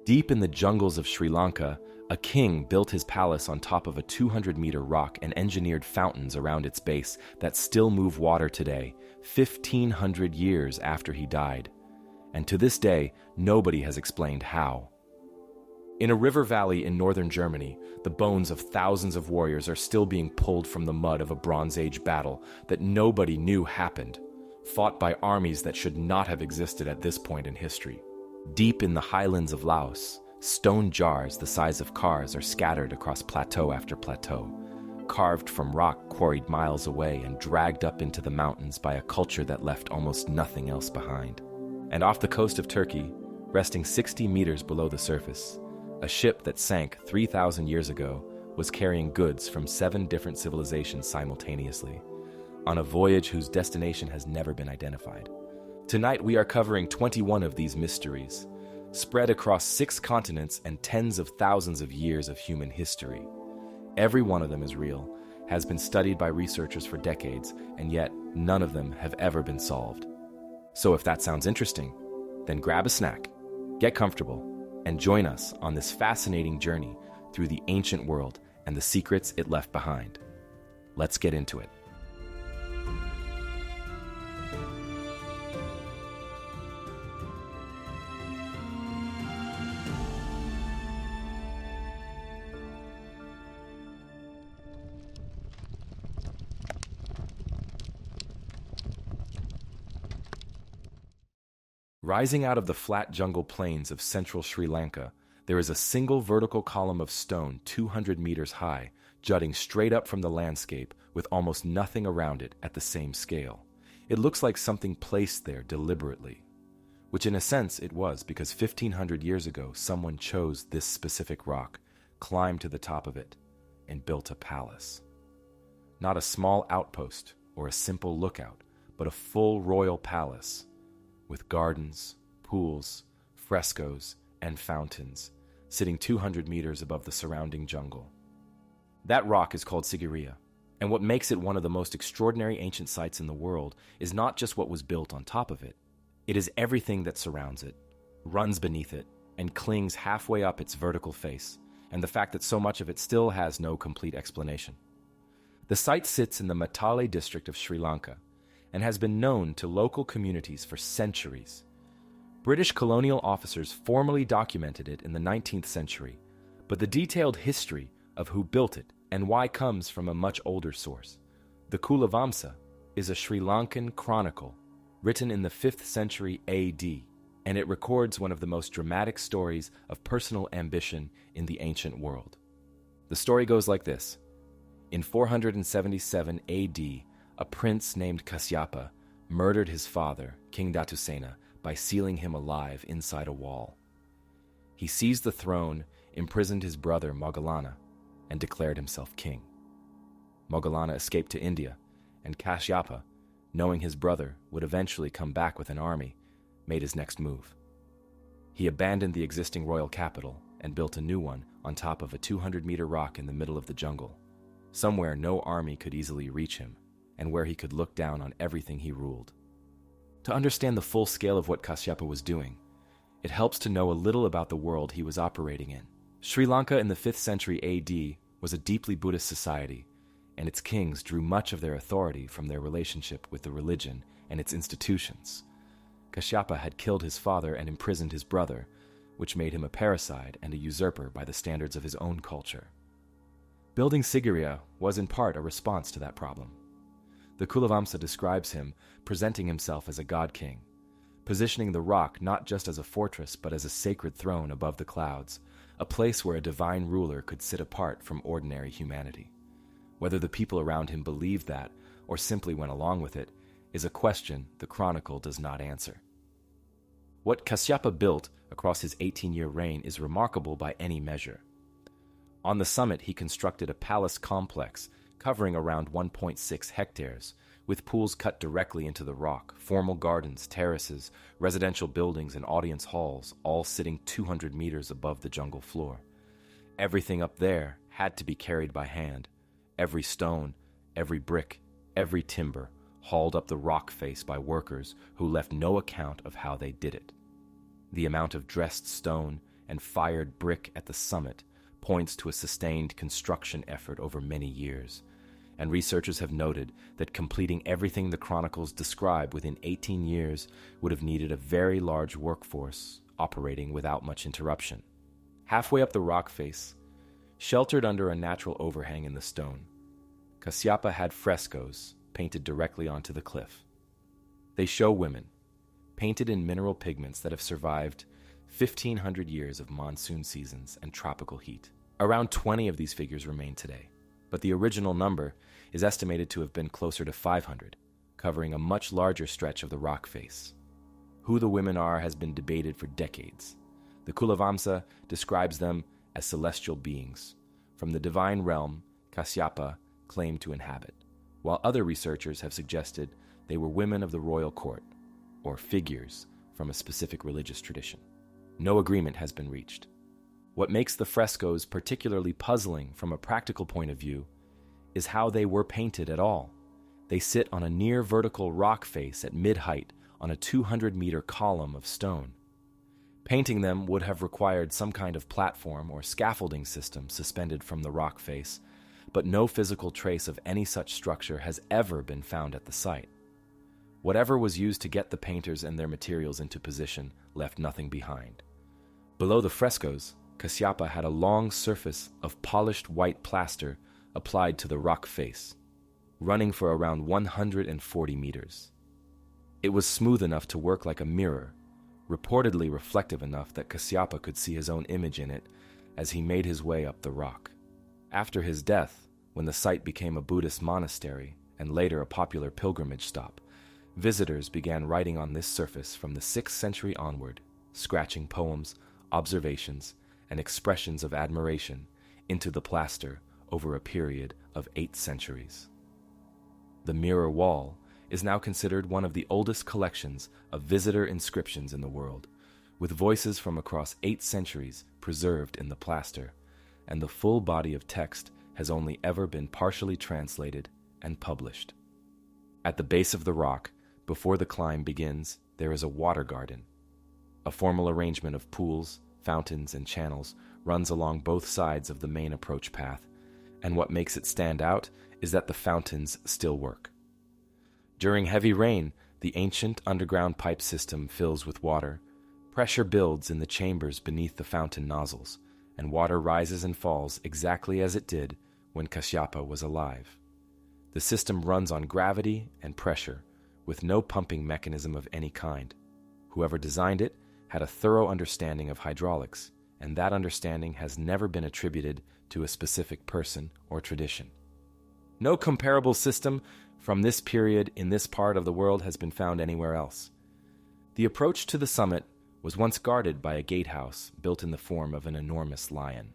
Deep in the jungles of Sri Lanka, a king built his palace on top of a 200-meter rock and engineered fountains around its base that still move water today, 1,500 years after he died. And to this day, nobody has explained how. In a river valley in northern Germany, the bones of thousands of warriors are still being pulled from the mud of a Bronze Age battle that nobody knew happened, fought by armies that should not have existed at this point in history. Deep in the highlands of Laos, stone jars the size of cars are scattered across plateau after plateau, carved from rock quarried miles away and dragged up into the mountains by a culture that left almost nothing else behind. And off the coast of Turkey, resting 60 meters below the surface, a ship that sank 3,000 years ago was carrying goods from 7 different civilizations simultaneously, on a voyage whose destination has never been identified. Tonight we are covering 21 of these mysteries, spread across 6 continents and tens of thousands of years of human history. Every one of them is real, has been studied by researchers for decades, and yet none of them have ever been solved. So if that sounds interesting, then grab a snack, get comfortable, and join us on this fascinating journey through the ancient world and the secrets it left behind. Let's get into it. Rising out of the flat jungle plains of central Sri Lanka, there is a single vertical column of stone 200 meters high, jutting straight up from the landscape with almost nothing around it at the same scale. It looks like something placed there deliberately, which in a sense it was, because 1,500 years ago someone chose this specific rock, climbed to the top of it, and built a palace. Not a small outpost or a simple lookout, but a full royal palace, with gardens, pools, frescoes, and fountains, sitting 200 meters above the surrounding jungle. That rock is called Sigiriya, and what makes it one of the most extraordinary ancient sites in the world is not just what was built on top of it. It is everything that surrounds it, runs beneath it, and clings halfway up its vertical face, and the fact that so much of it still has no complete explanation. The site sits in the Matale district of Sri Lanka, and has been known to local communities for centuries. British colonial officers formally documented it in the 19th century, but the detailed history of who built it and why comes from a much older source. The Kulavamsa is a Sri Lankan chronicle written in the 5th century AD, and it records one of the most dramatic stories of personal ambition in the ancient world. The story goes like this. In 477 AD, a prince named Kasyapa murdered his father, King Datusena, by sealing him alive inside a wall. He seized the throne, imprisoned his brother Moggallana, and declared himself king. Moggallana escaped to India, and Kasyapa, knowing his brother would eventually come back with an army, made his next move. He abandoned the existing royal capital and built a new one on top of a 200-meter rock in the middle of the jungle, somewhere no army could easily reach him, and where he could look down on everything he ruled. To understand the full scale of what Kasyapa was doing, it helps to know a little about the world he was operating in. Sri Lanka in the 5th century AD was a deeply Buddhist society, and its kings drew much of their authority from their relationship with the religion and its institutions. Kasyapa had killed his father and imprisoned his brother, which made him a parricide and a usurper by the standards of his own culture. Building Sigiriya was in part a response to that problem. The Kulavamsa describes him presenting himself as a god-king, positioning the rock not just as a fortress but as a sacred throne above the clouds, a place where a divine ruler could sit apart from ordinary humanity. Whether the people around him believed that or simply went along with it is a question the chronicle does not answer. What Kasyapa built across his 18-year reign is remarkable by any measure. On the summit, he constructed a palace complex covering around 1.6 hectares, with pools cut directly into the rock, formal gardens, terraces, residential buildings, and audience halls, all sitting 200 meters above the jungle floor. Everything up there had to be carried by hand. Every stone, every brick, every timber, hauled up the rock face by workers who left no account of how they did it. The amount of dressed stone and fired brick at the summit points to a sustained construction effort over many years, and researchers have noted that completing everything the chronicles describe within 18 years would have needed a very large workforce operating without much interruption. Halfway up the rock face, sheltered under a natural overhang in the stone, Callacpuma had frescoes painted directly onto the cliff. They show women, painted in mineral pigments that have survived 1,500 years of monsoon seasons and tropical heat. Around 20 of these figures remain today, but the original number is estimated to have been closer to 500, covering a much larger stretch of the rock face. Who the women are has been debated for decades. The Kulavamsa describes them as celestial beings from the divine realm Callacpuma claimed to inhabit, while other researchers have suggested they were women of the royal court, or figures from a specific religious tradition. No agreement has been reached. What makes the frescoes particularly puzzling from a practical point of view is how they were painted at all. They sit on a near-vertical rock face at mid-height on a 200-meter column of stone. Painting them would have required some kind of platform or scaffolding system suspended from the rock face, but no physical trace of any such structure has ever been found at the site. Whatever was used to get the painters and their materials into position left nothing behind. Below the frescoes, Callacpuma had a long surface of polished white plaster applied to the rock face, running for around 140 meters. It was smooth enough to work like a mirror, reportedly reflective enough that Callacpuma could see his own image in it as he made his way up the rock. After his death, when the site became a Buddhist monastery and later a popular pilgrimage stop, visitors began writing on this surface from the 6th century onward, scratching poems, observations, and expressions of admiration into the plaster over a period of 8 centuries. The mirror wall is now considered one of the oldest collections of visitor inscriptions in the world, with voices from across 8 centuries preserved in the plaster, and the full body of text has only ever been partially translated and published. At the base of the rock, before the climb begins, there is a water garden. A formal arrangement of pools, fountains, and channels runs along both sides of the main approach path, and what makes it stand out is that the fountains still work. During heavy rain, the ancient underground pipe system fills with water. Pressure builds in the chambers beneath the fountain nozzles, and water rises and falls exactly as it did when Callacpuma was alive. The system runs on gravity and pressure, with no pumping mechanism of any kind. Whoever designed it had a thorough understanding of hydraulics, and that understanding has never been attributed to a specific person or tradition. No comparable system from this period in this part of the world has been found anywhere else. The approach to the summit was once guarded by a gatehouse built in the form of an enormous lion.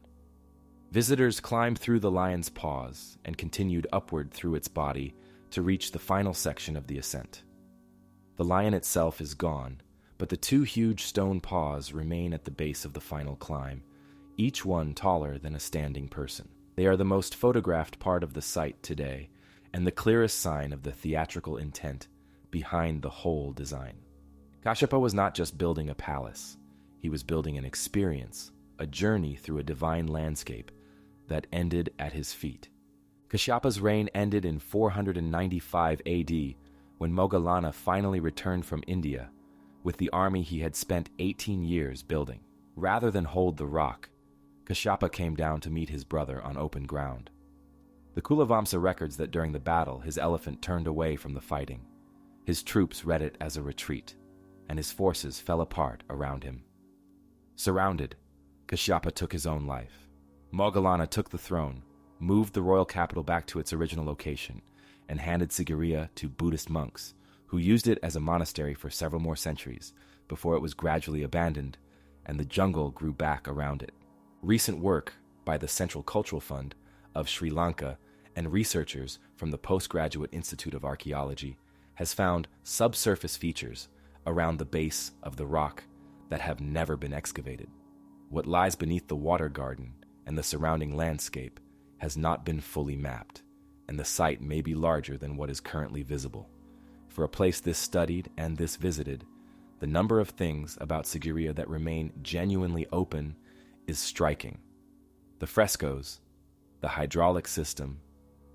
Visitors climbed through the lion's paws and continued upward through its body to reach the final section of the ascent. The lion itself is gone, but the 2 huge stone paws remain at the base of the final climb, each one taller than a standing person. They are the most photographed part of the site today, and the clearest sign of the theatrical intent behind the whole design. Callacpuma was not just building a palace, he was building an experience, a journey through a divine landscape that ended at his feet. Callacpuma's reign ended in 495 AD, when Moggallana finally returned from India with the army he had spent 18 years building. Rather than hold the rock, Callacpuma came down to meet his brother on open ground. The Kulavamsa records that during the battle his elephant turned away from the fighting. His troops read it as a retreat, and his forces fell apart around him. Surrounded, Callacpuma took his own life. Moggallana took the throne, moved the royal capital back to its original location, and handed Sigiriya to Buddhist monks, who used it as a monastery for several more centuries before it was gradually abandoned and the jungle grew back around it. Recent work by the Central Cultural Fund of Sri Lanka and researchers from the Postgraduate Institute of Archaeology has found subsurface features around the base of the rock that have never been excavated. What lies beneath the water garden and the surrounding landscape has not been fully mapped, and the site may be larger than what is currently visible. For a place this studied and this visited, the number of things about Sigiriya that remain genuinely open is striking. The frescoes, the hydraulic system,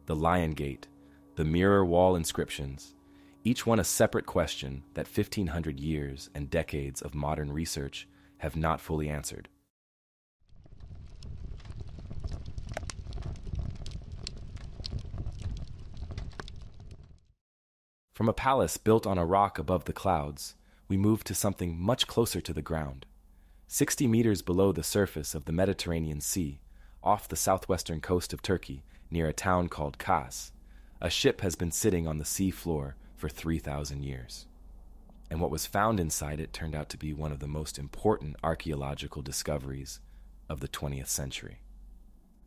the lion gate, the mirror wall inscriptions, each one a separate question that 1,500 years and decades of modern research have not fully answered. From a palace built on a rock above the clouds, we move to something much closer to the ground. 60 meters below the surface of the Mediterranean Sea, off the southwestern coast of Turkey, near a town called Kars, a ship has been sitting on the sea floor for 3,000 years. And what was found inside it turned out to be one of the most important archaeological discoveries of the 20th century.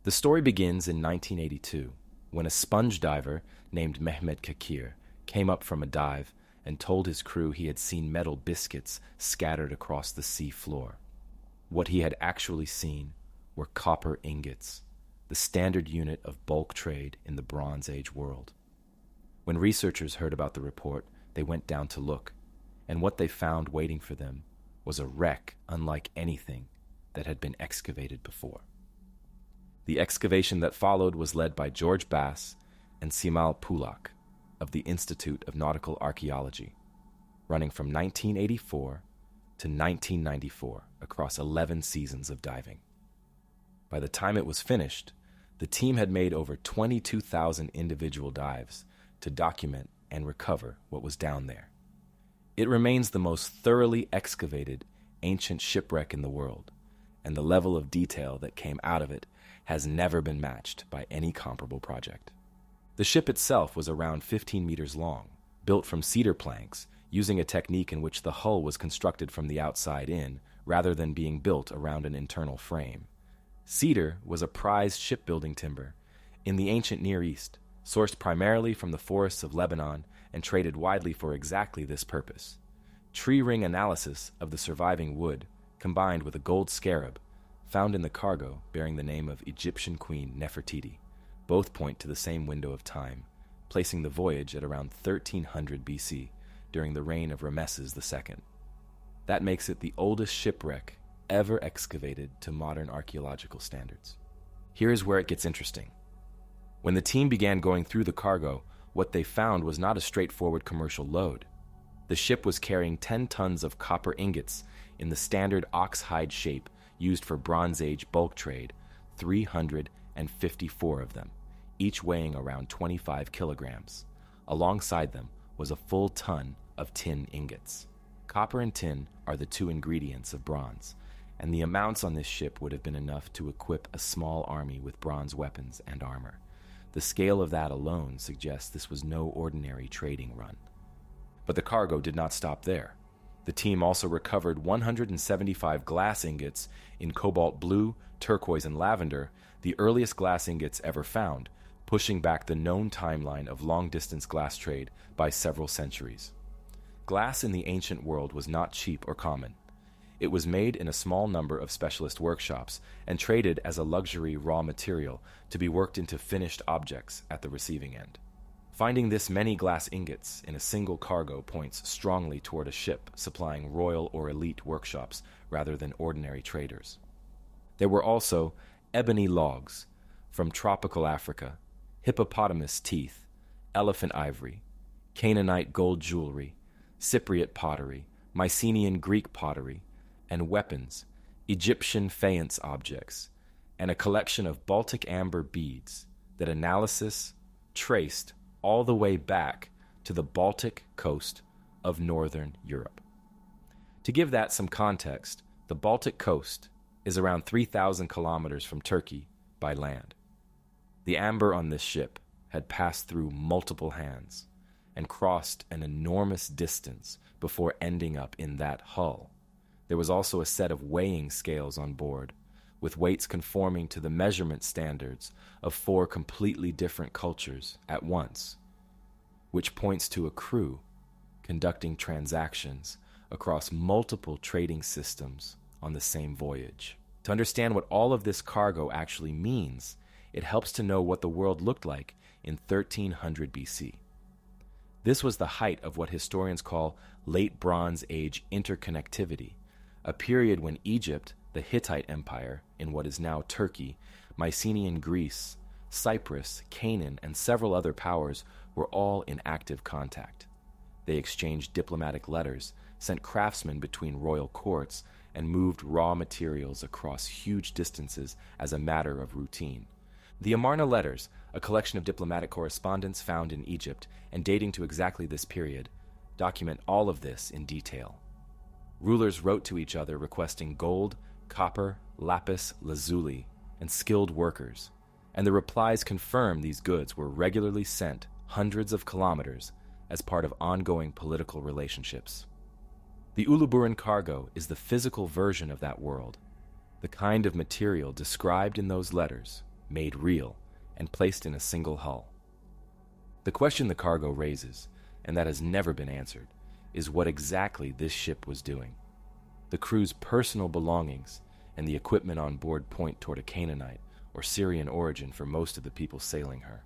The story begins in 1982, when a sponge diver named Mehmet Kakir came up from a dive and told his crew he had seen metal biscuits scattered across the sea floor. What he had actually seen were copper ingots, the standard unit of bulk trade in the Bronze Age world. When researchers heard about the report, they went down to look, and what they found waiting for them was a wreck unlike anything that had been excavated before. The excavation that followed was led by George Bass and Simal Pulak of the Institute of Nautical Archaeology, running from 1984 to 1994 across 11 seasons of diving. By the time it was finished, the team had made over 22,000 individual dives to document and recover what was down there. It remains the most thoroughly excavated ancient shipwreck in the world, and the level of detail that came out of it has never been matched by any comparable project. The ship itself was around 15 meters long, built from cedar planks, using a technique in which the hull was constructed from the outside in, rather than being built around an internal frame. Cedar was a prized shipbuilding timber in the ancient Near East, sourced primarily from the forests of Lebanon and traded widely for exactly this purpose. Tree ring analysis of the surviving wood, combined with a gold scarab, found in the cargo bearing the name of Egyptian Queen Nefertiti, both point to the same window of time, placing the voyage at around 1300 BC, during the reign of Rameses II. That makes it the oldest shipwreck ever excavated to modern archaeological standards. Here is where it gets interesting. When the team began going through the cargo, what they found was not a straightforward commercial load. The ship was carrying 10 tons of copper ingots in the standard ox-hide shape used for Bronze Age bulk trade, 354 of them, each weighing around 25 kilograms. Alongside them was a full ton of tin ingots. Copper and tin are the two ingredients of bronze, and the amounts on this ship would have been enough to equip a small army with bronze weapons and armor. The scale of that alone suggests this was no ordinary trading run. But the cargo did not stop there. The team also recovered 175 glass ingots in cobalt blue, turquoise, and lavender, the earliest glass ingots ever found, pushing back the known timeline of long-distance glass trade by several centuries. Glass in the ancient world was not cheap or common. It was made in a small number of specialist workshops and traded as a luxury raw material to be worked into finished objects at the receiving end. Finding this many glass ingots in a single cargo points strongly toward a ship supplying royal or elite workshops rather than ordinary traders. There were also ebony logs from tropical Africa, hippopotamus teeth, elephant ivory, Canaanite gold jewelry, Cypriot pottery, Mycenaean Greek pottery, and weapons, Egyptian faience objects, and a collection of Baltic amber beads that analysis traced all the way back to the Baltic coast of northern Europe. To give that some context, the Baltic coast is around 3,000 kilometers from Turkey by land. The amber on this ship had passed through multiple hands and crossed an enormous distance before ending up in that hull. There was also a set of weighing scales on board, with weights conforming to the measurement standards of 4 completely different cultures at once, which points to a crew conducting transactions across multiple trading systems on the same voyage. To understand what all of this cargo actually means, it helps to know what the world looked like in 1300 BC. This was the height of what historians call Late Bronze Age interconnectivity, a period when Egypt, the Hittite Empire in what is now Turkey, Mycenaean Greece, Cyprus, Canaan, and several other powers were all in active contact. They exchanged diplomatic letters, sent craftsmen between royal courts, and moved raw materials across huge distances as a matter of routine. The Amarna letters, a collection of diplomatic correspondence found in Egypt and dating to exactly this period, document all of this in detail. Rulers wrote to each other requesting gold, copper, lapis lazuli, and skilled workers, and the replies confirm these goods were regularly sent hundreds of kilometers as part of ongoing political relationships. The Uluburun cargo is the physical version of that world, the kind of material described in those letters, made real, and placed in a single hull. The question the cargo raises, and that has never been answered, is what exactly this ship was doing. The crew's personal belongings and the equipment on board point toward a Canaanite or Syrian origin for most of the people sailing her.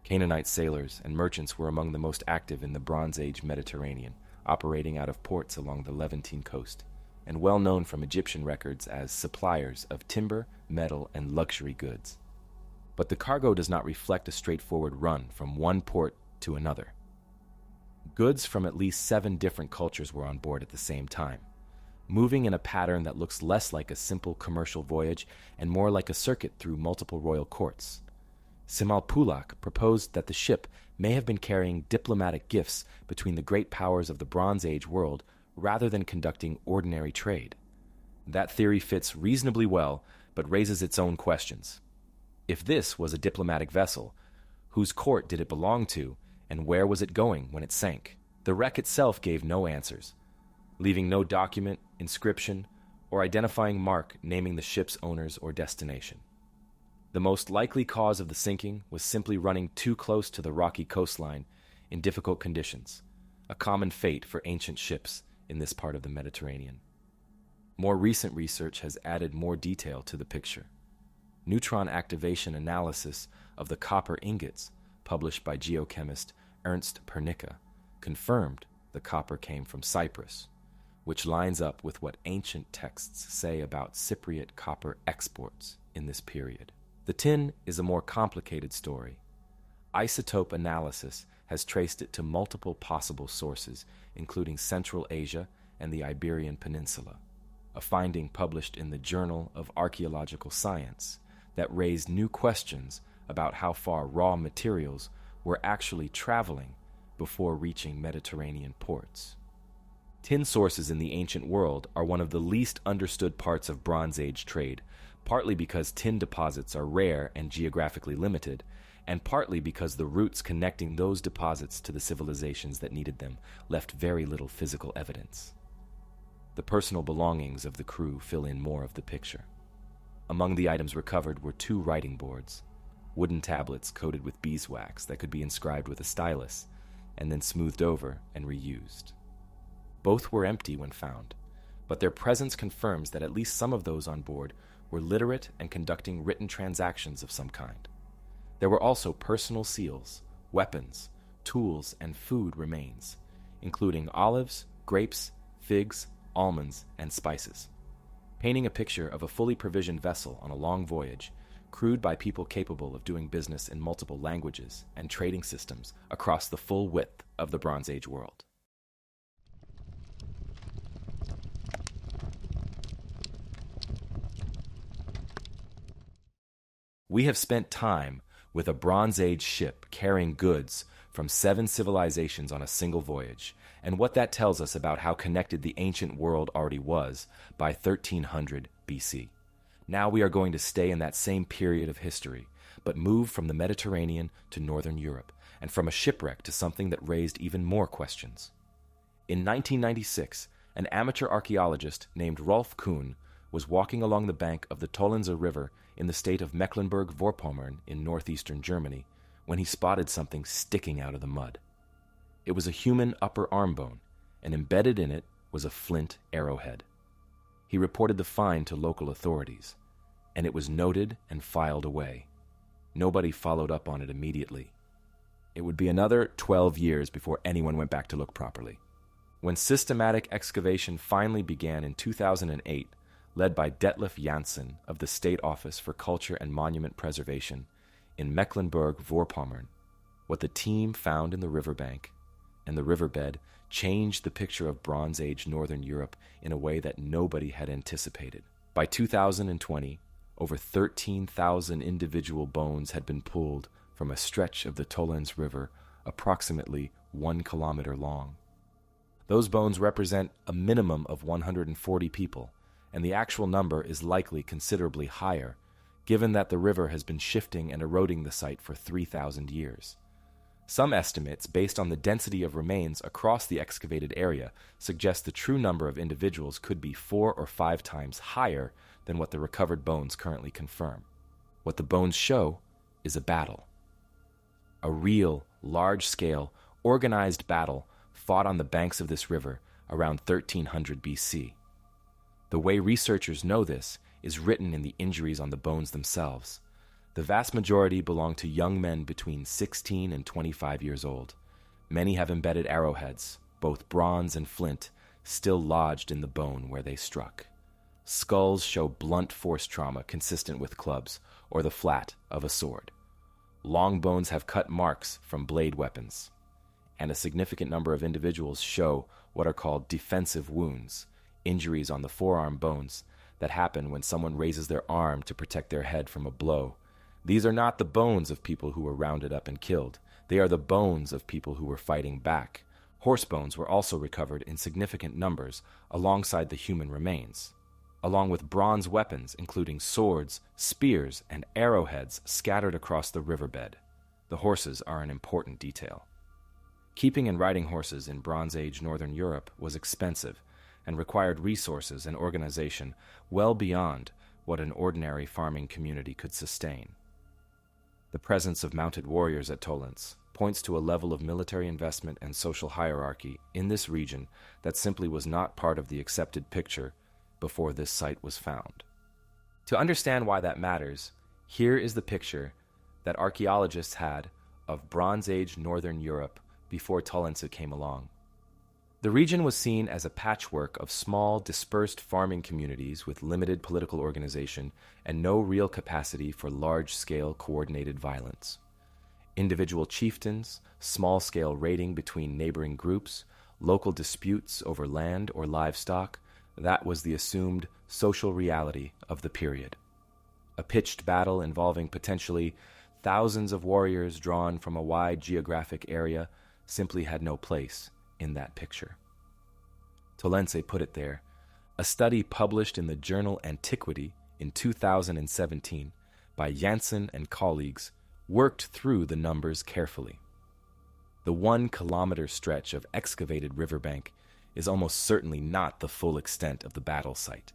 Canaanite sailors and merchants were among the most active in the Bronze Age Mediterranean, operating out of ports along the Levantine coast, and well known from Egyptian records as suppliers of timber, metal, and luxury goods. But the cargo does not reflect a straightforward run from one port to another. Goods from at least 7 different cultures were on board at the same time, moving in a pattern that looks less like a simple commercial voyage and more like a circuit through multiple royal courts. Simalpulak proposed that the ship may have been carrying diplomatic gifts between the great powers of the Bronze Age world rather than conducting ordinary trade. That theory fits reasonably well, but raises its own questions. If this was a diplomatic vessel, whose court did it belong to, and where was it going when it sank? The wreck itself gave no answers, leaving no document, inscription, or identifying mark naming the ship's owners or destination. The most likely cause of the sinking was simply running too close to the rocky coastline in difficult conditions, a common fate for ancient ships in this part of the Mediterranean. More recent research has added more detail to the picture. Neutron activation analysis of the copper ingots, published by geochemist Ernst Pernicka, confirmed the copper came from Cyprus, which lines up with what ancient texts say about Cypriot copper exports in this period. The tin is a more complicated story. Isotope analysis has traced it to multiple possible sources, including Central Asia and the Iberian Peninsula, a finding published in the Journal of Archaeological Science that raised new questions about how far raw materials were actually traveling before reaching Mediterranean ports. Tin sources in the ancient world are one of the least understood parts of Bronze Age trade, partly because tin deposits are rare and geographically limited, and partly because the routes connecting those deposits to the civilizations that needed them left very little physical evidence. The personal belongings of the crew fill in more of the picture. Among the items recovered were 2 writing boards, wooden tablets coated with beeswax that could be inscribed with a stylus, and then smoothed over and reused. Both were empty when found, but their presence confirms that at least some of those on board were literate and conducting written transactions of some kind. There were also personal seals, weapons, tools, and food remains, including olives, grapes, figs, almonds, and spices, painting a picture of a fully provisioned vessel on a long voyage, crewed by people capable of doing business in multiple languages and trading systems across the full width of the Bronze Age world. We have spent time with a Bronze Age ship carrying goods from 7 civilizations on a single voyage, and what that tells us about how connected the ancient world already was by 1300 BC. Now we are going to stay in that same period of history, but move from the Mediterranean to northern Europe, and from a shipwreck to something that raised even more questions. In 1996, an amateur archaeologist named Rolf Kuhn was walking along the bank of the Tollense River in the state of Mecklenburg-Vorpommern in northeastern Germany when he spotted something sticking out of the mud. It was a human upper arm bone, and embedded in it was a flint arrowhead. He reported the find to local authorities, and it was noted and filed away. Nobody followed up on it immediately. It would be another 12 years before anyone went back to look properly. When systematic excavation finally began in 2008, led by Detlef Janssen of the State Office for Culture and Monument Preservation in Mecklenburg-Vorpommern. What the team found in the riverbank and the riverbed changed the picture of Bronze Age Northern Europe in a way that nobody had anticipated. By 2020, over 13,000 individual bones had been pulled from a stretch of the Tollense River approximately 1 kilometer long. Those bones represent a minimum of 140 people, and the actual number is likely considerably higher, given that the river has been shifting and eroding the site for 3,000 years. Some estimates, based on the density of remains across the excavated area, suggest the true number of individuals could be 4 or 5 times higher than what the recovered bones currently confirm. What the bones show is a battle. A real, large-scale, organized battle fought on the banks of this river around 1300 BC. The way researchers know this is written in the injuries on the bones themselves. The vast majority belong to young men between 16 and 25 years old. Many have embedded arrowheads, both bronze and flint, still lodged in the bone where they struck. Skulls show blunt force trauma consistent with clubs or the flat of a sword. Long bones have cut marks from blade weapons. And a significant number of individuals show what are called defensive wounds, injuries on the forearm bones that happen when someone raises their arm to protect their head from a blow. These are not the bones of people who were rounded up and killed. They are the bones of people who were fighting back. Horse bones were also recovered in significant numbers alongside the human remains, along with bronze weapons including swords, spears, and arrowheads scattered across the riverbed. The horses are an important detail. Keeping and riding horses in Bronze Age Northern Europe was expensive and required resources and organization well beyond what an ordinary farming community could sustain. The presence of mounted warriors at Tollense points to a level of military investment and social hierarchy in this region that simply was not part of the accepted picture before this site was found. To understand why that matters, here is the picture that archaeologists had of Bronze Age Northern Europe before Tollense came along. The region was seen as a patchwork of small, dispersed farming communities with limited political organization and no real capacity for large-scale coordinated violence. Individual chieftains, small-scale raiding between neighboring groups, local disputes over land or livestock, that was the assumed social reality of the period. A pitched battle involving potentially thousands of warriors drawn from a wide geographic area simply had no place in that picture. Tollense put it there. A study published in the journal Antiquity in 2017 by Janssen and colleagues worked through the numbers carefully. The 1 kilometer stretch of excavated riverbank is almost certainly not the full extent of the battle site.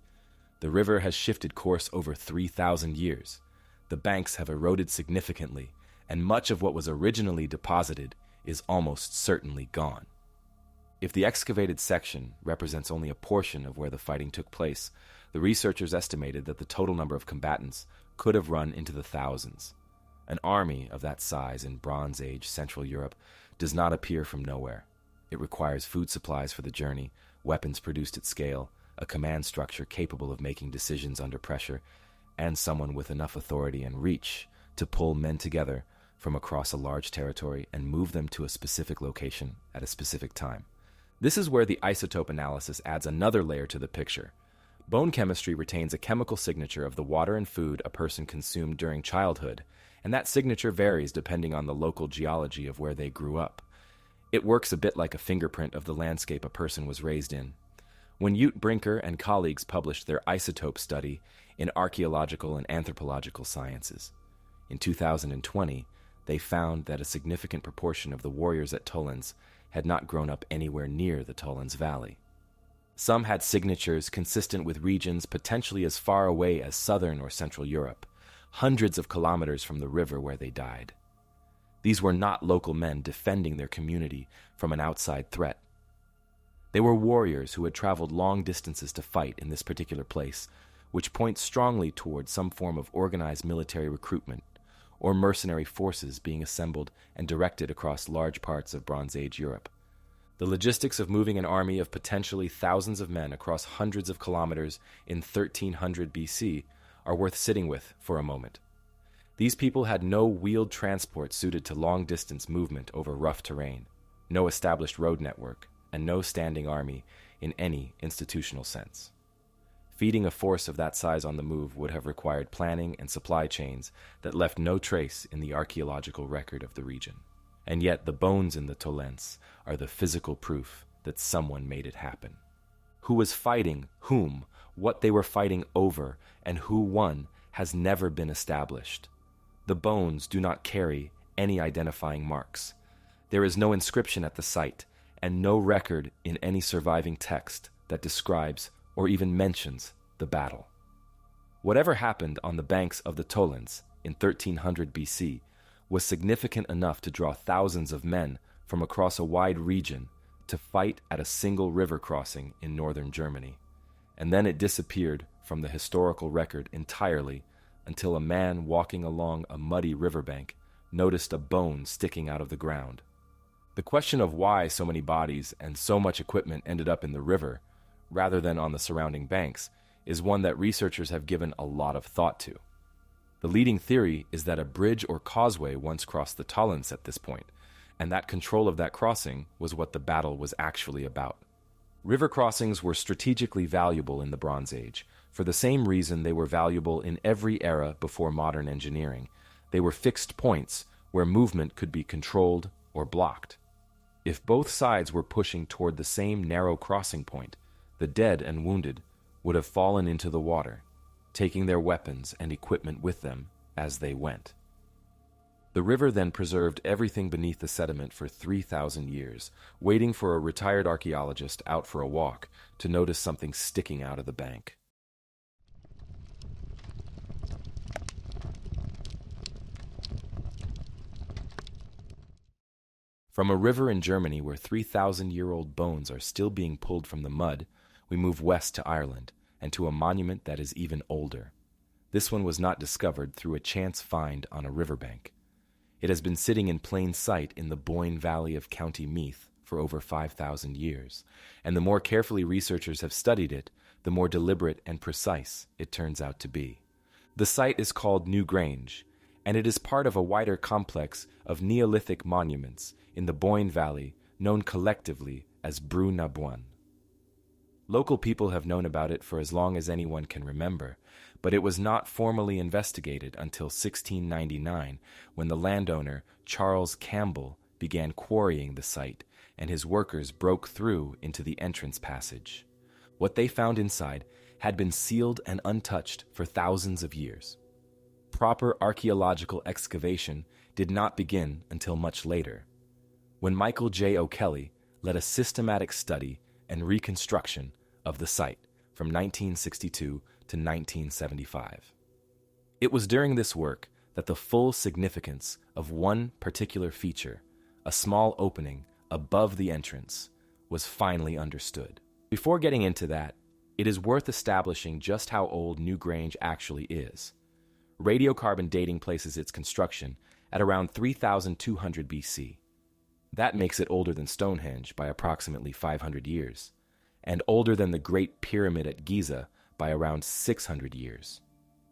The river has shifted course over 3,000 years. The banks have eroded significantly, and much of what was originally deposited is almost certainly gone. If the excavated section represents only a portion of where the fighting took place, the researchers estimated that the total number of combatants could have run into the thousands. An army of that size in Bronze Age Central Europe does not appear from nowhere. It requires food supplies for the journey, weapons produced at scale, a command structure capable of making decisions under pressure, and someone with enough authority and reach to pull men together from across a large territory and move them to a specific location at a specific time. This is where the isotope analysis adds another layer to the picture. Bone chemistry retains a chemical signature of the water and food a person consumed during childhood, and that signature varies depending on the local geology of where they grew up. It works a bit like a fingerprint of the landscape a person was raised in. When Ute Brinker and colleagues published their isotope study in Archaeological and Anthropological Sciences in 2020, they found that a significant proportion of the warriors at Tollense had not grown up anywhere near the Tollense Valley. Some had signatures consistent with regions potentially as far away as southern or central Europe, hundreds of kilometers from the river where they died. These were not local men defending their community from an outside threat. They were warriors who had traveled long distances to fight in this particular place, which points strongly towards some form of organized military recruitment or mercenary forces being assembled and directed across large parts of Bronze Age Europe. The logistics of moving an army of potentially thousands of men across hundreds of kilometers in 1300 BC are worth sitting with for a moment. These people had no wheeled transport suited to long-distance movement over rough terrain, no established road network, and no standing army in any institutional sense. Feeding a force of that size on the move would have required planning and supply chains that left no trace in the archaeological record of the region. And yet the bones in the Tollense are the physical proof that someone made it happen. Who was fighting whom, what they were fighting over, and who won has never been established. The bones do not carry any identifying marks. There is no inscription at the site, and no record in any surviving text that describes or even mentions the battle. Whatever happened on the banks of the Tollense in 1300 BC was significant enough to draw thousands of men from across a wide region to fight at a single river crossing in northern Germany, and then it disappeared from the historical record entirely until a man walking along a muddy riverbank noticed a bone sticking out of the ground. The question of why so many bodies and so much equipment ended up in the river, rather than on the surrounding banks, is one that researchers have given a lot of thought to. The leading theory is that a bridge or causeway once crossed the Tollense at this point, and that control of that crossing was what the battle was actually about. River crossings were strategically valuable in the Bronze Age, for the same reason they were valuable in every era before modern engineering. They were fixed points where movement could be controlled or blocked. If both sides were pushing toward the same narrow crossing point, the dead and wounded would have fallen into the water, taking their weapons and equipment with them as they went. The river then preserved everything beneath the sediment for 3,000 years, waiting for a retired archaeologist out for a walk to notice something sticking out of the bank. From a river in Germany where 3,000-year-old bones are still being pulled from the mud, we move west to Ireland, and to a monument that is even older. This one was not discovered through a chance find on a riverbank. It has been sitting in plain sight in the Boyne Valley of County Meath for over 5,000 years, and the more carefully researchers have studied it, the more deliberate and precise it turns out to be. The site is called Newgrange, and it is part of a wider complex of Neolithic monuments in the Boyne Valley known collectively as Brú na Bun. Local people have known about it for as long as anyone can remember, but it was not formally investigated until 1699 when the landowner Charles Campbell began quarrying the site and his workers broke through into the entrance passage. What they found inside had been sealed and untouched for thousands of years. Proper archaeological excavation did not begin until much later, when Michael J. O'Kelly led a systematic study and reconstruction of the site from 1962 to 1975. It was during this work that the full significance of one particular feature, a small opening above the entrance, was finally understood. Before getting into that, it is worth establishing just how old Newgrange actually is. Radiocarbon dating places its construction at around 3,200 BC. That makes it older than Stonehenge by approximately 500 years, and older than the Great Pyramid at Giza by around 600 years.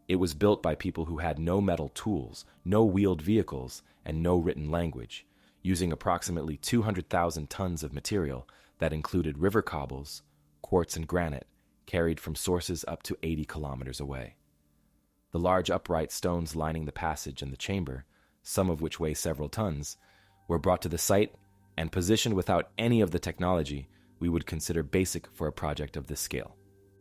It was built by people who had no metal tools, no wheeled vehicles, and no written language, using approximately 200,000 tons of material that included river cobbles, quartz and granite, carried from sources up to 80 kilometers away. The large upright stones lining the passage and the chamber, some of which weigh several tons, were brought to the site and positioned without any of the technology we would consider basic for a project of this scale.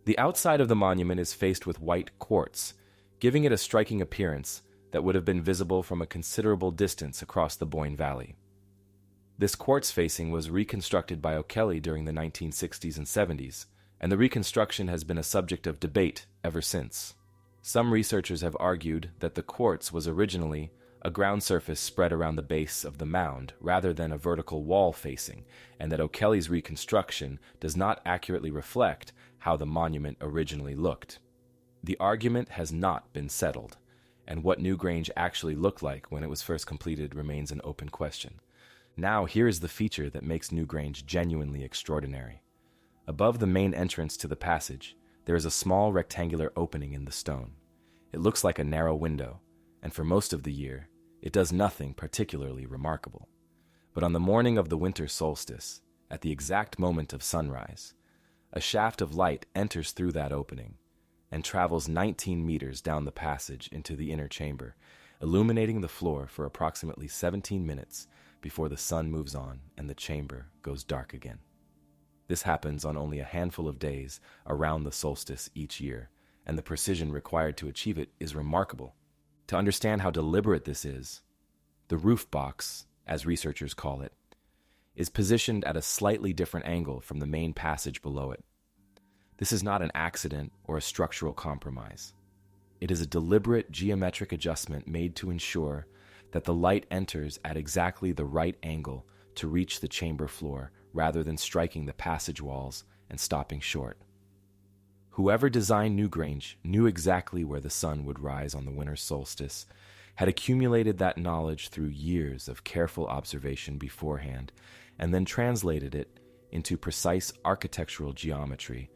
The outside of the monument is faced with white quartz, giving it a striking appearance that would have been visible from a considerable distance across the Boyne Valley. This quartz facing was reconstructed by O'Kelly during the 1960s and 70s, and the reconstruction has been a subject of debate ever since. Some researchers have argued that the quartz was originally a ground surface spread around the base of the mound rather than a vertical wall facing, and that O'Kelly's reconstruction does not accurately reflect how the monument originally looked. The argument has not been settled, and what Newgrange actually looked like when it was first completed remains an open question. Now, here is the feature that makes Newgrange genuinely extraordinary. Above the main entrance to the passage, there is a small rectangular opening in the stone. It looks like a narrow window, and for most of the year, it does nothing particularly remarkable. But on the morning of the winter solstice, at the exact moment of sunrise, a shaft of light enters through that opening and travels 19 meters down the passage into the inner chamber, illuminating the floor for approximately 17 minutes before the sun moves on and the chamber goes dark again. This happens on only a handful of days around the solstice each year, and the precision required to achieve it is remarkable. To understand how deliberate this is, the roof box, as researchers call it, is positioned at a slightly different angle from the main passage below it. This is not an accident or a structural compromise. It is a deliberate geometric adjustment made to ensure that the light enters at exactly the right angle to reach the chamber floor rather than striking the passage walls and stopping short. Whoever designed Newgrange knew exactly where the sun would rise on the winter solstice, had accumulated that knowledge through years of careful observation beforehand, and then translated it into precise architectural geometry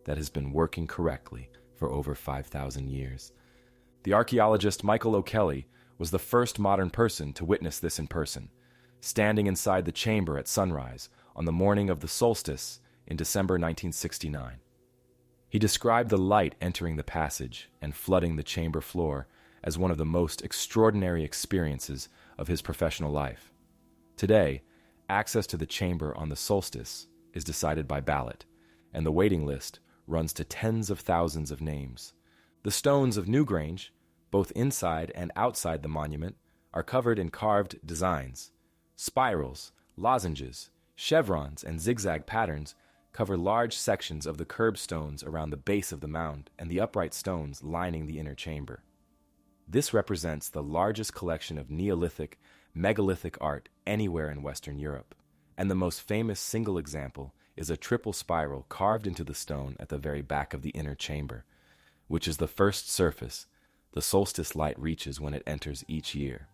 that has been working correctly for over 5,000 years. The archaeologist Michael O'Kelly was the first modern person to witness this in person, standing inside the chamber at sunrise on the morning of the solstice in December 1969. He described the light entering the passage and flooding the chamber floor as one of the most extraordinary experiences of his professional life. Today, access to the chamber on the solstice is decided by ballot, and the waiting list runs to tens of thousands of names. The stones of Newgrange, both inside and outside the monument, are covered in carved designs. Spirals, lozenges, chevrons, and zigzag patterns cover large sections of the curbstones around the base of the mound and the upright stones lining the inner chamber. This represents the largest collection of Neolithic, megalithic art anywhere in Western Europe, and the most famous single example is a triple spiral carved into the stone at the very back of the inner chamber, which is the first surface the solstice light reaches when it enters each year.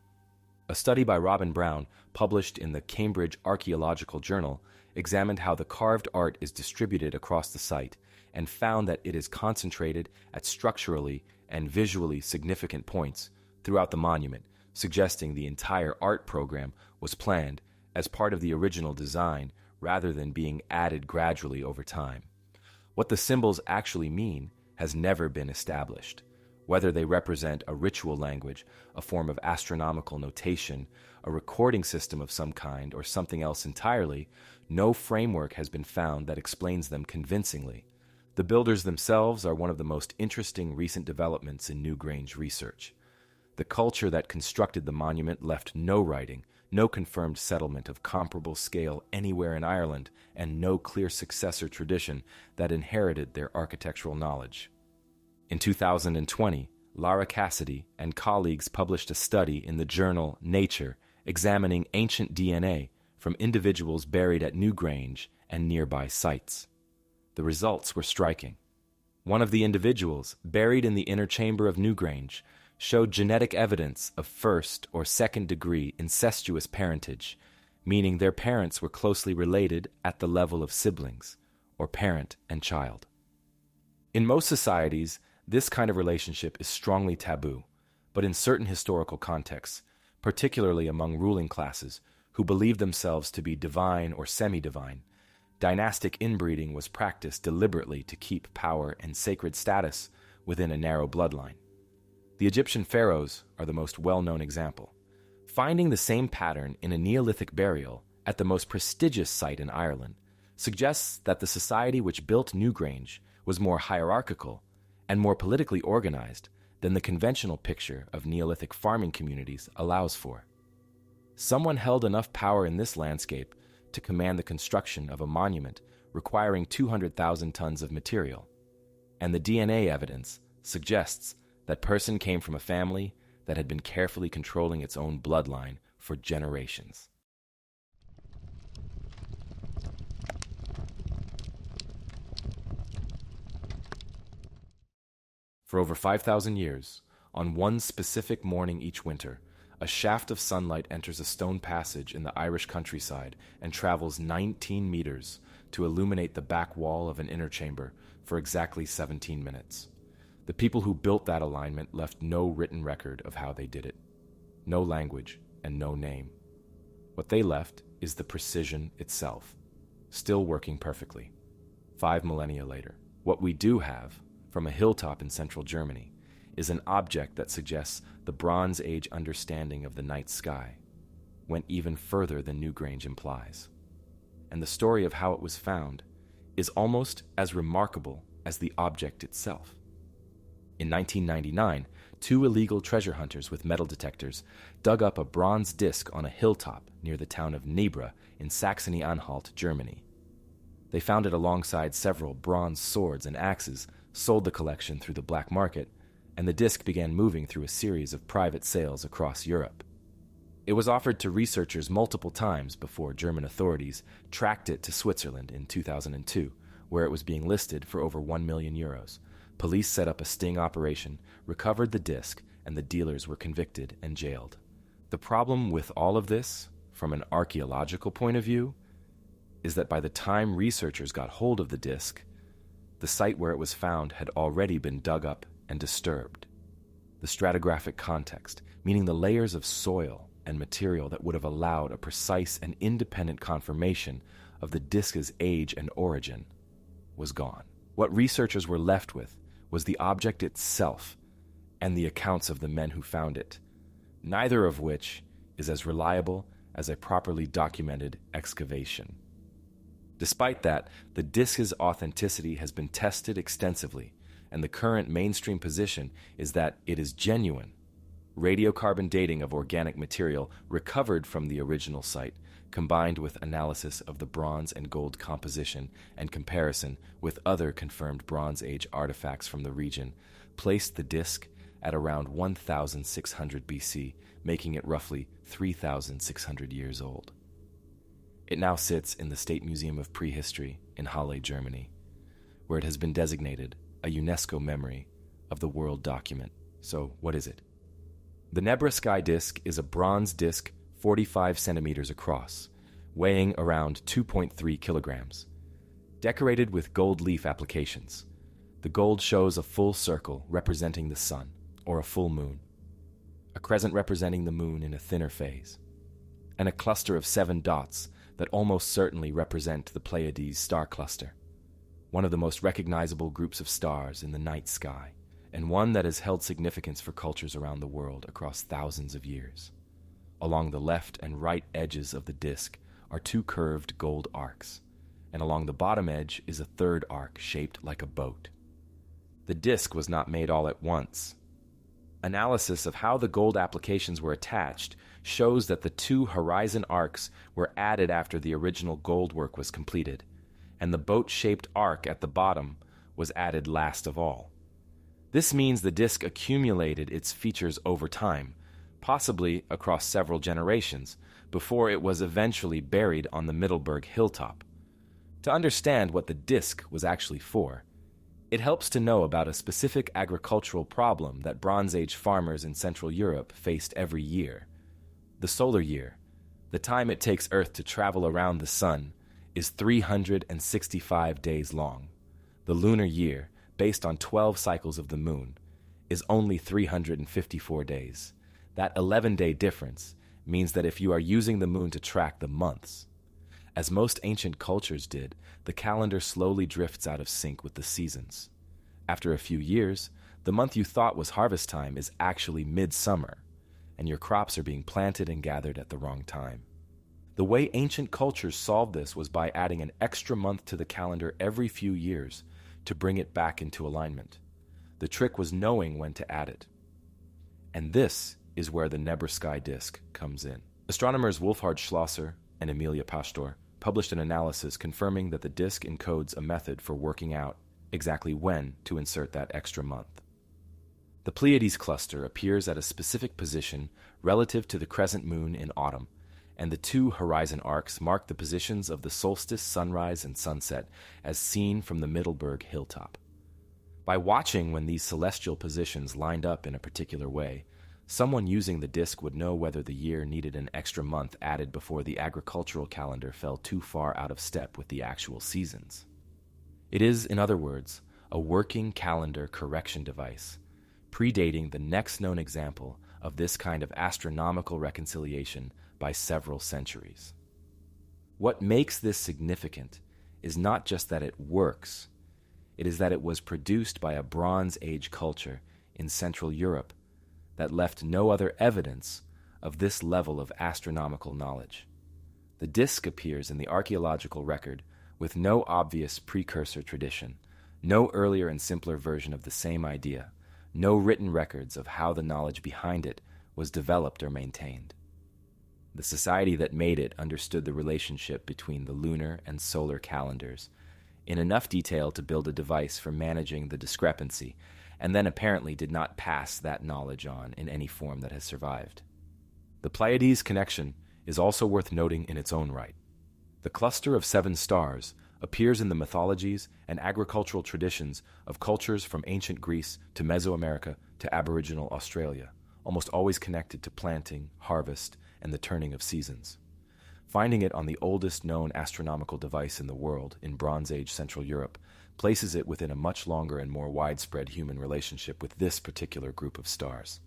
A study by Robin Brown, published in the Cambridge Archaeological Journal, examined how the carved art is distributed across the site and found that it is concentrated at structurally and visually significant points throughout the monument, suggesting the entire art program was planned as part of the original design rather than being added gradually over time. What the symbols actually mean has never been established. Whether they represent a ritual language, a form of astronomical notation, a recording system of some kind, or something else entirely, no framework has been found that explains them convincingly. The builders themselves are one of the most interesting recent developments in Newgrange research. The culture that constructed the monument left no writing, no confirmed settlement of comparable scale anywhere in Ireland, and no clear successor tradition that inherited their architectural knowledge. In 2020, Lara Cassidy and colleagues published a study in the journal Nature examining ancient DNA from individuals buried at Newgrange and nearby sites. The results were striking. One of the individuals, buried in the inner chamber of Newgrange, showed genetic evidence of first or second degree incestuous parentage, meaning their parents were closely related at the level of siblings, or parent and child. In most societies, this kind of relationship is strongly taboo, but in certain historical contexts, particularly among ruling classes who believed themselves to be divine or semi-divine, dynastic inbreeding was practiced deliberately to keep power and sacred status within a narrow bloodline. The Egyptian pharaohs are the most well-known example. Finding the same pattern in a Neolithic burial at the most prestigious site in Ireland suggests that the society which built Newgrange was more hierarchical and more politically organized than the conventional picture of Neolithic farming communities allows for. Someone held enough power in this landscape to command the construction of a monument requiring 200,000 tons of material, and the DNA evidence suggests that person came from a family that had been carefully controlling its own bloodline for generations. For over 5,000 years, on one specific morning each winter, A shaft of sunlight enters a stone passage in the Irish countryside and travels 19 meters to illuminate the back wall of an inner chamber for exactly 17 minutes. The people who built that alignment left no written record of how they did it. No language and no name. What they left is the precision itself, still working perfectly. 5 millennia later, what we do have, from a hilltop in central Germany, is an object that suggests the Bronze Age understanding of the night sky went even further than Newgrange implies. And the story of how it was found is almost as remarkable as the object itself. In 1999, 2 illegal treasure hunters with metal detectors dug up a bronze disc on a hilltop near the town of Nebra in Saxony-Anhalt, Germany. They found it alongside several bronze swords and axes, sold the collection through the black market, and the disc began moving through a series of private sales across Europe. It was offered to researchers multiple times before German authorities tracked it to Switzerland in 2002, where it was being listed for over €1 million. Police set up a sting operation, recovered the disc, and the dealers were convicted and jailed. The problem with all of this, from an archaeological point of view, is that by the time researchers got hold of the disc, the site where it was found had already been dug up and disturbed. The stratigraphic context, meaning the layers of soil and material that would have allowed a precise and independent confirmation of the disc's age and origin, was gone. What researchers were left with was the object itself and the accounts of the men who found it, neither of which is as reliable as a properly documented excavation. Despite that, the disc's authenticity has been tested extensively, and the current mainstream position is that it is genuine. Radiocarbon dating of organic material recovered from the original site, combined with analysis of the bronze and gold composition and comparison with other confirmed Bronze Age artifacts from the region, placed the disc at around 1,600 BC, making it roughly 3,600 years old. It now sits in the State Museum of Prehistory in Halle, Germany, where it has been designated a UNESCO memory of the world document. So, what is it? The Nebra Sky Disc is a bronze disc 45 centimeters across, weighing around 2.3 kilograms. Decorated with gold leaf applications, the gold shows a full circle representing the sun, or a full moon, a crescent representing the moon in a thinner phase, and a cluster of 7 dots that almost certainly represent the Pleiades star cluster, one of the most recognizable groups of stars in the night sky, and one that has held significance for cultures around the world across thousands of years. Along the left and right edges of the disc are 2 curved gold arcs, and along the bottom edge is a 3rd arc shaped like a boat. The disc was not made all at once. Analysis of how the gold applications were attached shows that the 2 horizon arcs were added after the original gold work was completed, and the boat-shaped arc at the bottom was added last of all. This means the disc accumulated its features over time, possibly across several generations, before it was eventually buried on the Middelburg hilltop. To understand what the disc was actually for, it helps to know about a specific agricultural problem that Bronze Age farmers in Central Europe faced every year. The solar year, the time it takes Earth to travel around the sun, is 365 days long. The lunar year, based on 12 cycles of the moon, is only 354 days. That 11-day difference means that if you are using the moon to track the months, as most ancient cultures did, the calendar slowly drifts out of sync with the seasons. After a few years, the month you thought was harvest time is actually midsummer, and your crops are being planted and gathered at the wrong time. The way ancient cultures solved this was by adding an extra month to the calendar every few years to bring it back into alignment. The trick was knowing when to add it. And this is where the Nebra Sky Disc comes in. Astronomers Wolfhard Schlosser and Emilia Pastor published an analysis confirming that the disc encodes a method for working out exactly when to insert that extra month. The Pleiades cluster appears at a specific position relative to the crescent moon in autumn, and the 2 horizon arcs mark the positions of the solstice, sunrise, and sunset as seen from the Middelburg hilltop. By watching when these celestial positions lined up in a particular way, Someone using the disc would know whether the year needed an extra month added before the agricultural calendar fell too far out of step with the actual seasons. It is, in other words, a working calendar correction device, predating the next known example of this kind of astronomical reconciliation by several centuries. What makes this significant is not just that it works, it is that it was produced by a Bronze Age culture in Central Europe that left no other evidence of this level of astronomical knowledge. The disc appears in the archaeological record with no obvious precursor tradition, no earlier and simpler version of the same idea, no written records of how the knowledge behind it was developed or maintained. The society that made it understood the relationship between the lunar and solar calendars in enough detail to build a device for managing the discrepancy, and then apparently did not pass that knowledge on in any form that has survived. The Pleiades connection is also worth noting in its own right. The cluster of 7 stars appears in the mythologies and agricultural traditions of cultures from ancient Greece to Mesoamerica to Aboriginal Australia, almost always connected to planting, harvest, and the turning of seasons. Finding it on the oldest known astronomical device in the world in Bronze Age Central Europe places it within a much longer and more widespread human relationship with this particular group of stars.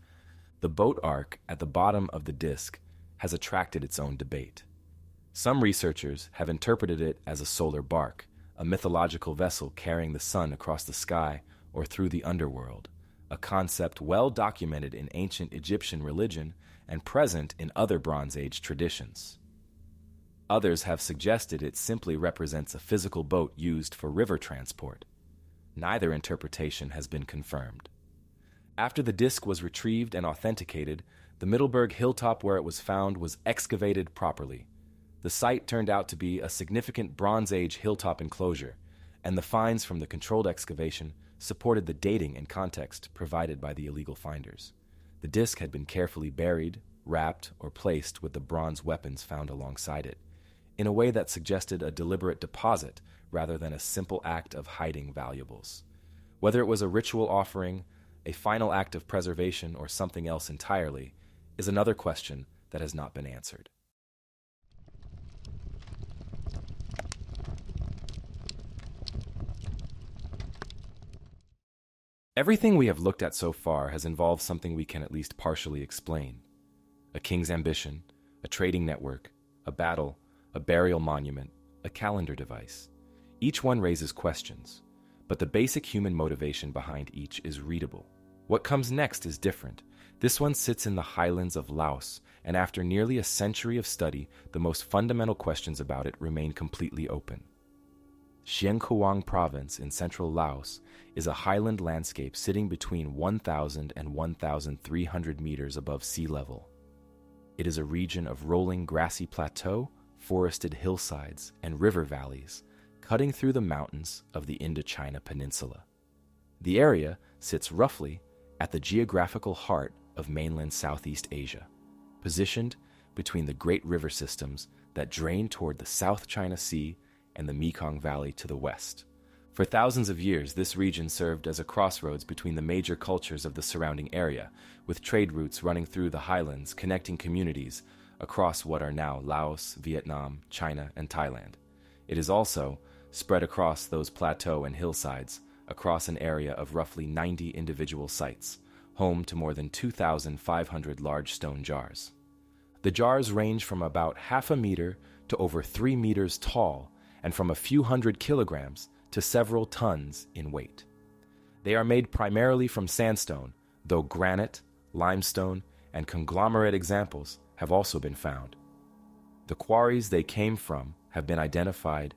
The boat arc at the bottom of the disk has attracted its own debate. Some researchers have interpreted it as a solar bark, a mythological vessel carrying the sun across the sky or through the underworld, a concept well documented in ancient Egyptian religion and present in other Bronze Age traditions. Others have suggested it simply represents a physical boat used for river transport. Neither interpretation has been confirmed. After the disc was retrieved and authenticated, the Middelburg hilltop where it was found was excavated properly. The site turned out to be a significant Bronze Age hilltop enclosure, and the finds from the controlled excavation supported the dating and context provided by the illegal finders. The disc had been carefully buried, wrapped, or placed with the bronze weapons found alongside it, in a way that suggested a deliberate deposit rather than a simple act of hiding valuables. Whether it was a ritual offering, a final act of preservation, or something else entirely, is another question that has not been answered. Everything we have looked at so far has involved something we can at least partially explain. A king's ambition, a trading network, a battle, a burial monument, a calendar device. Each one raises questions, but the basic human motivation behind each is readable. What comes next is different. This one sits in the highlands of Laos, and after nearly a century of study, the most fundamental questions about it remain completely open. Xiankuang province in central Laos is a highland landscape sitting between 1,000 and 1,300 meters above sea level. It is a region of rolling grassy plateau, forested hillsides, and river valleys, cutting through the mountains of the Indochina Peninsula. The area sits roughly at the geographical heart of mainland Southeast Asia, positioned between the great river systems that drain toward the South China Sea and the Mekong Valley to the west. For thousands of years, this region served as a crossroads between the major cultures of the surrounding area, with trade routes running through the highlands connecting communities across what are now Laos, Vietnam, China, and Thailand. It is also spread across those plateau and hillsides, across an area of roughly 90 individual sites, home to more than 2,500 large stone jars. The jars range from about half a meter to over 3 meters tall, and from a few hundred kilograms to several tons in weight. They are made primarily from sandstone, though granite, limestone, and conglomerate examples have also been found. The quarries they came from have been identified,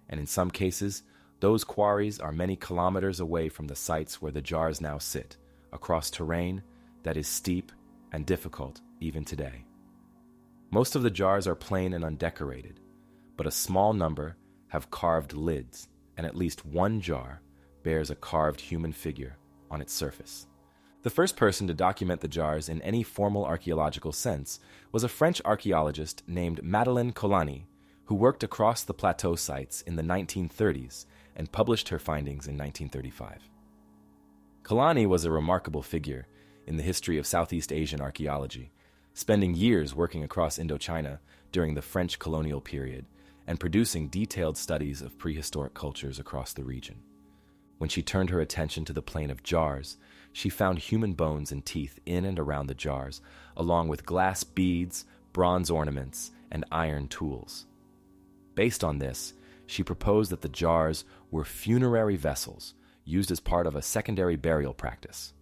and in some cases, those quarries are many kilometers away from the sites where the jars now sit, across terrain that is steep and difficult even today. Most of the jars are plain and undecorated, but a small number have carved lids, and at least one jar bears a carved human figure on its surface. The first person to document the jars in any formal archaeological sense was a French archaeologist named Madeleine Colani, who worked across the plateau sites in the 1930s and published her findings in 1935. Colani was a remarkable figure in the history of Southeast Asian archaeology, spending years working across Indochina during the French colonial period and producing detailed studies of prehistoric cultures across the region. When she turned her attention to the plain of jars, she found human bones and teeth in and around the jars, along with glass beads, bronze ornaments, and iron tools. Based on this, she proposed that the jars were funerary vessels used as part of a secondary burial practice.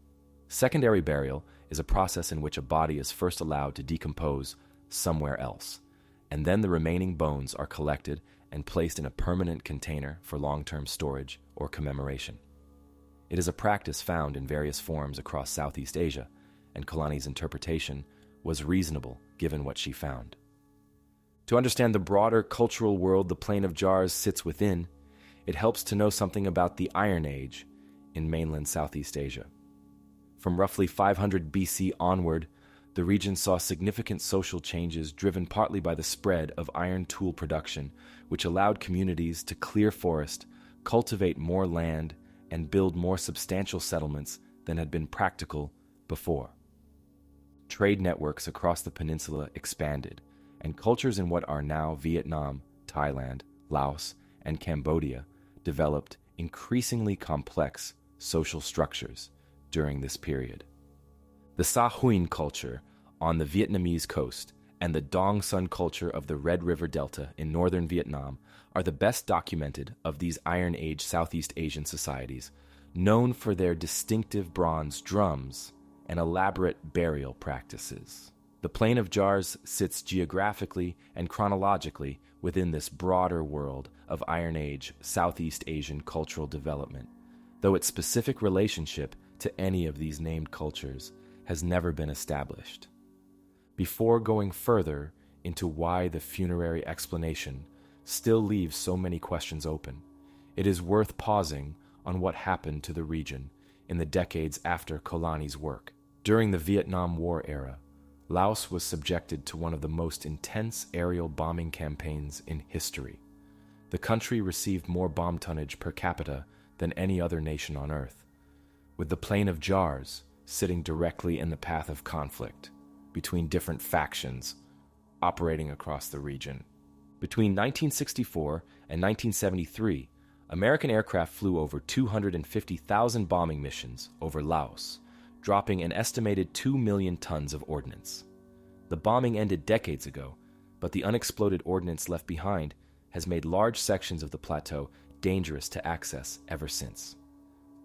Secondary burial is a process in which a body is first allowed to decompose somewhere else, and then the remaining bones are collected and placed in a permanent container for long-term storage or commemoration. It is a practice found in various forms across Southeast Asia, and Kalani's interpretation was reasonable given what she found. To understand the broader cultural world the Plain of Jars sits within, it helps to know something about the Iron Age in mainland Southeast Asia. From roughly 500 BC onward, the region saw significant social changes driven partly by the spread of iron tool production, which allowed communities to clear forest, cultivate more land, and build more substantial settlements than had been practical before. Trade networks across the peninsula expanded, and cultures in what are now Vietnam, Thailand, Laos, and Cambodia developed increasingly complex social structures during this period. The Sa Huyn culture on the Vietnamese coast and the Dong Son culture of the Red River Delta in northern Vietnam are the best documented of these Iron Age Southeast Asian societies, known for their distinctive bronze drums and elaborate burial practices. The Plain of Jars sits geographically and chronologically within this broader world of Iron Age Southeast Asian cultural development, though its specific relationship to any of these named cultures has never been established. Before going further into why the funerary explanation still leaves so many questions open, it is worth pausing on what happened to the region in the decades after Kalani's work. During the Vietnam War era, Laos was subjected to one of the most intense aerial bombing campaigns in history. The country received more bomb tonnage per capita than any other nation on Earth, with the Plain of Jars sitting directly in the path of conflict between different factions operating across the region. Between 1964 and 1973, American aircraft flew over 250,000 bombing missions over Laos, dropping an estimated 2 million tons of ordnance. The bombing ended decades ago, but the unexploded ordnance left behind has made large sections of the plateau dangerous to access ever since.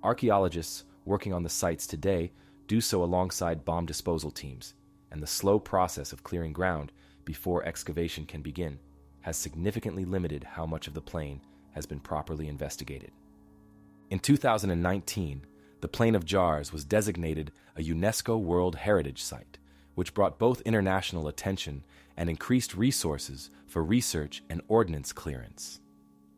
Archaeologists working on the sites today do so alongside bomb disposal teams, and the slow process of clearing ground before excavation can begin has significantly limited how much of the plain has been properly investigated. In 2019, the Plain of Jars was designated a UNESCO World Heritage Site, which brought both international attention and increased resources for research and ordnance clearance.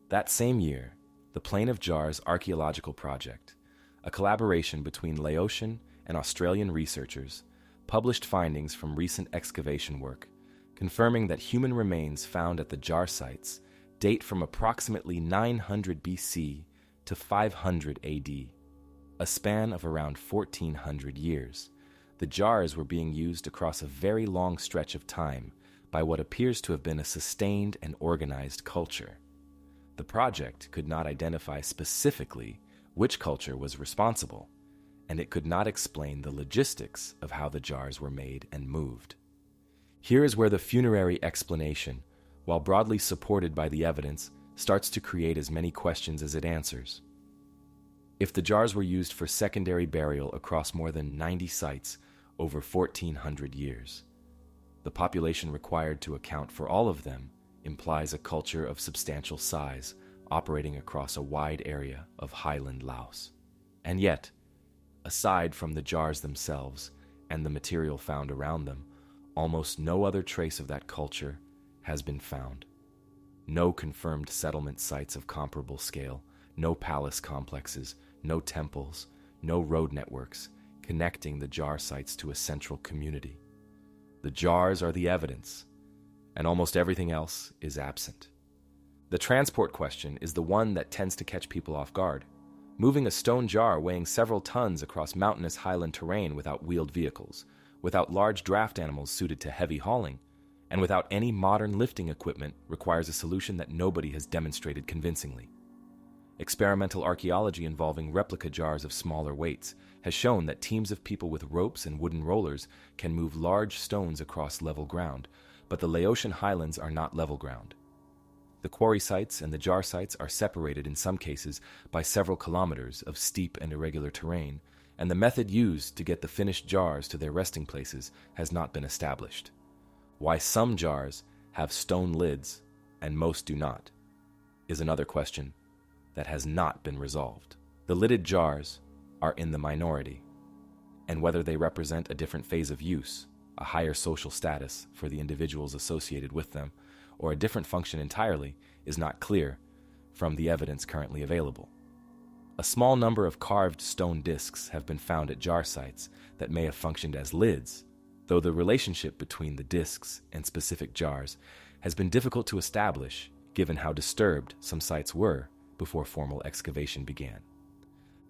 That same year, the Plain of Jars Archaeological Project, a collaboration between Laotian and Australian researchers, published findings from recent excavation work, confirming that human remains found at the jar sites date from approximately 900 BC to 500 AD, a span of around 1,400 years. The jars were being used across a very long stretch of time by what appears to have been a sustained and organized culture. The project could not identify specifically which culture was responsible, and it could not explain the logistics of how the jars were made and moved. Here is where the funerary explanation, while broadly supported by the evidence, starts to create as many questions as it answers. If the jars were used for secondary burial across more than 90 sites over 1,400 years, the population required to account for all of them implies a culture of substantial size operating across a wide area of highland Laos. And yet, aside from the jars themselves and the material found around them, almost no other trace of that culture has been found. No confirmed settlement sites of comparable scale, no palace complexes, no temples, no road networks connecting the jar sites to a central community. The jars are the evidence, and almost everything else is absent. The transport question is the one that tends to catch people off guard. moving a stone jar weighing several tons across mountainous highland terrain without wheeled vehicles, without large draft animals suited to heavy hauling, and without any modern lifting equipment requires a solution that nobody has demonstrated convincingly. Experimental archaeology involving replica jars of smaller weights has shown that teams of people with ropes and wooden rollers can move large stones across level ground, but the Laotian highlands are not level ground. The quarry sites and the jar sites are separated in some cases by several kilometers of steep and irregular terrain, and the method used to get the finished jars to their resting places has not been established. Why some jars have stone lids and most do not is another question that has not been resolved. The lidded jars are in the minority, and whether they represent a different phase of use, a higher social status for the individuals associated with them, or a different function entirely, is not clear from the evidence currently available. A small number of carved stone discs have been found at jar sites that may have functioned as lids, though the relationship between the discs and specific jars has been difficult to establish given how disturbed some sites were before formal excavation began.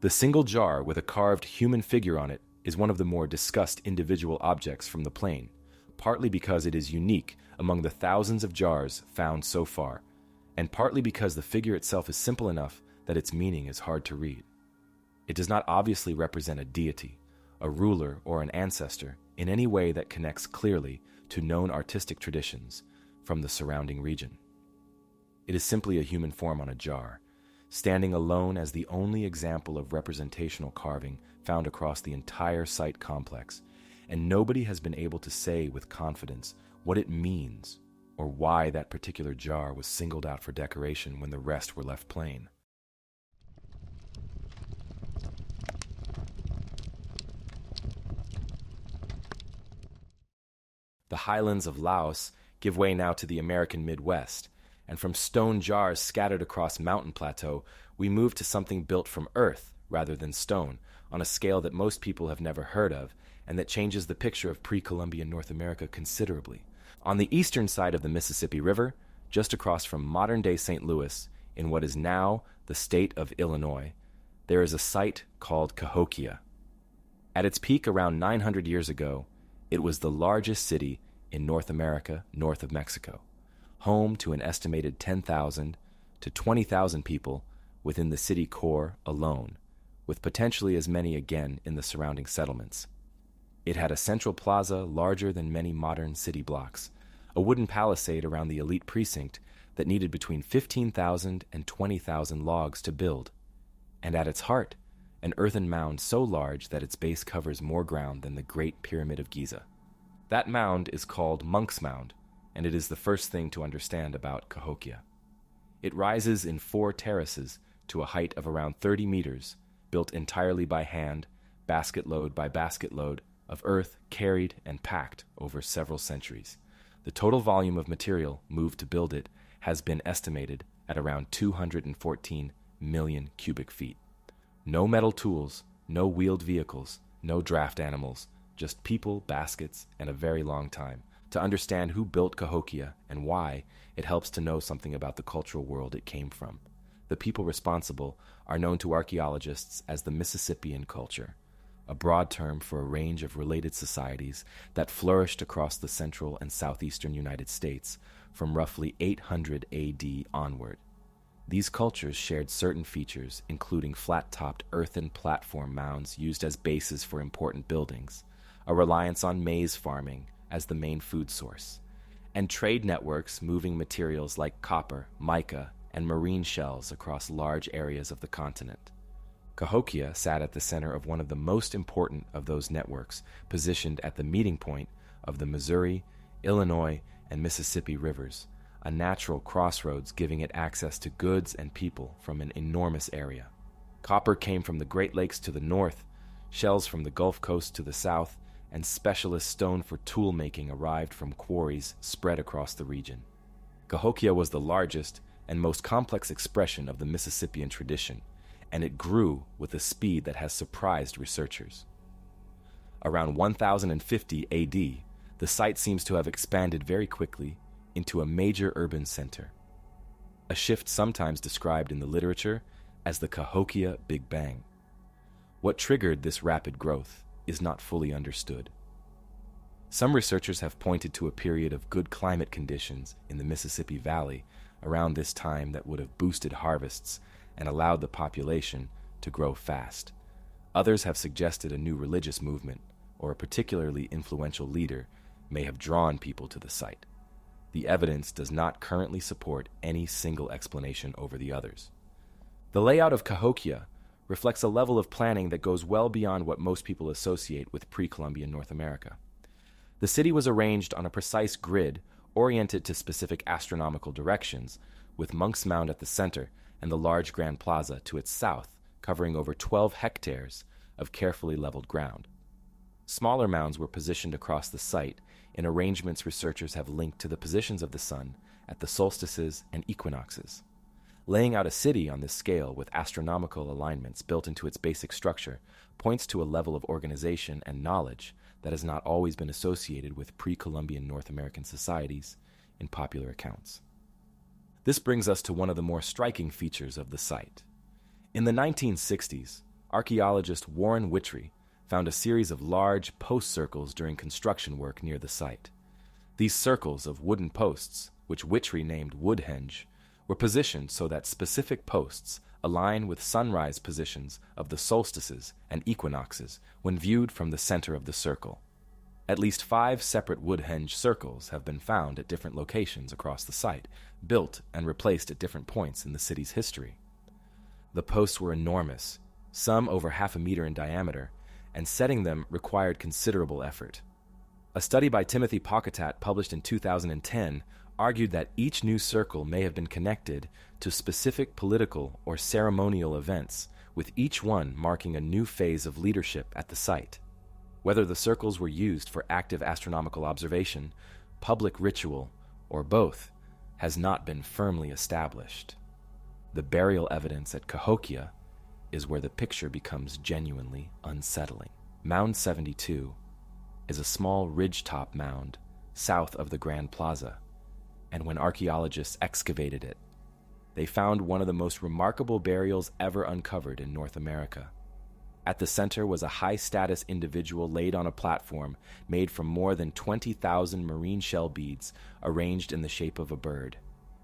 The single jar with a carved human figure on it is one of the more discussed individual objects from the plain, partly because it is unique among the thousands of jars found so far, and partly because the figure itself is simple enough that its meaning is hard to read. It does not obviously represent a deity, a ruler, or an ancestor in any way that connects clearly to known artistic traditions from the surrounding region. It is simply a human form on a jar, standing alone as the only example of representational carving found across the entire site complex, and nobody has been able to say with confidence what it means or why that particular jar was singled out for decoration when the rest were left plain. The highlands of Laos give way now to the American Midwest, and from stone jars scattered across mountain plateau, we move to something built from earth rather than stone, on a scale that most people have never heard of, and that changes the picture of pre-Columbian North America considerably. On the eastern side of the Mississippi River, just across from modern-day St. Louis, in what is now the state of Illinois, there is a site called Cahokia. At its peak around 900 years ago, it was the largest city in North America north of Mexico, home to an estimated 10,000 to 20,000 people within the city core alone, with potentially as many again in the surrounding settlements. It had a central plaza larger than many modern city blocks, a wooden palisade around the elite precinct that needed between 15,000 and 20,000 logs to build, and at its heart, an earthen mound so large that its base covers more ground than the Great Pyramid of Giza. That mound is called Monk's Mound, and it is the first thing to understand about Cahokia. It rises in 4 terraces to a height of around 30 meters, built entirely by hand, basket load by basket load, of earth carried and packed over several centuries. The total volume of material moved to build it has been estimated at around 214 million cubic feet. No metal tools, no wheeled vehicles, no draft animals, just people, baskets, and a very long time. To understand who built Cahokia and why, it helps to know something about the cultural world it came from. The people responsible are known to archaeologists as the Mississippian culture, a broad term for a range of related societies that flourished across the central and southeastern United States from roughly 800 AD onward. These cultures shared certain features, including flat-topped earthen platform mounds used as bases for important buildings, a reliance on maize farming as the main food source, and trade networks moving materials like copper, mica, and marine shells across large areas of the continent. Cahokia sat at the center of one of the most important of those networks, positioned at the meeting point of the Missouri, Illinois, and Mississippi rivers, a natural crossroads giving it access to goods and people from an enormous area. Copper came from the Great Lakes to the north, shells from the Gulf Coast to the south, and specialist stone for tool making arrived from quarries spread across the region. Cahokia was the largest and most complex expression of the Mississippian tradition, and it grew with a speed that has surprised researchers. Around 1050 AD, the site seems to have expanded very quickly into a major urban center, a shift sometimes described in the literature as the Cahokia Big Bang. What triggered this rapid growth is not fully understood. Some researchers have pointed to a period of good climate conditions in the Mississippi Valley around this time that would have boosted harvests and allowed the population to grow fast. Others have suggested a new religious movement or a particularly influential leader may have drawn people to the site. The evidence does not currently support any single explanation over the others. The layout of Cahokia reflects a level of planning that goes well beyond what most people associate with pre-Columbian North America. The city was arranged on a precise grid oriented to specific astronomical directions, with Monk's Mound at the center and the large Grand Plaza to its south, covering over 12 hectares of carefully leveled ground. Smaller mounds were positioned across the site in arrangements researchers have linked to the positions of the sun at the solstices and equinoxes. Laying out a city on this scale with astronomical alignments built into its basic structure points to a level of organization and knowledge that has not always been associated with pre-Columbian North American societies in popular accounts. This brings us to one of the more striking features of the site. In the 1960s, archaeologist Warren Whitry found a series of large post circles during construction work near the site. These circles of wooden posts, which Whitry named Woodhenge, were positioned so that specific posts align with sunrise positions of the solstices and equinoxes when viewed from the center of the circle. At least 5 separate Woodhenge circles have been found at different locations across the site, built and replaced at different points in the city's history. The posts were enormous, some over half a meter in diameter, and setting them required considerable effort. A study by Timothy Pocketat published in 2010 argued that each new circle may have been connected to specific political or ceremonial events, with each one marking a new phase of leadership at the site. Whether the circles were used for active astronomical observation, public ritual, or both, has not been firmly established. The burial evidence at Cahokia is where the picture becomes genuinely unsettling. Mound 72 is a small ridge-top mound south of the Grand Plaza, and when archaeologists excavated it, they found one of the most remarkable burials ever uncovered in North America. At the center was a high-status individual laid on a platform made from more than 20,000 marine shell beads arranged in the shape of a bird.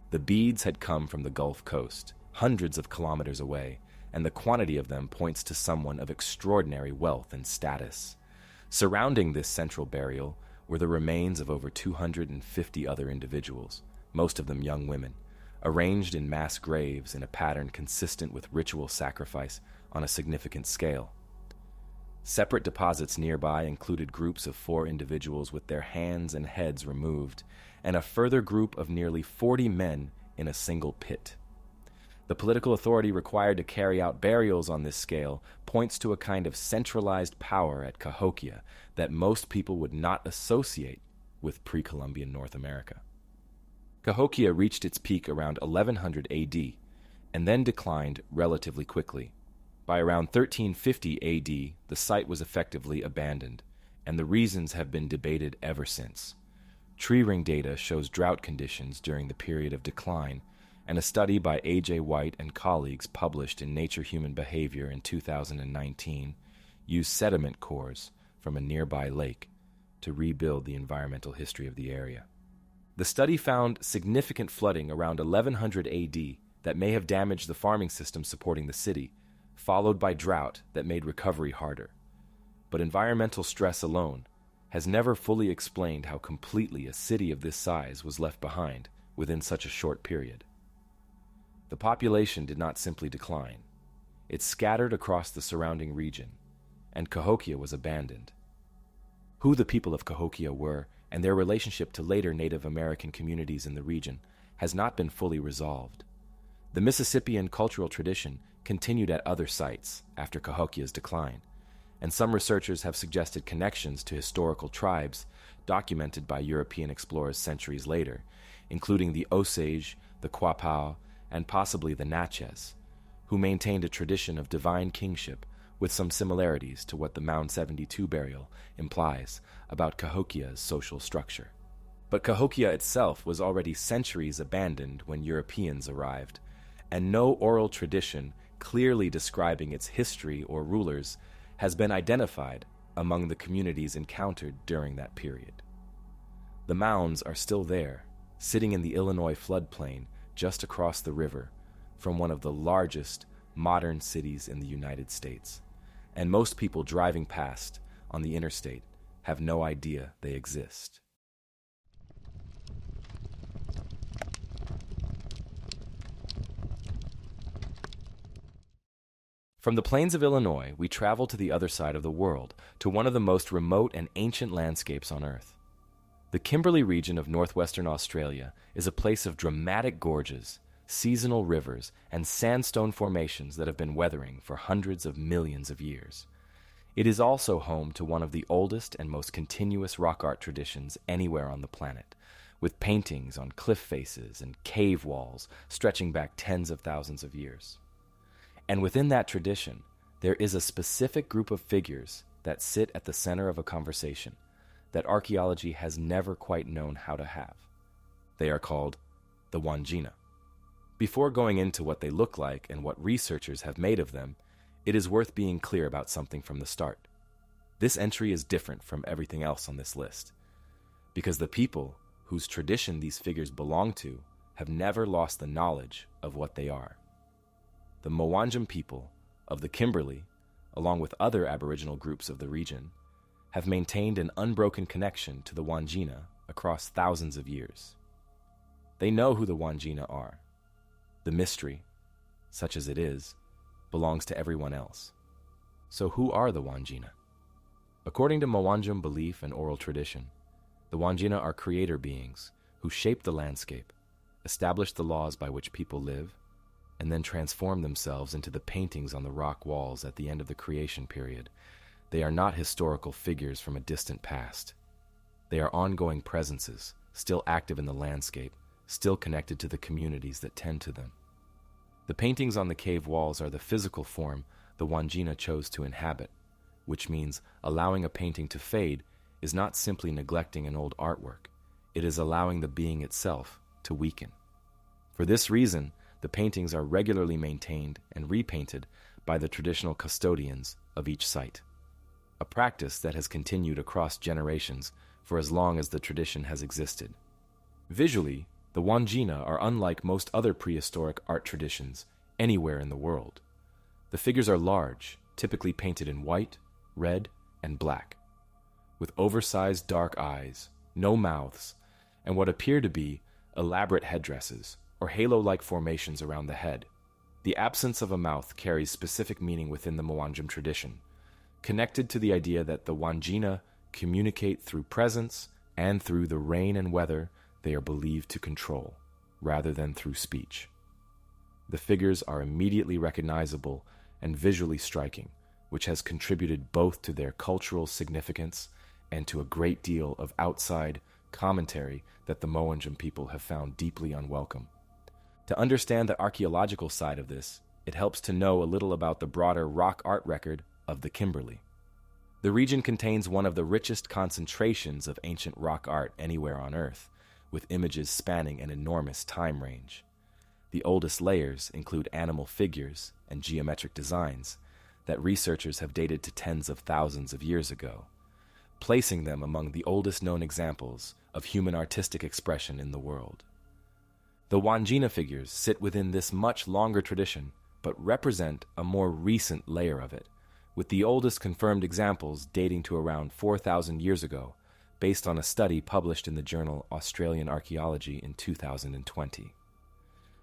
The beads had come from the Gulf Coast, hundreds of kilometers away, and the quantity of them points to someone of extraordinary wealth and status. Surrounding this central burial were the remains of over 250 other individuals, most of them young women, arranged in mass graves in a pattern consistent with ritual sacrifice on a significant scale. Separate deposits nearby included groups of 4 individuals with their hands and heads removed, and a further group of nearly 40 men in a single pit. The political authority required to carry out burials on this scale points to a kind of centralized power at Cahokia that most people would not associate with pre-Columbian North America. Cahokia reached its peak around 1100 AD and then declined relatively quickly. By around 1350 AD, the site was effectively abandoned, and the reasons have been debated ever since. Tree ring data shows drought conditions during the period of decline, and a study by A.J. White and colleagues published in Nature Human Behavior in 2019 used sediment cores from a nearby lake to rebuild the environmental history of the area. The study found significant flooding around 1100 AD that may have damaged the farming system supporting the city, followed by drought that made recovery harder. But environmental stress alone has never fully explained how completely a city of this size was left behind within such a short period. The population did not simply decline. It scattered across the surrounding region, and Cahokia was abandoned. Who the people of Cahokia were and their relationship to later Native American communities in the region has not been fully resolved. The Mississippian cultural tradition continued at other sites after Cahokia's decline, and some researchers have suggested connections to historical tribes documented by European explorers centuries later, including the Osage, the Quapaw, and possibly the Natchez, who maintained a tradition of divine kingship with some similarities to what the Mound 72 burial implies about Cahokia's social structure. But Cahokia itself was already centuries abandoned when Europeans arrived, and no oral tradition clearly describing its history or rulers, has been identified among the communities encountered during that period. The mounds are still there, sitting in the Illinois floodplain just across the river from one of the largest modern cities in the United States, and most people driving past on the interstate have no idea they exist. From the plains of Illinois, we travel to the other side of the world, to one of the most remote and ancient landscapes on Earth. The Kimberley region of northwestern Australia is a place of dramatic gorges, seasonal rivers, and sandstone formations that have been weathering for hundreds of millions of years. It is also home to one of the oldest and most continuous rock art traditions anywhere on the planet, with paintings on cliff faces and cave walls stretching back tens of thousands of years. And within that tradition, there is a specific group of figures that sit at the center of a conversation that archaeology has never quite known how to have. They are called the Wandjina. Before going into what they look like and what researchers have made of them, it is worth being clear about something from the start. This entry is different from everything else on this list, because the people whose tradition these figures belong to have never lost the knowledge of what they are. The Mwandjam people of the Kimberley, along with other Aboriginal groups of the region, have maintained an unbroken connection to the Wandjina across thousands of years. They know who the Wandjina are. The mystery, such as it is, belongs to everyone else. So who are the Wandjina? According to Mwandjam belief and oral tradition, the Wandjina are creator beings who shape the landscape, establish the laws by which people live, and then transform themselves into the paintings on the rock walls at the end of the creation period. They are not historical figures from a distant past. They are ongoing presences, still active in the landscape, still connected to the communities that tend to them. The paintings on the cave walls are the physical form the Wandjina chose to inhabit, which means allowing a painting to fade is not simply neglecting an old artwork. It is allowing the being itself to weaken. For this reason, the paintings are regularly maintained and repainted by the traditional custodians of each site, a practice that has continued across generations for as long as the tradition has existed. Visually, the Wandjina are unlike most other prehistoric art traditions anywhere in the world. The figures are large, typically painted in white, red, and black, with oversized dark eyes, no mouths, and what appear to be elaborate headdresses or halo-like formations around the head. The absence of a mouth carries specific meaning within the Mwandjam tradition, connected to the idea that the Wandjina communicate through presence and through the rain and weather they are believed to control, rather than through speech. The figures are immediately recognizable and visually striking, which has contributed both to their cultural significance and to a great deal of outside commentary that the Mwandjam people have found deeply unwelcome. To understand the archaeological side of this, it helps to know a little about the broader rock art record of the Kimberley. The region contains one of the richest concentrations of ancient rock art anywhere on Earth, with images spanning an enormous time range. The oldest layers include animal figures and geometric designs that researchers have dated to tens of thousands of years ago, placing them among the oldest known examples of human artistic expression in the world. The Wandjina figures sit within this much longer tradition, but represent a more recent layer of it, with the oldest confirmed examples dating to around 4,000 years ago, based on a study published in the journal Australian Archaeology in 2020.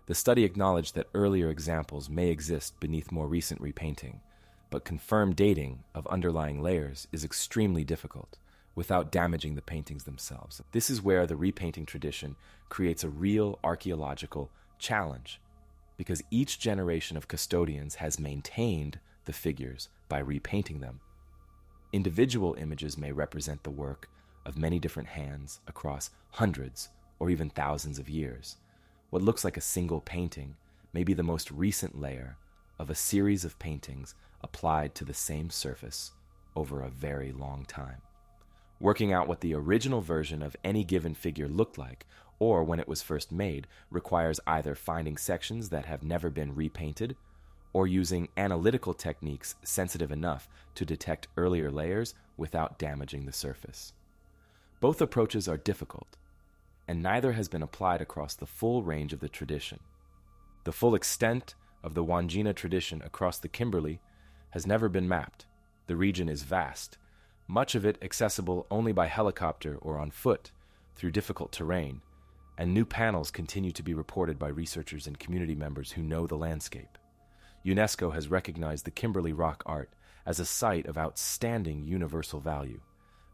The study acknowledged that earlier examples may exist beneath more recent repainting, but confirmed dating of underlying layers is extremely difficult without damaging the paintings themselves. This is where the repainting tradition creates a real archaeological challenge, because each generation of custodians has maintained the figures by repainting them. Individual images may represent the work of many different hands across hundreds or even thousands of years. What looks like a single painting may be the most recent layer of a series of paintings applied to the same surface over a very long time. Working out what the original version of any given figure looked like, or when it was first made, requires either finding sections that have never been repainted, or using analytical techniques sensitive enough to detect earlier layers without damaging the surface. Both approaches are difficult, and neither has been applied across the full range of the tradition. The full extent of the Wandjina tradition across the Kimberley has never been mapped. The region is vast, much of it accessible only by helicopter or on foot through difficult terrain, and new panels continue to be reported by researchers and community members who know the landscape. UNESCO has recognized the Kimberley rock art as a site of outstanding universal value,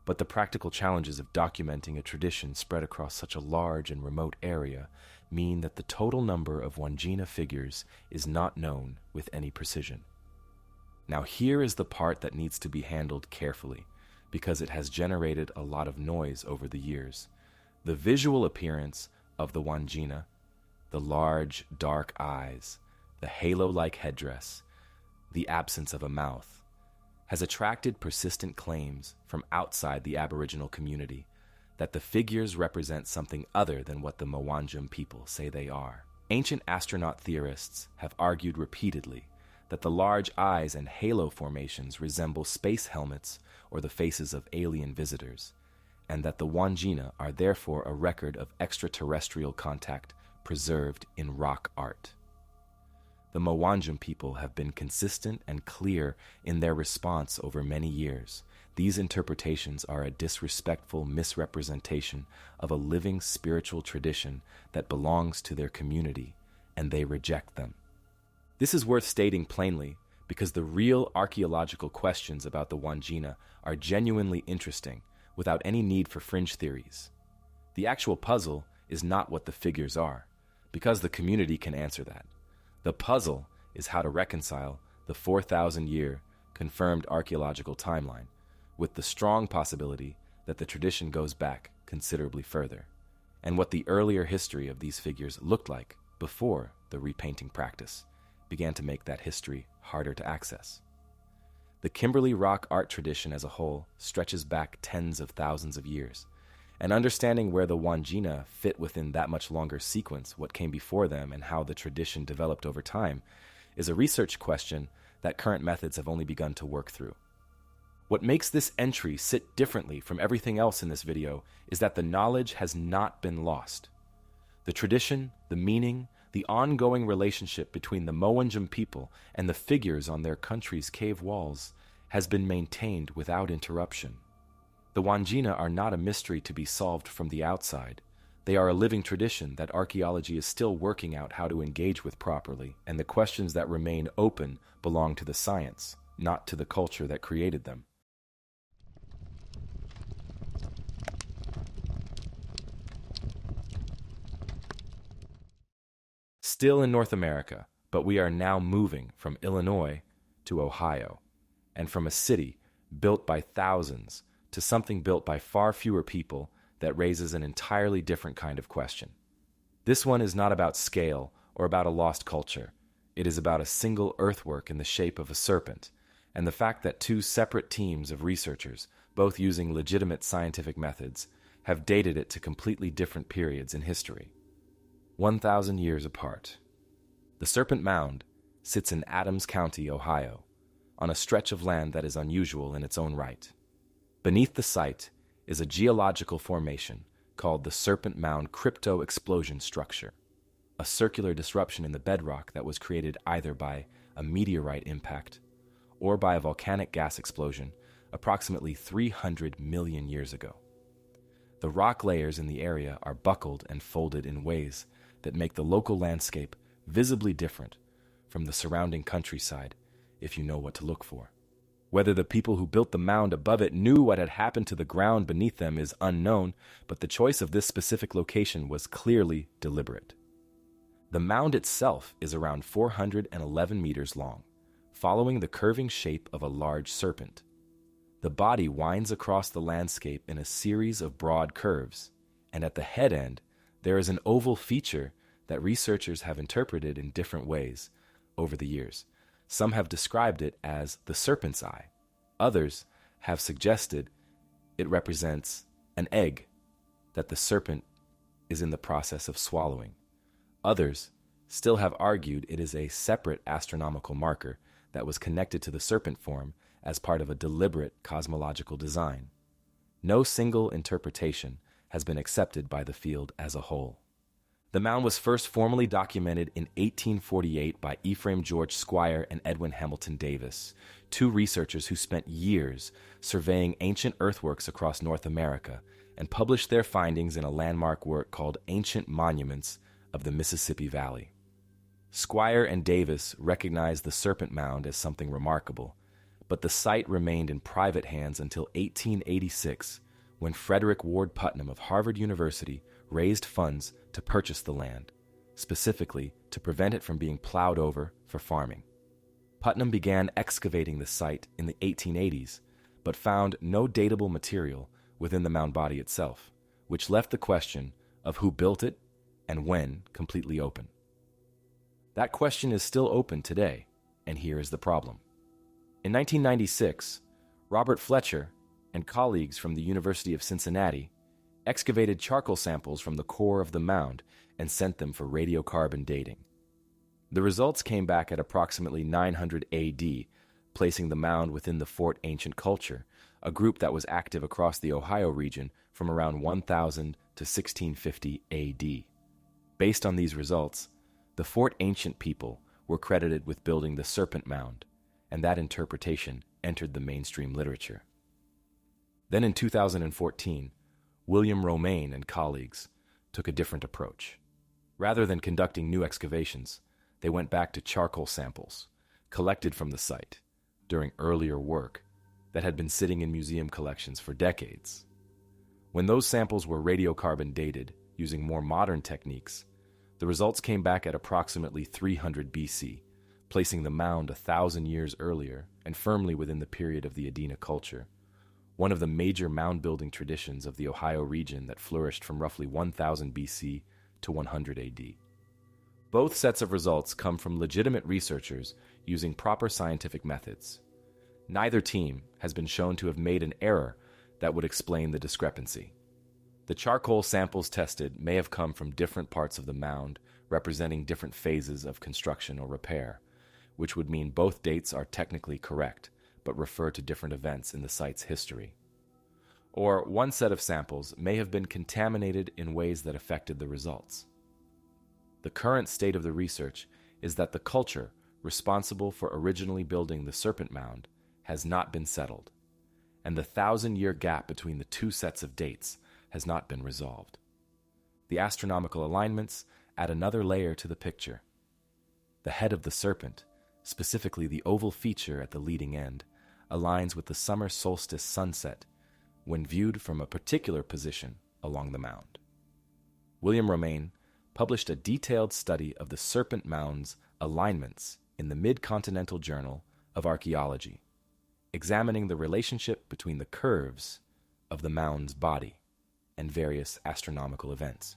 but the practical challenges of documenting a tradition spread across such a large and remote area mean that the total number of Wandjina figures is not known with any precision. Now here is the part that needs to be handled carefully, because it has generated a lot of noise over the years. The visual appearance of the Wandjina, the large, dark eyes, the halo-like headdress, the absence of a mouth, has attracted persistent claims from outside the Aboriginal community that the figures represent something other than what the Mwandjum people say they are. Ancient astronaut theorists have argued repeatedly that the large eyes and halo formations resemble space helmets or the faces of alien visitors, and that the Wandjina are therefore a record of extraterrestrial contact preserved in rock art. The Mwandjum people have been consistent and clear in their response over many years. These interpretations are a disrespectful misrepresentation of a living spiritual tradition that belongs to their community, and they reject them. This is worth stating plainly because the real archaeological questions about the Wandjina are genuinely interesting without any need for fringe theories. The actual puzzle is not what the figures are, because the community can answer that. The puzzle is how to reconcile the 4,000-year confirmed archaeological timeline with the strong possibility that the tradition goes back considerably further, and what the earlier history of these figures looked like before the repainting practice began to make that history harder to access. The Kimberley rock art tradition as a whole stretches back tens of thousands of years, and understanding where the Wandjina fit within that much longer sequence, what came before them and how the tradition developed over time, is a research question that current methods have only begun to work through. What makes this entry sit differently from everything else in this video is that the knowledge has not been lost. The tradition, the meaning, the ongoing relationship between the Mwandjum people and the figures on their country's cave walls has been maintained without interruption. The Wandjina are not a mystery to be solved from the outside. They are a living tradition that archaeology is still working out how to engage with properly, and the questions that remain open belong to the science, not to the culture that created them. Still in North America, but we are now moving from Illinois to Ohio, and from a city built by thousands to something built by far fewer people that raises an entirely different kind of question. This one is not about scale or about a lost culture. It is about a single earthwork in the shape of a serpent, and the fact that two separate teams of researchers, both using legitimate scientific methods, have dated it to completely different periods in history. 1,000 years apart. The Serpent Mound sits in Adams County, Ohio, on a stretch of land that is unusual in its own right. Beneath the site is a geological formation called the Serpent Mound crypto-explosion structure, a circular disruption in the bedrock that was created either by a meteorite impact or by a volcanic gas explosion approximately 300 million years ago. The rock layers in the area are buckled and folded in ways that make the local landscape visibly different from the surrounding countryside if you know what to look for. Whether the people who built the mound above it knew what had happened to the ground beneath them is unknown, but the choice of this specific location was clearly deliberate. The mound itself is around 411 meters long, following the curving shape of a large serpent. The body winds across the landscape in a series of broad curves, and at the head end, there is an oval feature that researchers have interpreted in different ways over the years. Some have described it as the serpent's eye. Others have suggested it represents an egg that the serpent is in the process of swallowing. Others still have argued it is a separate astronomical marker that was connected to the serpent form as part of a deliberate cosmological design. No single interpretation has been accepted by the field as a whole. The mound was first formally documented in 1848 by Ephraim George Squire and Edwin Hamilton Davis, two researchers who spent years surveying ancient earthworks across North America and published their findings in a landmark work called Ancient Monuments of the Mississippi Valley. Squire and Davis recognized the Serpent Mound as something remarkable, but the site remained in private hands until 1886, when Frederick Ward Putnam of Harvard University raised funds to purchase the land, specifically to prevent it from being plowed over for farming. Putnam began excavating the site in the 1880s, but found no datable material within the mound body itself, which left the question of who built it and when completely open. That question is still open today, and here is the problem. In 1996, Robert Fletcher and colleagues from the University of Cincinnati excavated charcoal samples from the core of the mound and sent them for radiocarbon dating. The results came back at approximately 900 AD, placing the mound within the Fort Ancient culture, a group that was active across the Ohio region from around 1000 to 1650 AD. Based on these results, the Fort Ancient people were credited with building the Serpent Mound, and that interpretation entered the mainstream literature. Then in 2014, William Romaine and colleagues took a different approach. Rather than conducting new excavations, they went back to charcoal samples collected from the site during earlier work that had been sitting in museum collections for decades. When those samples were radiocarbon dated using more modern techniques, the results came back at approximately 300 BC, placing the mound 1,000 years earlier and firmly within the period of the Adena culture, one of the major mound-building traditions of the Ohio region that flourished from roughly 1000 BC to 100 AD. Both sets of results come from legitimate researchers using proper scientific methods. Neither team has been shown to have made an error that would explain the discrepancy. The charcoal samples tested may have come from different parts of the mound, representing different phases of construction or repair, which would mean both dates are technically correct, but refer to different events in the site's history. Or one set of samples may have been contaminated in ways that affected the results. The current state of the research is that the culture responsible for originally building the Serpent Mound has not been settled, and the 1,000-year gap between the two sets of dates has not been resolved. The astronomical alignments add another layer to the picture. The head of the serpent, specifically the oval feature at the leading end, aligns with the summer solstice sunset when viewed from a particular position along the mound. William Romaine published a detailed study of the Serpent Mound's alignments in the Mid-Continental Journal of Archaeology, examining the relationship between the curves of the mound's body and various astronomical events.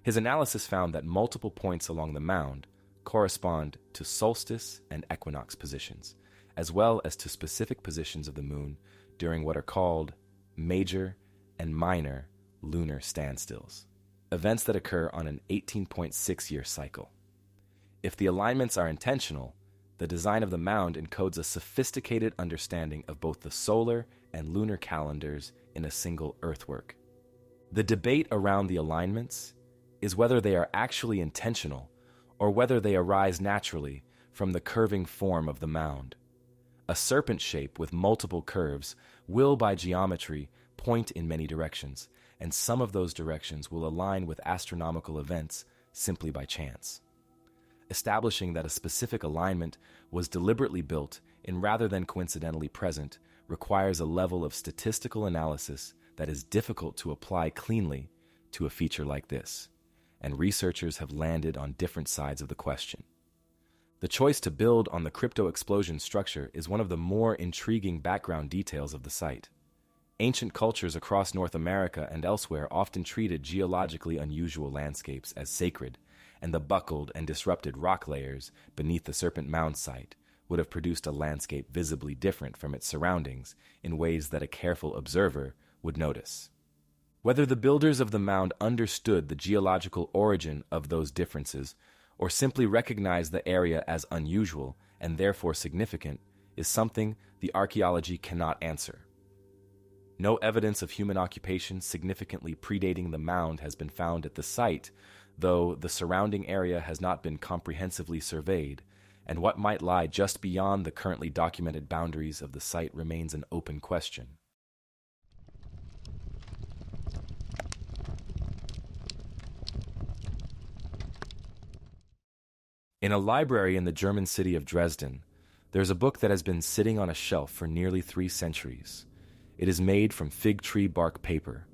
His analysis found that multiple points along the mound correspond to solstice and equinox positions, as well as to specific positions of the moon during what are called major and minor lunar standstills, events that occur on an 18.6-year cycle. If the alignments are intentional, the design of the mound encodes a sophisticated understanding of both the solar and lunar calendars in a single earthwork. The debate around the alignments is whether they are actually intentional or whether they arise naturally from the curving form of the mound. A serpent shape with multiple curves will, by geometry, point in many directions, and some of those directions will align with astronomical events simply by chance. Establishing that a specific alignment was deliberately built in rather than coincidentally present requires a level of statistical analysis that is difficult to apply cleanly to a feature like this, and researchers have landed on different sides of the question. The choice to build on the crypto-explosion structure is one of the more intriguing background details of the site. Ancient cultures across North America and elsewhere often treated geologically unusual landscapes as sacred, and the buckled and disrupted rock layers beneath the Serpent Mound site would have produced a landscape visibly different from its surroundings in ways that a careful observer would notice. Whether the builders of the mound understood the geological origin of those differences, or simply recognize the area as unusual and therefore significant, is something the archaeology cannot answer. No evidence of human occupation significantly predating the mound has been found at the site, though the surrounding area has not been comprehensively surveyed, and what might lie just beyond the currently documented boundaries of the site remains an open question. In a library in the German city of Dresden, there's a book that has been sitting on a shelf for nearly 3 centuries. It is made from fig tree bark paper,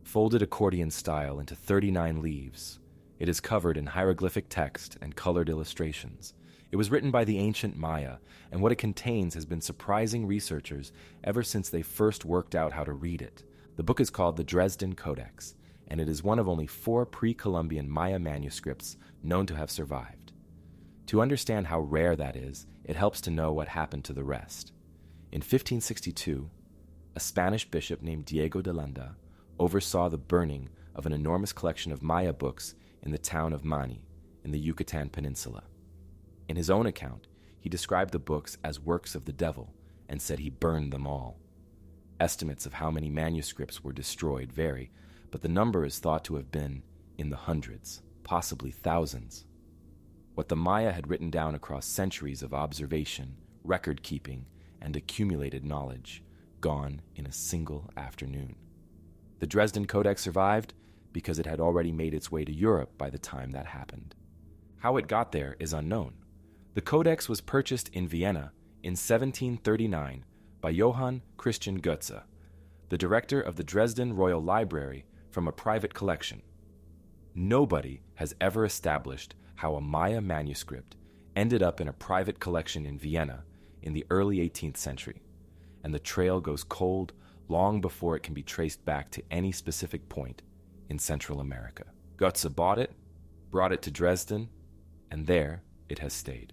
folded accordion style into 39 leaves. It is covered in hieroglyphic text and colored illustrations. It was written by the ancient Maya, and what it contains has been surprising researchers ever since they first worked out how to read it. The book is called the Dresden Codex, and it is one of only 4 pre-Columbian Maya manuscripts known to have survived. To understand how rare that is, it helps to know what happened to the rest. In 1562, a Spanish bishop named Diego de Landa oversaw the burning of an enormous collection of Maya books in the town of Mani, in the Yucatan Peninsula. In his own account, he described the books as works of the devil and said he burned them all. Estimates of how many manuscripts were destroyed vary, but the number is thought to have been in the hundreds, possibly thousands. What the Maya had written down across centuries of observation, record-keeping, and accumulated knowledge, gone in a single afternoon. The Dresden Codex survived because it had already made its way to Europe by the time that happened. How it got there is unknown. The Codex was purchased in Vienna in 1739 by Johann Christian Goetze, the director of the Dresden Royal Library, from a private collection. Nobody has ever established how a Maya manuscript ended up in a private collection in Vienna in the early 18th century, and the trail goes cold long before it can be traced back to any specific point in Central America. Goetze bought it, brought it to Dresden, and there it has stayed.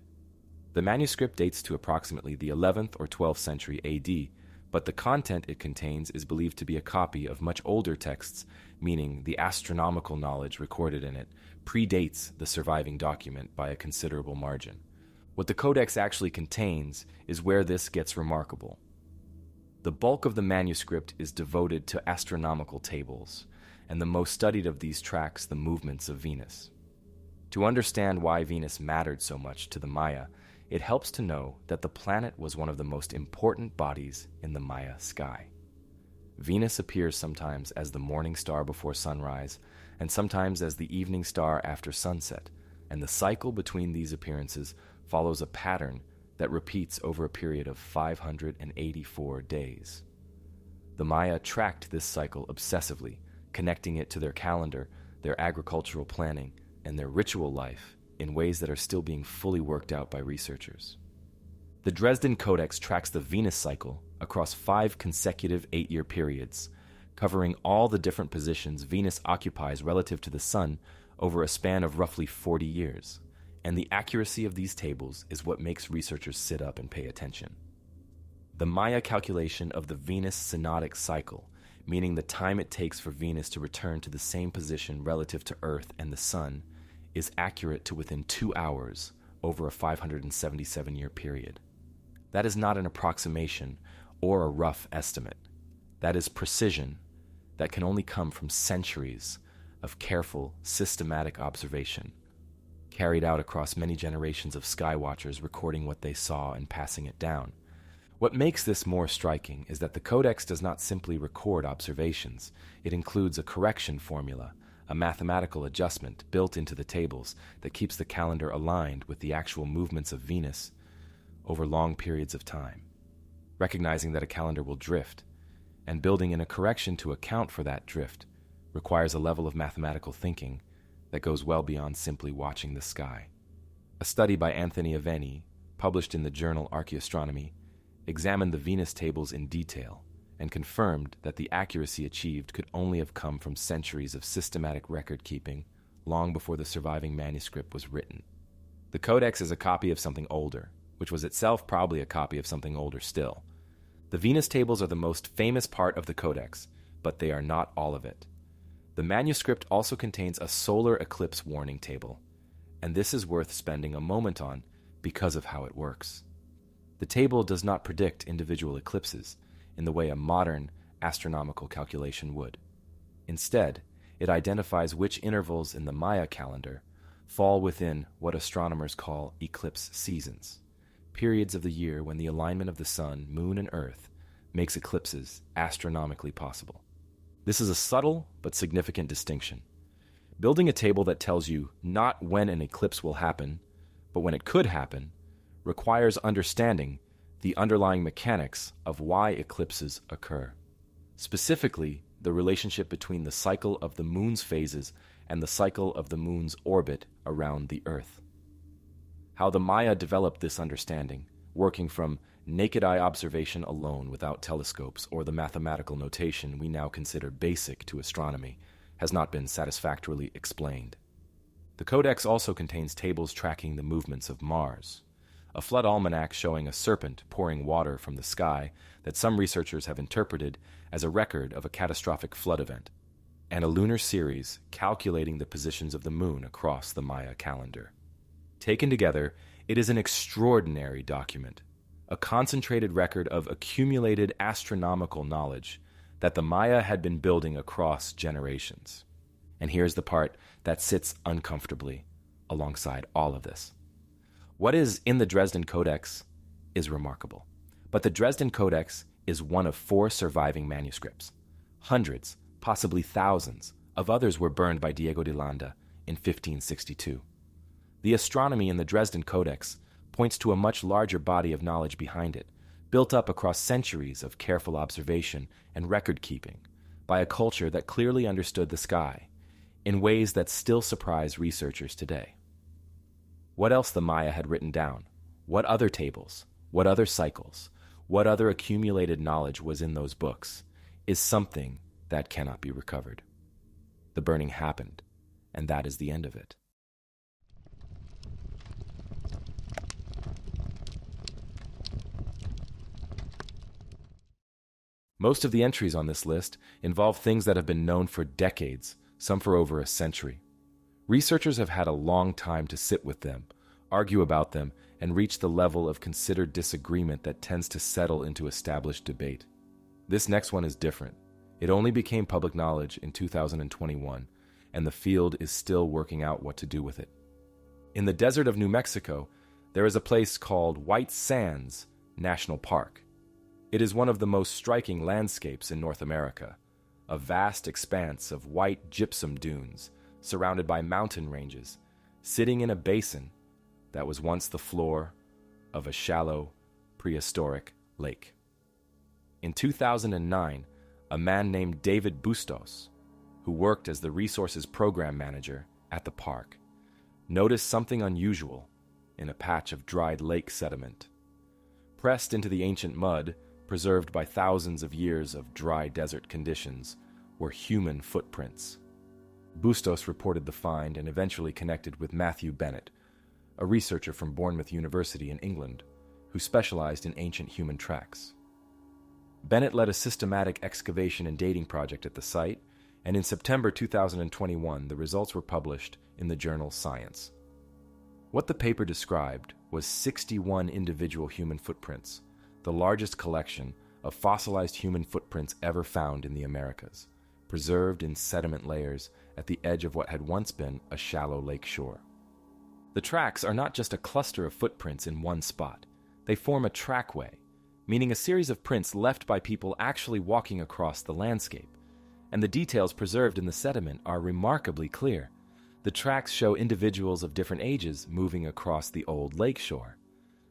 The manuscript dates to approximately the 11th or 12th century AD, but the content it contains is believed to be a copy of much older texts, meaning the astronomical knowledge recorded in it predates the surviving document by a considerable margin. What the Codex actually contains is where this gets remarkable. The bulk of the manuscript is devoted to astronomical tables, and the most studied of these tracks the movements of Venus. To understand why Venus mattered so much to the Maya, it helps to know that the planet was one of the most important bodies in the Maya sky. Venus appears sometimes as the morning star before sunrise, and sometimes as the evening star after sunset, and the cycle between these appearances follows a pattern that repeats over a period of 584 days. The Maya tracked this cycle obsessively, connecting it to their calendar, their agricultural planning, and their ritual life in ways that are still being fully worked out by researchers. The Dresden Codex tracks the Venus cycle across 5 consecutive 8-year periods, covering all the different positions Venus occupies relative to the Sun over a span of roughly 40 years. And the accuracy of these tables is what makes researchers sit up and pay attention. The Maya calculation of the Venus synodic cycle, meaning the time it takes for Venus to return to the same position relative to Earth and the Sun, is accurate to within 2 hours over a 577-year period. That is not an approximation or a rough estimate. That is precision that can only come from centuries of careful, systematic observation, carried out across many generations of skywatchers recording what they saw and passing it down. What makes this more striking is that the Codex does not simply record observations. It includes a correction formula, a mathematical adjustment built into the tables that keeps the calendar aligned with the actual movements of Venus over long periods of time. Recognizing that a calendar will drift, and building in a correction to account for that drift, requires a level of mathematical thinking that goes well beyond simply watching the sky. A study by Anthony Aveni, published in the journal Archaeastronomy, examined the Venus tables in detail and confirmed that the accuracy achieved could only have come from centuries of systematic record-keeping long before the surviving manuscript was written. The Codex is a copy of something older, which was itself probably a copy of something older still. The Venus tables are the most famous part of the Codex, but they are not all of it. The manuscript also contains a solar eclipse warning table, and this is worth spending a moment on because of how it works. The table does not predict individual eclipses in the way a modern astronomical calculation would. Instead, it identifies which intervals in the Maya calendar fall within what astronomers call eclipse seasons, periods of the year when the alignment of the sun, moon, and earth makes eclipses astronomically possible. This is a subtle but significant distinction. Building a table that tells you not when an eclipse will happen, but when it could happen, requires understanding the underlying mechanics of why eclipses occur. Specifically, the relationship between the cycle of the moon's phases and the cycle of the moon's orbit around the Earth. How the Maya developed this understanding, working from naked eye observation alone without telescopes or the mathematical notation we now consider basic to astronomy, has not been satisfactorily explained. The Codex also contains tables tracking the movements of Mars, a flood almanac showing a serpent pouring water from the sky that some researchers have interpreted as a record of a catastrophic flood event, and a lunar series calculating the positions of the moon across the Maya calendar. Taken together, it is an extraordinary document, a concentrated record of accumulated astronomical knowledge that the Maya had been building across generations. And here's the part that sits uncomfortably alongside all of this. What is in the Dresden Codex is remarkable, but the Dresden Codex is one of 4 surviving manuscripts. Hundreds, possibly thousands, of others were burned by Diego de Landa in 1562. The astronomy in the Dresden Codex points to a much larger body of knowledge behind it, built up across centuries of careful observation and record-keeping by a culture that clearly understood the sky in ways that still surprise researchers today. What else the Maya had written down? What other tables? What other cycles? What other accumulated knowledge was in those books is something that cannot be recovered. The burning happened, and that is the end of it. Most of the entries on this list involve things that have been known for decades, some for over a century. Researchers have had a long time to sit with them, argue about them, and reach the level of considered disagreement that tends to settle into established debate. This next one is different. It only became public knowledge in 2021, and the field is still working out what to do with it. In the desert of New Mexico, there is a place called White Sands National Park. It is one of the most striking landscapes in North America, a vast expanse of white gypsum dunes surrounded by mountain ranges, sitting in a basin that was once the floor of a shallow, prehistoric lake. In 2009, a man named David Bustos, who worked as the resources program manager at the park, noticed something unusual in a patch of dried lake sediment. Pressed into the ancient mud, preserved by thousands of years of dry desert conditions, were human footprints. Bustos reported the find and eventually connected with Matthew Bennett, a researcher from Bournemouth University in England, who specialized in ancient human tracks. Bennett led a systematic excavation and dating project at the site, and in September 2021, the results were published in the journal Science. What the paper described was 61 individual human footprints, the largest collection of fossilized human footprints ever found in the Americas, preserved in sediment layers at the edge of what had once been a shallow lake shore. The tracks are not just a cluster of footprints in one spot. They form a trackway, meaning a series of prints left by people actually walking across the landscape. And the details preserved in the sediment are remarkably clear. The tracks show individuals of different ages moving across the old lake shore.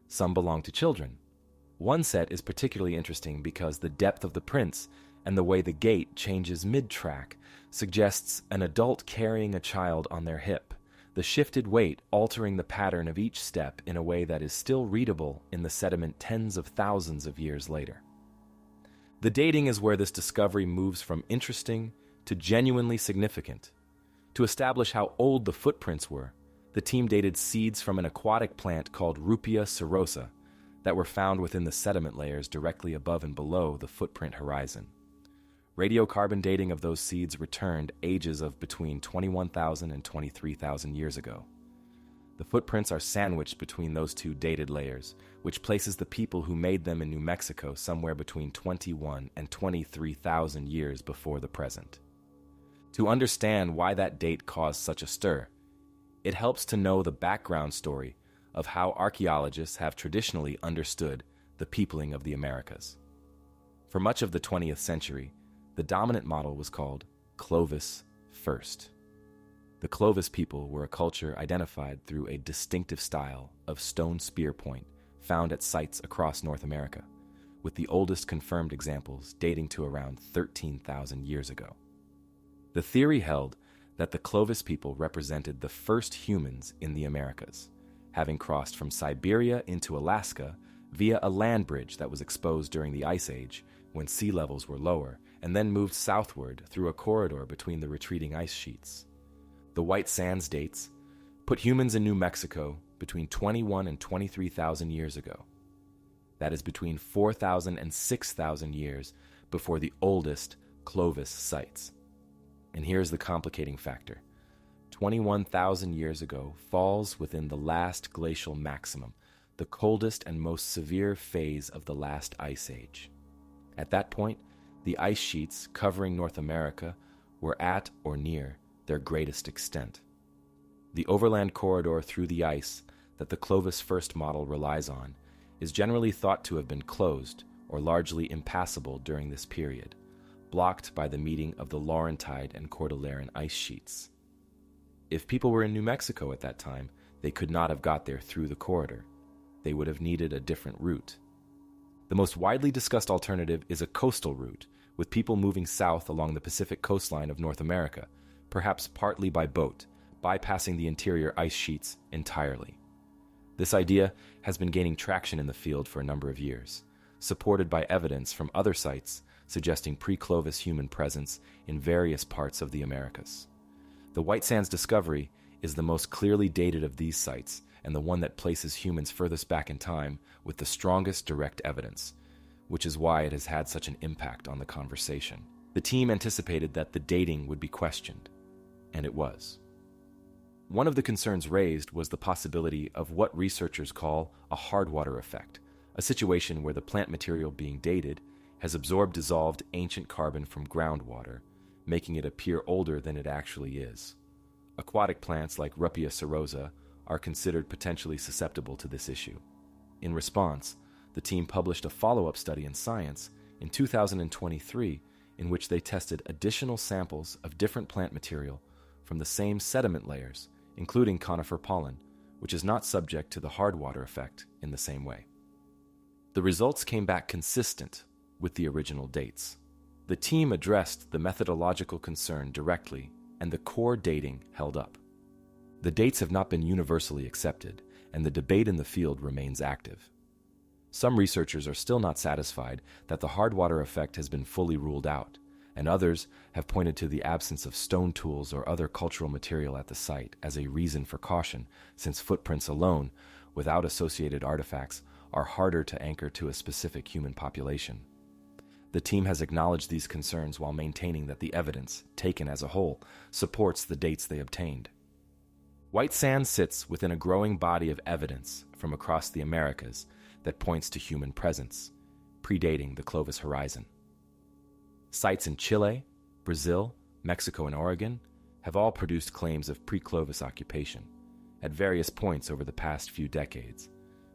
Some belong to children. One set is particularly interesting because the depth of the prints and the way the gait changes mid-track suggests an adult carrying a child on their hip, the shifted weight altering the pattern of each step in a way that is still readable in the sediment tens of thousands of years later. The dating is where this discovery moves from interesting to genuinely significant. To establish how old the footprints were, the team dated seeds from an aquatic plant called Rupia serosa that were found within the sediment layers directly above and below the footprint horizon. Radiocarbon dating of those seeds returned ages of between 21,000 and 23,000 years ago. The footprints are sandwiched between those two dated layers, which places the people who made them in New Mexico somewhere between 21 and 23,000 years before the present. To understand why that date caused such a stir, it helps to know the background story of how archaeologists have traditionally understood the peopling of the Americas. For much of the 20th century, the dominant model was called Clovis first. The Clovis people were a culture identified through a distinctive style of stone spear point found at sites across North America, with the oldest confirmed examples dating to around 13,000 years ago. The theory held that the Clovis people represented the first humans in the Americas, having crossed from Siberia into Alaska via a land bridge that was exposed during the Ice Age when sea levels were lower, and then moved southward through a corridor between the retreating ice sheets. The White Sands dates put humans in New Mexico between 21 and 23,000 years ago. That is between 4,000 and 6,000 years before the oldest Clovis sites. And here's the complicating factor. 21,000 years ago falls within the last glacial maximum, the coldest and most severe phase of the last ice age. At that point, the ice sheets covering North America were at or near their greatest extent. The overland corridor through the ice that the Clovis first model relies on is generally thought to have been closed or largely impassable during this period, blocked by the meeting of the Laurentide and Cordilleran ice sheets. If people were in New Mexico at that time, they could not have got there through the corridor. They would have needed a different route. The most widely discussed alternative is a coastal route, with people moving south along the Pacific coastline of North America, perhaps partly by boat, bypassing the interior ice sheets entirely. This idea has been gaining traction in the field for a number of years, supported by evidence from other sites suggesting pre-Clovis human presence in various parts of the Americas. The White Sands discovery is the most clearly dated of these sites and the one that places humans furthest back in time with the strongest direct evidence, which is why it has had such an impact on the conversation. The team anticipated that the dating would be questioned, and it was. One of the concerns raised was the possibility of what researchers call a hardwater effect, a situation where the plant material being dated has absorbed dissolved ancient carbon from groundwater, making it appear older than it actually is. Aquatic plants like Ruppia serosa are considered potentially susceptible to this issue. In response, the team published a follow-up study in Science in 2023 in which they tested additional samples of different plant material from the same sediment layers, including conifer pollen, which is not subject to the hard water effect in the same way. The results came back consistent with the original dates. The team addressed the methodological concern directly, and the core dating held up. The dates have not been universally accepted, and the debate in the field remains active. Some researchers are still not satisfied that the hard water effect has been fully ruled out, and others have pointed to the absence of stone tools or other cultural material at the site as a reason for caution, since footprints alone, without associated artifacts, are harder to anchor to a specific human population. The team has acknowledged these concerns while maintaining that the evidence, taken as a whole, supports the dates they obtained. White Sands sits within a growing body of evidence from across the Americas that points to human presence, predating the Clovis horizon. Sites in Chile, Brazil, Mexico, and Oregon have all produced claims of pre-Clovis occupation at various points over the past few decades,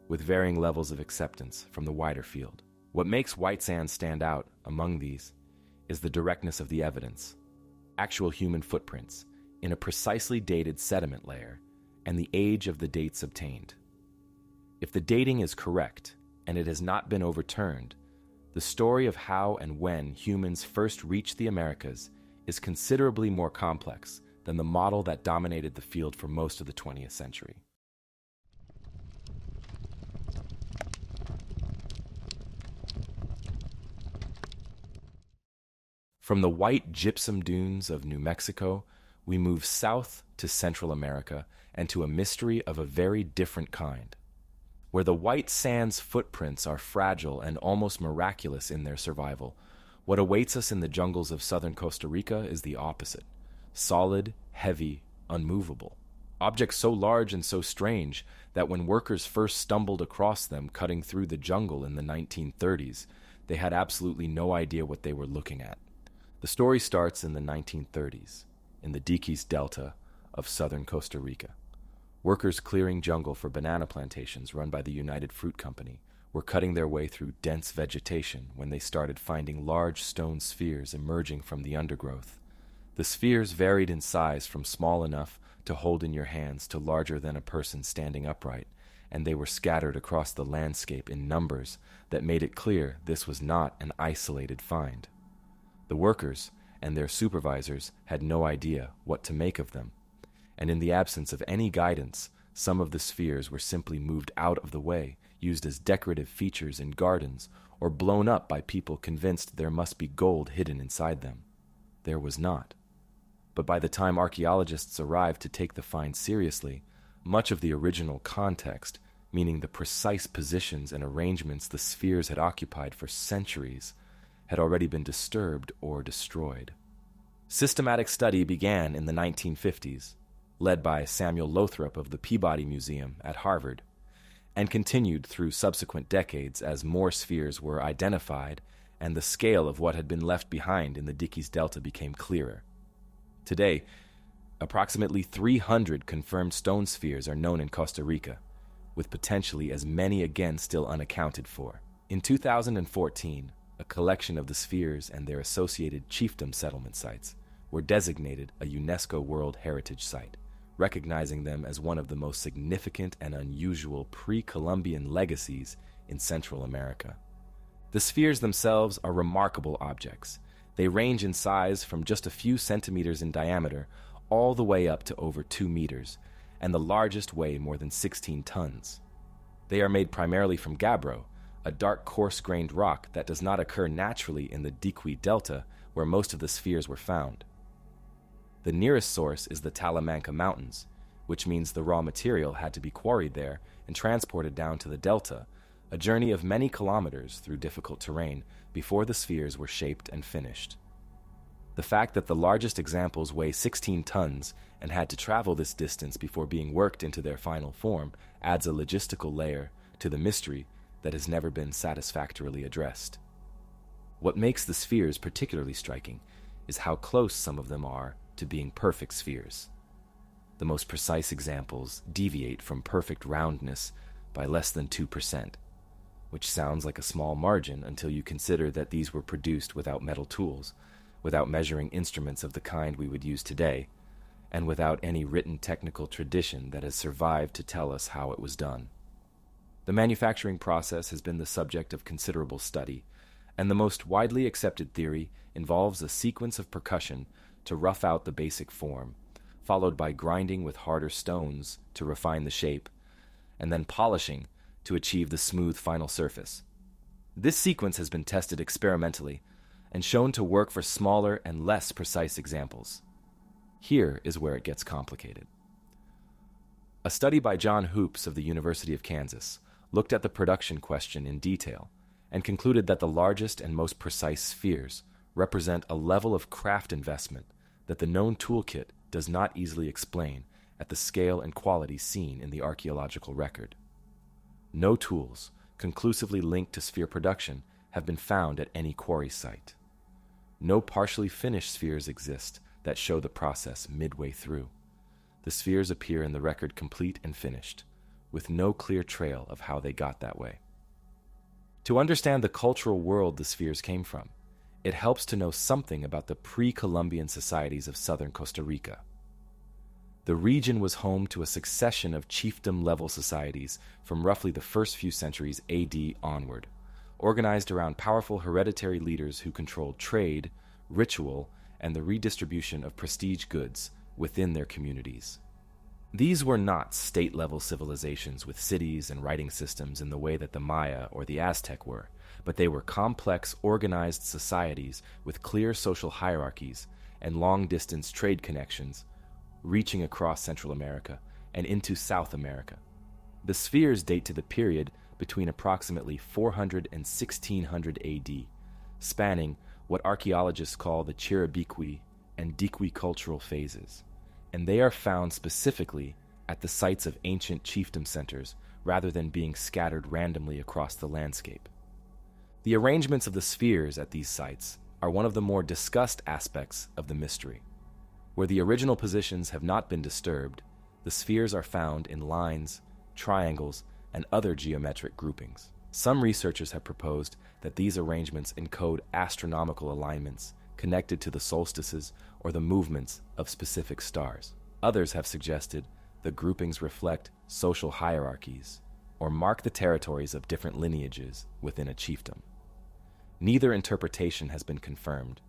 with varying levels of acceptance from the wider field. What makes White Sands stand out among these is the directness of the evidence, actual human footprints in a precisely dated sediment layer, and the age of the dates obtained. If the dating is correct, and it has not been overturned, the story of how and when humans first reached the Americas is considerably more complex than the model that dominated the field for most of the 20th century. From the white gypsum dunes of New Mexico, we move south to Central America and to a mystery of a very different kind. Where the White Sands footprints are fragile and almost miraculous in their survival, what awaits us in the jungles of southern Costa Rica is the opposite: solid, heavy, unmovable. Objects so large and so strange that when workers first stumbled across them cutting through the jungle in the 1930s, they had absolutely no idea what they were looking at. The story starts in the 1930s, in the Diquís Delta of southern Costa Rica. Workers clearing jungle for banana plantations run by the United Fruit Company were cutting their way through dense vegetation when they started finding large stone spheres emerging from the undergrowth. The spheres varied in size from small enough to hold in your hands to larger than a person standing upright, and they were scattered across the landscape in numbers that made it clear this was not an isolated find. The workers and their supervisors had no idea what to make of them, and in the absence of any guidance, some of the spheres were simply moved out of the way, used as decorative features in gardens, or blown up by people convinced there must be gold hidden inside them. There was not. But by the time archaeologists arrived to take the find seriously, much of the original context, meaning the precise positions and arrangements the spheres had occupied for centuries, had already been disturbed or destroyed. Systematic study began in the 1950s, led by Samuel Lothrop of the Peabody Museum at Harvard, and continued through subsequent decades as more spheres were identified and the scale of what had been left behind in the Diquís Delta became clearer. Today, approximately 300 confirmed stone spheres are known in Costa Rica, with potentially as many again still unaccounted for. In 2014, a collection of the spheres and their associated chiefdom settlement sites were designated a UNESCO World Heritage Site, recognizing them as one of the most significant and unusual pre-Columbian legacies in Central America. The spheres themselves are remarkable objects. They range in size from just a few centimeters in diameter all the way up to over 2 meters, and the largest weigh more than 16 tons. They are made primarily from gabbro, a dark coarse-grained rock that does not occur naturally in the Diquís Delta, where most of the spheres were found. The nearest source is the Talamanca Mountains, which means the raw material had to be quarried there and transported down to the delta, a journey of many kilometers through difficult terrain before the spheres were shaped and finished. The fact that the largest examples weigh 16 tons and had to travel this distance before being worked into their final form adds a logistical layer to the mystery that has never been satisfactorily addressed. What makes the spheres particularly striking is how close some of them are to being perfect spheres. The most precise examples deviate from perfect roundness by less than 2%, which sounds like a small margin until you consider that these were produced without metal tools, without measuring instruments of the kind we would use today, and without any written technical tradition that has survived to tell us how it was done. The manufacturing process has been the subject of considerable study, and the most widely accepted theory involves a sequence of percussion to rough out the basic form, followed by grinding with harder stones to refine the shape, and then polishing to achieve the smooth final surface. This sequence has been tested experimentally and shown to work for smaller and less precise examples. Here is where it gets complicated. A study by John Hoops of the University of Kansas looked at the production question in detail and concluded that the largest and most precise spheres represent a level of craft investment that the known toolkit does not easily explain at the scale and quality seen in the archaeological record. No tools conclusively linked to sphere production have been found at any quarry site. No partially finished spheres exist that show the process midway through. The spheres appear in the record complete and finished, with no clear trail of how they got that way. To understand the cultural world the spheres came from, it helps to know something about the pre-Columbian societies of southern Costa Rica. The region was home to a succession of chiefdom-level societies from roughly the first few centuries AD onward, organized around powerful hereditary leaders who controlled trade, ritual, and the redistribution of prestige goods within their communities. These were not state-level civilizations with cities and writing systems in the way that the Maya or the Aztec were, but they were complex, organized societies with clear social hierarchies and long-distance trade connections reaching across Central America and into South America. The spheres date to the period between approximately 400 and 1600 AD, spanning what archaeologists call the Chiribiqui and Diquís cultural phases, and they are found specifically at the sites of ancient chiefdom centers rather than being scattered randomly across the landscape. The arrangements of the spheres at these sites are one of the more discussed aspects of the mystery. Where the original positions have not been disturbed, the spheres are found in lines, triangles, and other geometric groupings. Some researchers have proposed that these arrangements encode astronomical alignments connected to the solstices or the movements of specific stars. Others have suggested the groupings reflect social hierarchies or mark the territories of different lineages within a chiefdom. Neither interpretation has been confirmed,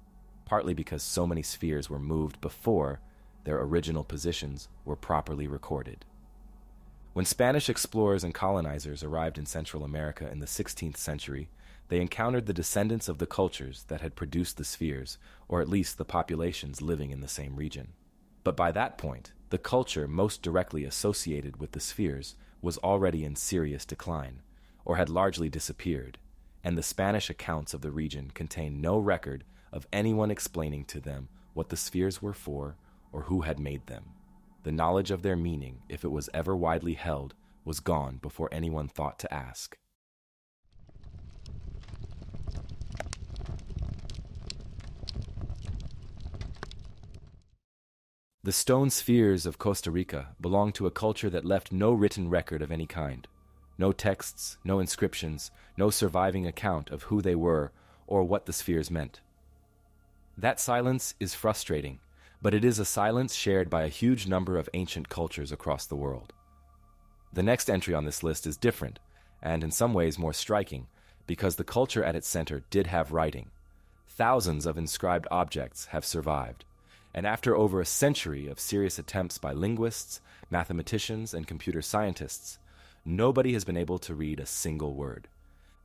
partly because so many spheres were moved before their original positions were properly recorded. When Spanish explorers and colonizers arrived in Central America in the 16th century, they encountered the descendants of the cultures that had produced the spheres, or at least the populations living in the same region. But by that point, the culture most directly associated with the spheres was already in serious decline, or had largely disappeared, and the Spanish accounts of the region contain no record of anyone explaining to them what the spheres were for or who had made them. The knowledge of their meaning, if it was ever widely held, was gone before anyone thought to ask. The stone spheres of Costa Rica belong to a culture that left no written record of any kind. No texts, no inscriptions, no surviving account of who they were or what the spheres meant. That silence is frustrating, but it is a silence shared by a huge number of ancient cultures across the world. The next entry on this list is different, and in some ways more striking, because the culture at its center did have writing. Thousands of inscribed objects have survived, and after over a century of serious attempts by linguists, mathematicians, and computer scientists, nobody has been able to read a single word.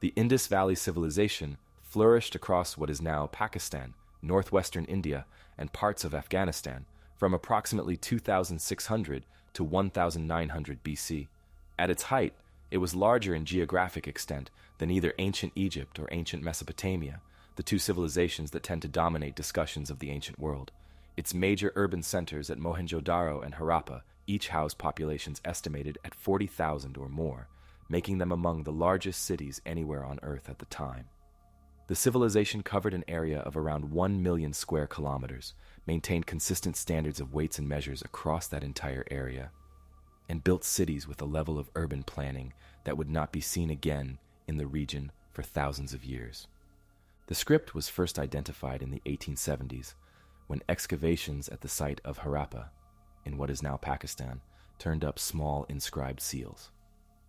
The Indus Valley civilization flourished across what is now Pakistan, northwestern India, and parts of Afghanistan from approximately 2600 to 1900 BC. At its height, it was larger in geographic extent than either ancient Egypt or ancient Mesopotamia, the two civilizations that tend to dominate discussions of the ancient world. Its major urban centers at Mohenjo-Daro and Harappa each housed populations estimated at 40,000 or more, making them among the largest cities anywhere on Earth at the time. The civilization covered an area of around 1 million square kilometers, maintained consistent standards of weights and measures across that entire area, and built cities with a level of urban planning that would not be seen again in the region for thousands of years. The script was first identified in the 1870s, when excavations at the site of Harappa, in what is now Pakistan, turned up small inscribed seals.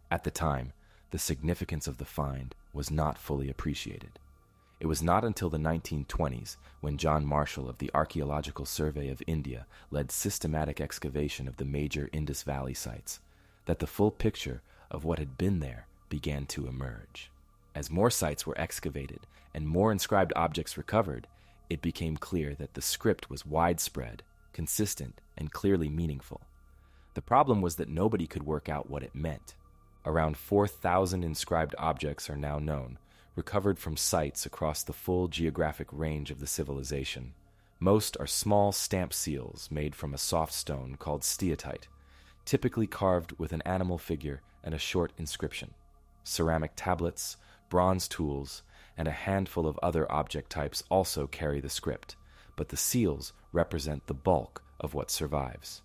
At the time, the significance of the find was not fully appreciated. It was not until the 1920s, when John Marshall of the Archaeological Survey of India led systematic excavation of the major Indus Valley sites, that the full picture of what had been there began to emerge. As more sites were excavated and more inscribed objects recovered, it became clear that the script was widespread, consistent, and clearly meaningful. The problem was that nobody could work out what it meant. Around 4,000 inscribed objects are now known, recovered from sites across the full geographic range of the civilization. Most are small stamp seals made from a soft stone called steatite, typically carved with an animal figure and a short inscription. Ceramic tablets, bronze tools, and a handful of other object types also carry the script, but the seals represent the bulk of what survives.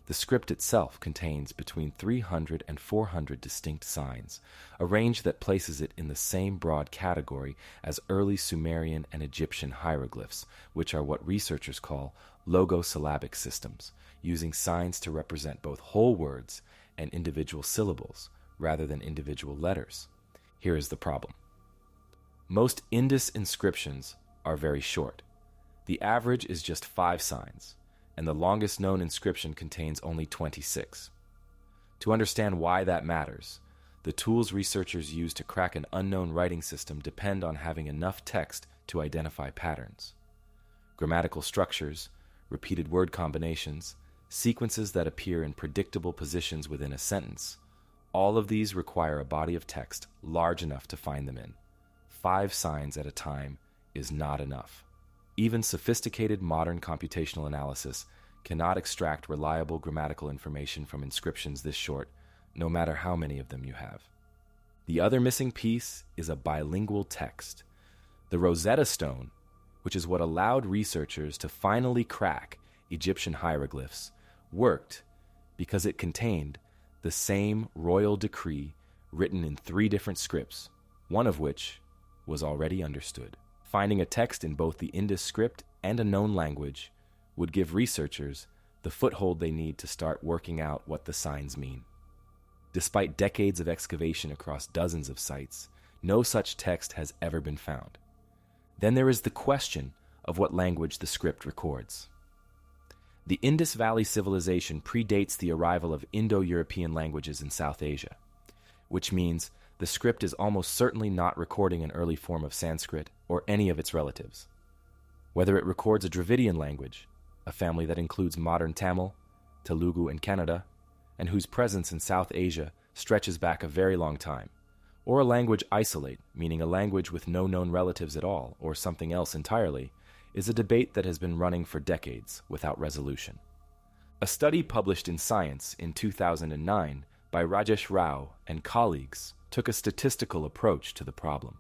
The script itself contains between 300 and 400 distinct signs, a range that places it in the same broad category as early Sumerian and Egyptian hieroglyphs, which are what researchers call logosyllabic systems, using signs to represent both whole words and individual syllables, rather than individual letters. Here is the problem. Most Indus inscriptions are very short. The average is just 5 signs, and the longest known inscription contains only 26. To understand why that matters, the tools researchers use to crack an unknown writing system depend on having enough text to identify patterns. Grammatical structures, repeated word combinations, sequences that appear in predictable positions within a sentence, all of these require a body of text large enough to find them in. 5 signs at a time is not enough. Even sophisticated modern computational analysis cannot extract reliable grammatical information from inscriptions this short, no matter how many of them you have. The other missing piece is a bilingual text. The Rosetta Stone, which is what allowed researchers to finally crack Egyptian hieroglyphs, worked because it contained the same royal decree written in 3 different scripts, one of which was already understood. Finding a text in both the Indus script and a known language would give researchers the foothold they need to start working out what the signs mean. Despite decades of excavation across dozens of sites, no such text has ever been found. Then there is the question of what language the script records. The Indus Valley civilization predates the arrival of Indo-European languages in South Asia, which means the script is almost certainly not recording an early form of Sanskrit or any of its relatives. Whether it records a Dravidian language, a family that includes modern Tamil, Telugu, and Kannada, and whose presence in South Asia stretches back a very long time, or a language isolate, meaning a language with no known relatives at all, or something else entirely, is a debate that has been running for decades without resolution. A study published in Science in 2009 by Rajesh Rao and colleagues took a statistical approach to the problem.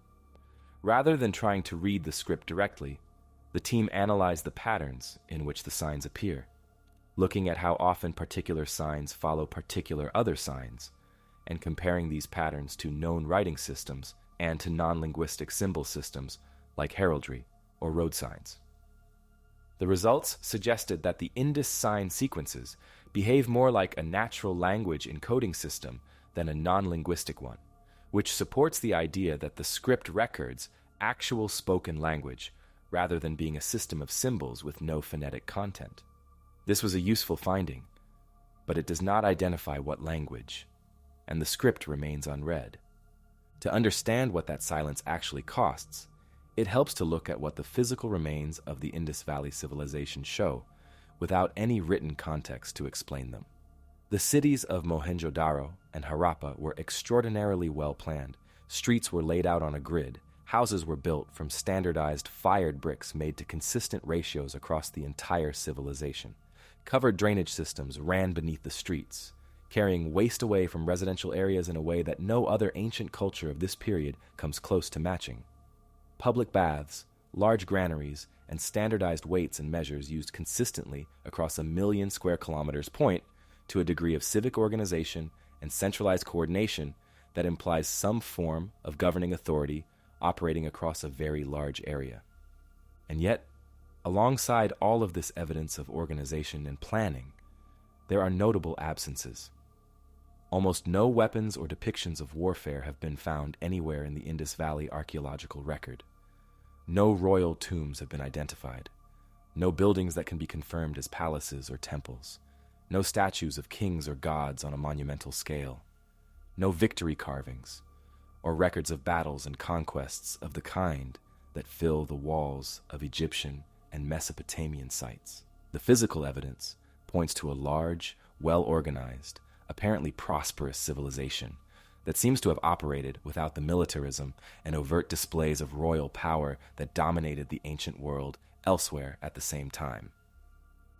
Rather than trying to read the script directly, the team analyzed the patterns in which the signs appear, looking at how often particular signs follow particular other signs, and comparing these patterns to known writing systems and to non-linguistic symbol systems like heraldry or road signs. The results suggested that the Indus sign sequences behave more like a natural language encoding system than a non-linguistic one, which supports the idea that the script records actual spoken language rather than being a system of symbols with no phonetic content. This was a useful finding, but it does not identify what language, and the script remains unread. To understand what that silence actually costs, it helps to look at what the physical remains of the Indus Valley civilization show, without any written context to explain them. The cities of Mohenjo-Daro and Harappa were extraordinarily well planned. Streets were laid out on a grid. Houses were built from standardized fired bricks made to consistent ratios across the entire civilization. Covered drainage systems ran beneath the streets, carrying waste away from residential areas in a way that no other ancient culture of this period comes close to matching. Public baths, large granaries, and standardized weights and measures used consistently across 1 million square kilometers point to a degree of civic organization and centralized coordination that implies some form of governing authority operating across a very large area. And yet, alongside all of this evidence of organization and planning, there are notable absences. Almost no weapons or depictions of warfare have been found anywhere in the Indus Valley archaeological record. No royal tombs have been identified. No buildings that can be confirmed as palaces or temples. No statues of kings or gods on a monumental scale. No victory carvings, or records of battles and conquests of the kind that fill the walls of Egyptian and Mesopotamian sites. The physical evidence points to a large, well-organized, apparently prosperous civilization that seems to have operated without the militarism and overt displays of royal power that dominated the ancient world elsewhere at the same time.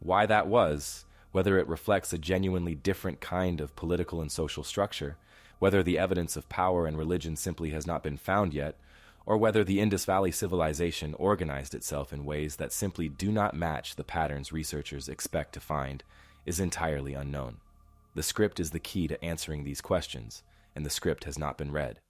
Why that was, whether it reflects a genuinely different kind of political and social structure, whether the evidence of power and religion simply has not been found yet, or whether the Indus Valley civilization organized itself in ways that simply do not match the patterns researchers expect to find, is entirely unknown. The script is the key to answering these questions, and the script has not been read.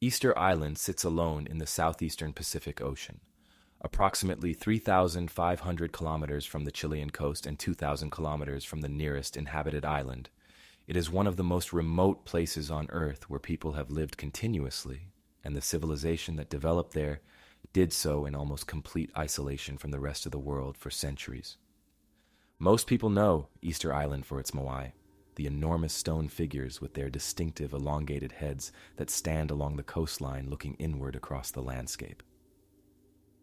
Easter Island sits alone in the southeastern Pacific Ocean, approximately 3,500 kilometers from the Chilean coast and 2,000 kilometers from the nearest inhabited island. It is one of the most remote places on Earth where people have lived continuously, and the civilization that developed there did so in almost complete isolation from the rest of the world for centuries. Most people know Easter Island for its moai, the enormous stone figures with their distinctive elongated heads that stand along the coastline looking inward across the landscape.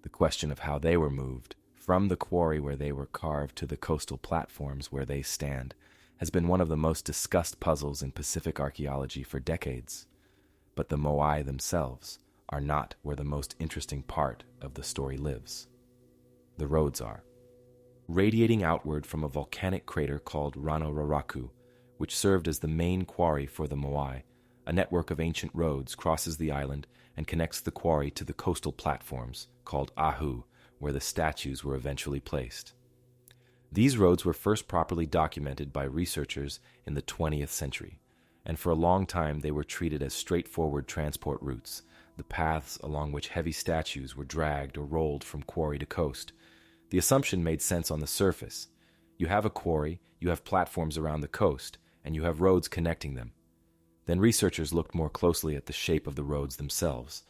The question of how they were moved from the quarry where they were carved to the coastal platforms where they stand has been one of the most discussed puzzles in Pacific archaeology for decades. But the moai themselves are not where the most interesting part of the story lives. The roads are. Radiating outward from a volcanic crater called Rano-Raraku, which served as the main quarry for the moai, a network of ancient roads crosses the island and connects the quarry to the coastal platforms, called ahu, where the statues were eventually placed. These roads were first properly documented by researchers in the 20th century, and for a long time they were treated as straightforward transport routes, the paths along which heavy statues were dragged or rolled from quarry to coast. The assumption made sense on the surface. You have a quarry, you have platforms around the coast, and you have roads connecting them. Then researchers looked more closely at the shape of the roads themselves,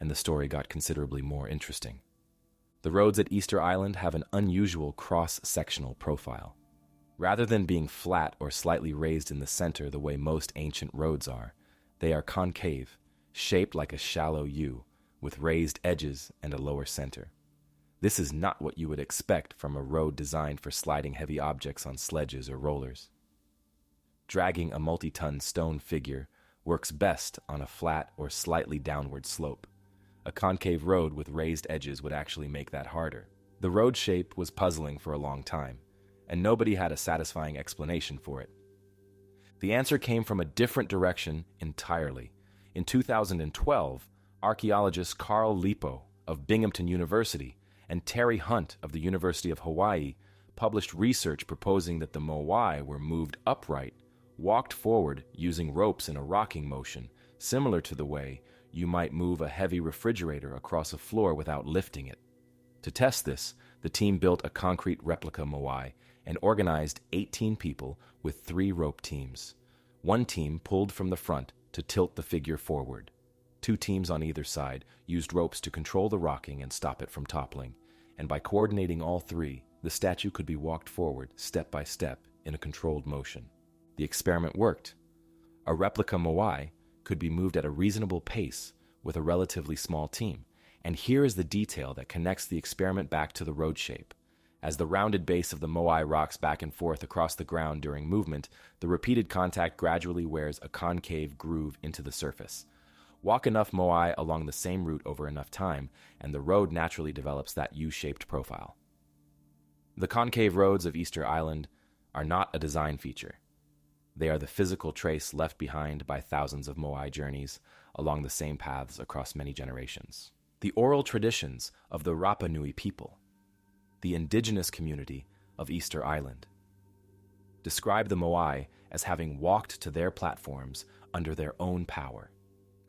and the story got considerably more interesting. The roads at Easter Island have an unusual cross-sectional profile. Rather than being flat or slightly raised in the center the way most ancient roads are, they are concave, shaped like a shallow U, with raised edges and a lower center. This is not what you would expect from a road designed for sliding heavy objects on sledges or rollers. Dragging a multi-ton stone figure works best on a flat or slightly downward slope. A concave road with raised edges would actually make that harder. The road shape was puzzling for a long time, and nobody had a satisfying explanation for it. The answer came from a different direction entirely. In 2012, archaeologists Carl Lipo of Binghamton University and Terry Hunt of the University of Hawaii published research proposing that the moai were moved upright, walked forward using ropes in a rocking motion, similar to the way you might move a heavy refrigerator across a floor without lifting it. To test this, the team built a concrete replica moai and organized 18 people with 3 rope teams. One team pulled from the front to tilt the figure forward. 2 teams on either side used ropes to control the rocking and stop it from toppling, and by coordinating all 3, the statue could be walked forward step by step in a controlled motion. The experiment worked. A replica moai could be moved at a reasonable pace with a relatively small team, and here is the detail that connects the experiment back to the road shape. As the rounded base of the moai rocks back and forth across the ground during movement, the repeated contact gradually wears a concave groove into the surface. Walk enough moai along the same route over enough time, and the road naturally develops that U-shaped profile. The concave roads of Easter Island are not a design feature. They are the physical trace left behind by thousands of moai journeys along the same paths across many generations. The oral traditions of the Rapa Nui people, the indigenous community of Easter Island, describe the moai as having walked to their platforms under their own power,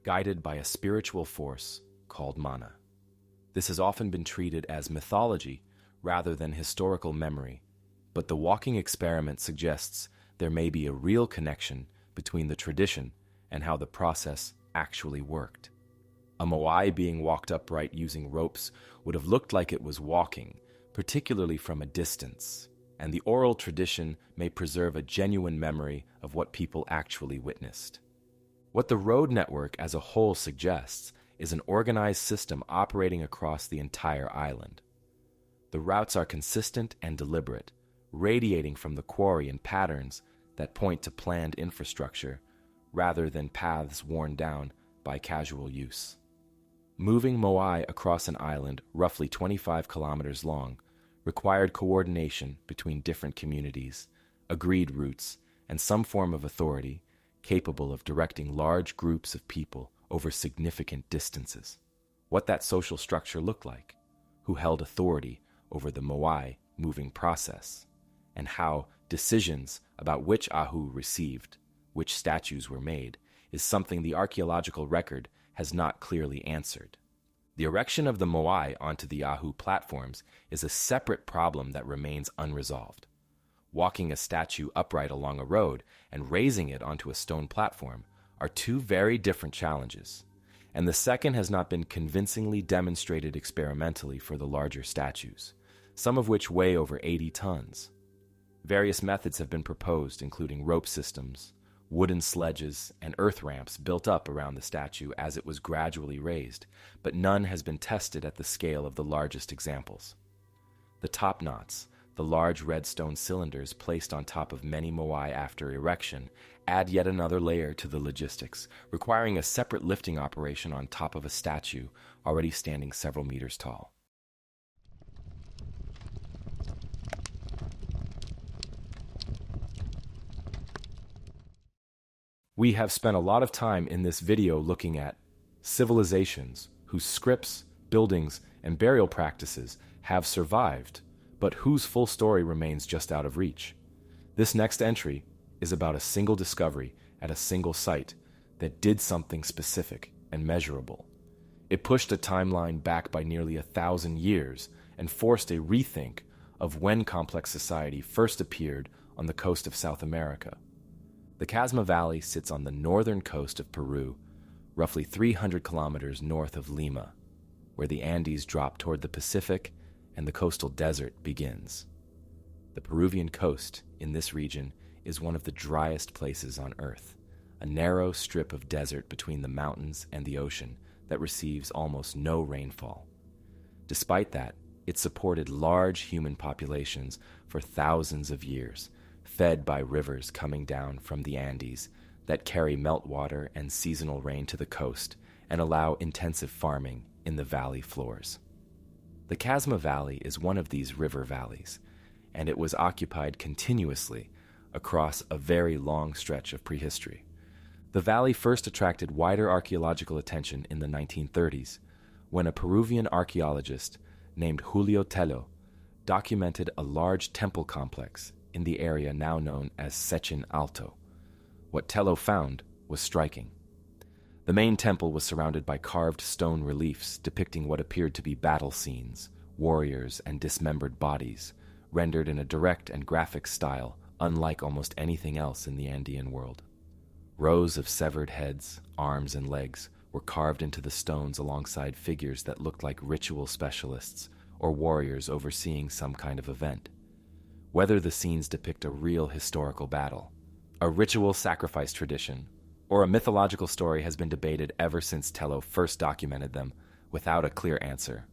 guided by a spiritual force called mana. This has often been treated as mythology rather than historical memory, but the walking experiment suggests there may be a real connection between the tradition and how the process actually worked. A moai being walked upright using ropes would have looked like it was walking, particularly from a distance, and the oral tradition may preserve a genuine memory of what people actually witnessed. What the road network as a whole suggests is an organized system operating across the entire island. The routes are consistent and deliberate, radiating from the quarry in patterns that point to planned infrastructure rather than paths worn down by casual use. Moving moai across an island roughly 25 kilometers long required coordination between different communities, agreed routes, and some form of authority capable of directing large groups of people over significant distances. What that social structure looked like, who held authority over the moai moving process, and how decisions about which ahu received, which statues were made, is something the archaeological record has not clearly answered. The erection of the moai onto the ahu platforms is a separate problem that remains unresolved. Walking a statue upright along a road and raising it onto a stone platform are 2 very different challenges, and the second has not been convincingly demonstrated experimentally for the larger statues, some of which weigh over 80 tons. Various methods have been proposed, including rope systems, wooden sledges, and earth ramps built up around the statue as it was gradually raised, but none has been tested at the scale of the largest examples. The top knots, The large red stone cylinders placed on top of many moai after erection add yet another layer to the logistics, requiring a separate lifting operation on top of a statue already standing several meters tall. We have spent a lot of time in this video looking at civilizations whose scripts, buildings, and burial practices have survived, but whose full story remains just out of reach. This next entry is about a single discovery at a single site that did something specific and measurable. It pushed a timeline back by nearly 1,000 years and forced a rethink of when complex society first appeared on the coast of South America. The Casma Valley sits on the northern coast of Peru, roughly 300 kilometers north of Lima, where the Andes drop toward the Pacific and the coastal desert begins. The Peruvian coast in this region is one of the driest places on Earth, a narrow strip of desert between the mountains and the ocean that receives almost no rainfall. Despite that, it supported large human populations for thousands of years, fed by rivers coming down from the Andes that carry meltwater and seasonal rain to the coast and allow intensive farming in the valley floors. The Casma Valley is one of these river valleys, and it was occupied continuously across a very long stretch of prehistory. The valley first attracted wider archaeological attention in the 1930s, when a Peruvian archaeologist named Julio Tello documented a large temple complex in the area now known as Sechin Alto. What Tello found was striking. The main temple was surrounded by carved stone reliefs depicting what appeared to be battle scenes, warriors, and dismembered bodies, rendered in a direct and graphic style unlike almost anything else in the Andean world. Rows of severed heads, arms, and legs were carved into the stones alongside figures that looked like ritual specialists or warriors overseeing some kind of event. Whether the scenes depict a real historical battle, a ritual sacrifice tradition, or a mythological story has been debated ever since Tello first documented them, without a clear answer.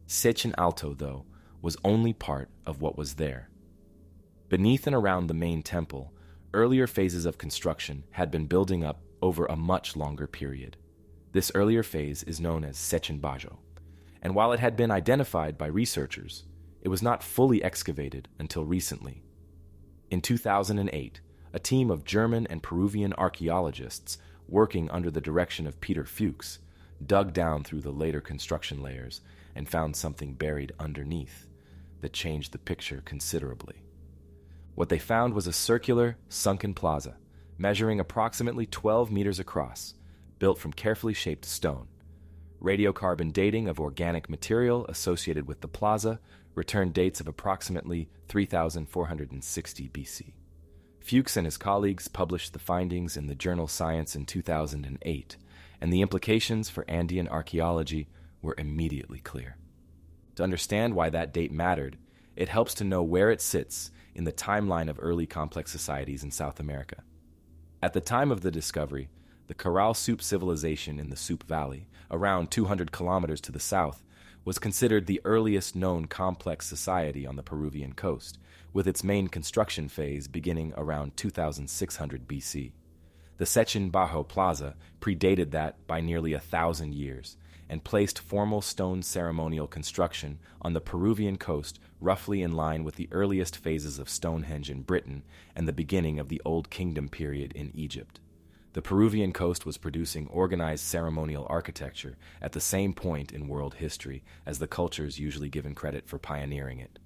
Sechin Alto, though, was only part of what was there. Beneath and around the main temple, earlier phases of construction had been building up over a much longer period. This earlier phase is known as Sechin Bajo, and while it had been identified by researchers, it was not fully excavated until recently. In 2008, a team of German and Peruvian archaeologists, working under the direction of Peter Fuchs, dug down through the later construction layers and found something buried underneath that changed the picture considerably. What they found was a circular, sunken plaza, measuring approximately 12 meters across, built from carefully shaped stone. Radiocarbon dating of organic material associated with the plaza returned dates of approximately 3,460 BC. Fuchs and his colleagues published the findings in the journal Science in 2008, and the implications for Andean archaeology were immediately clear. To understand why that date mattered, it helps to know where it sits in the timeline of early complex societies in South America. At the time of the discovery, the Corral Soup civilization in the Soup Valley, around 200 kilometers to the south, was considered the earliest known complex society on the Peruvian coast, with its main construction phase beginning around 2600 BC. The Sechin Bajo Plaza predated that by nearly 1,000 years and placed formal stone ceremonial construction on the Peruvian coast roughly in line with the earliest phases of Stonehenge in Britain and the beginning of the Old Kingdom period in Egypt. The Peruvian coast was producing organized ceremonial architecture at the same point in world history as the cultures usually given credit for pioneering it.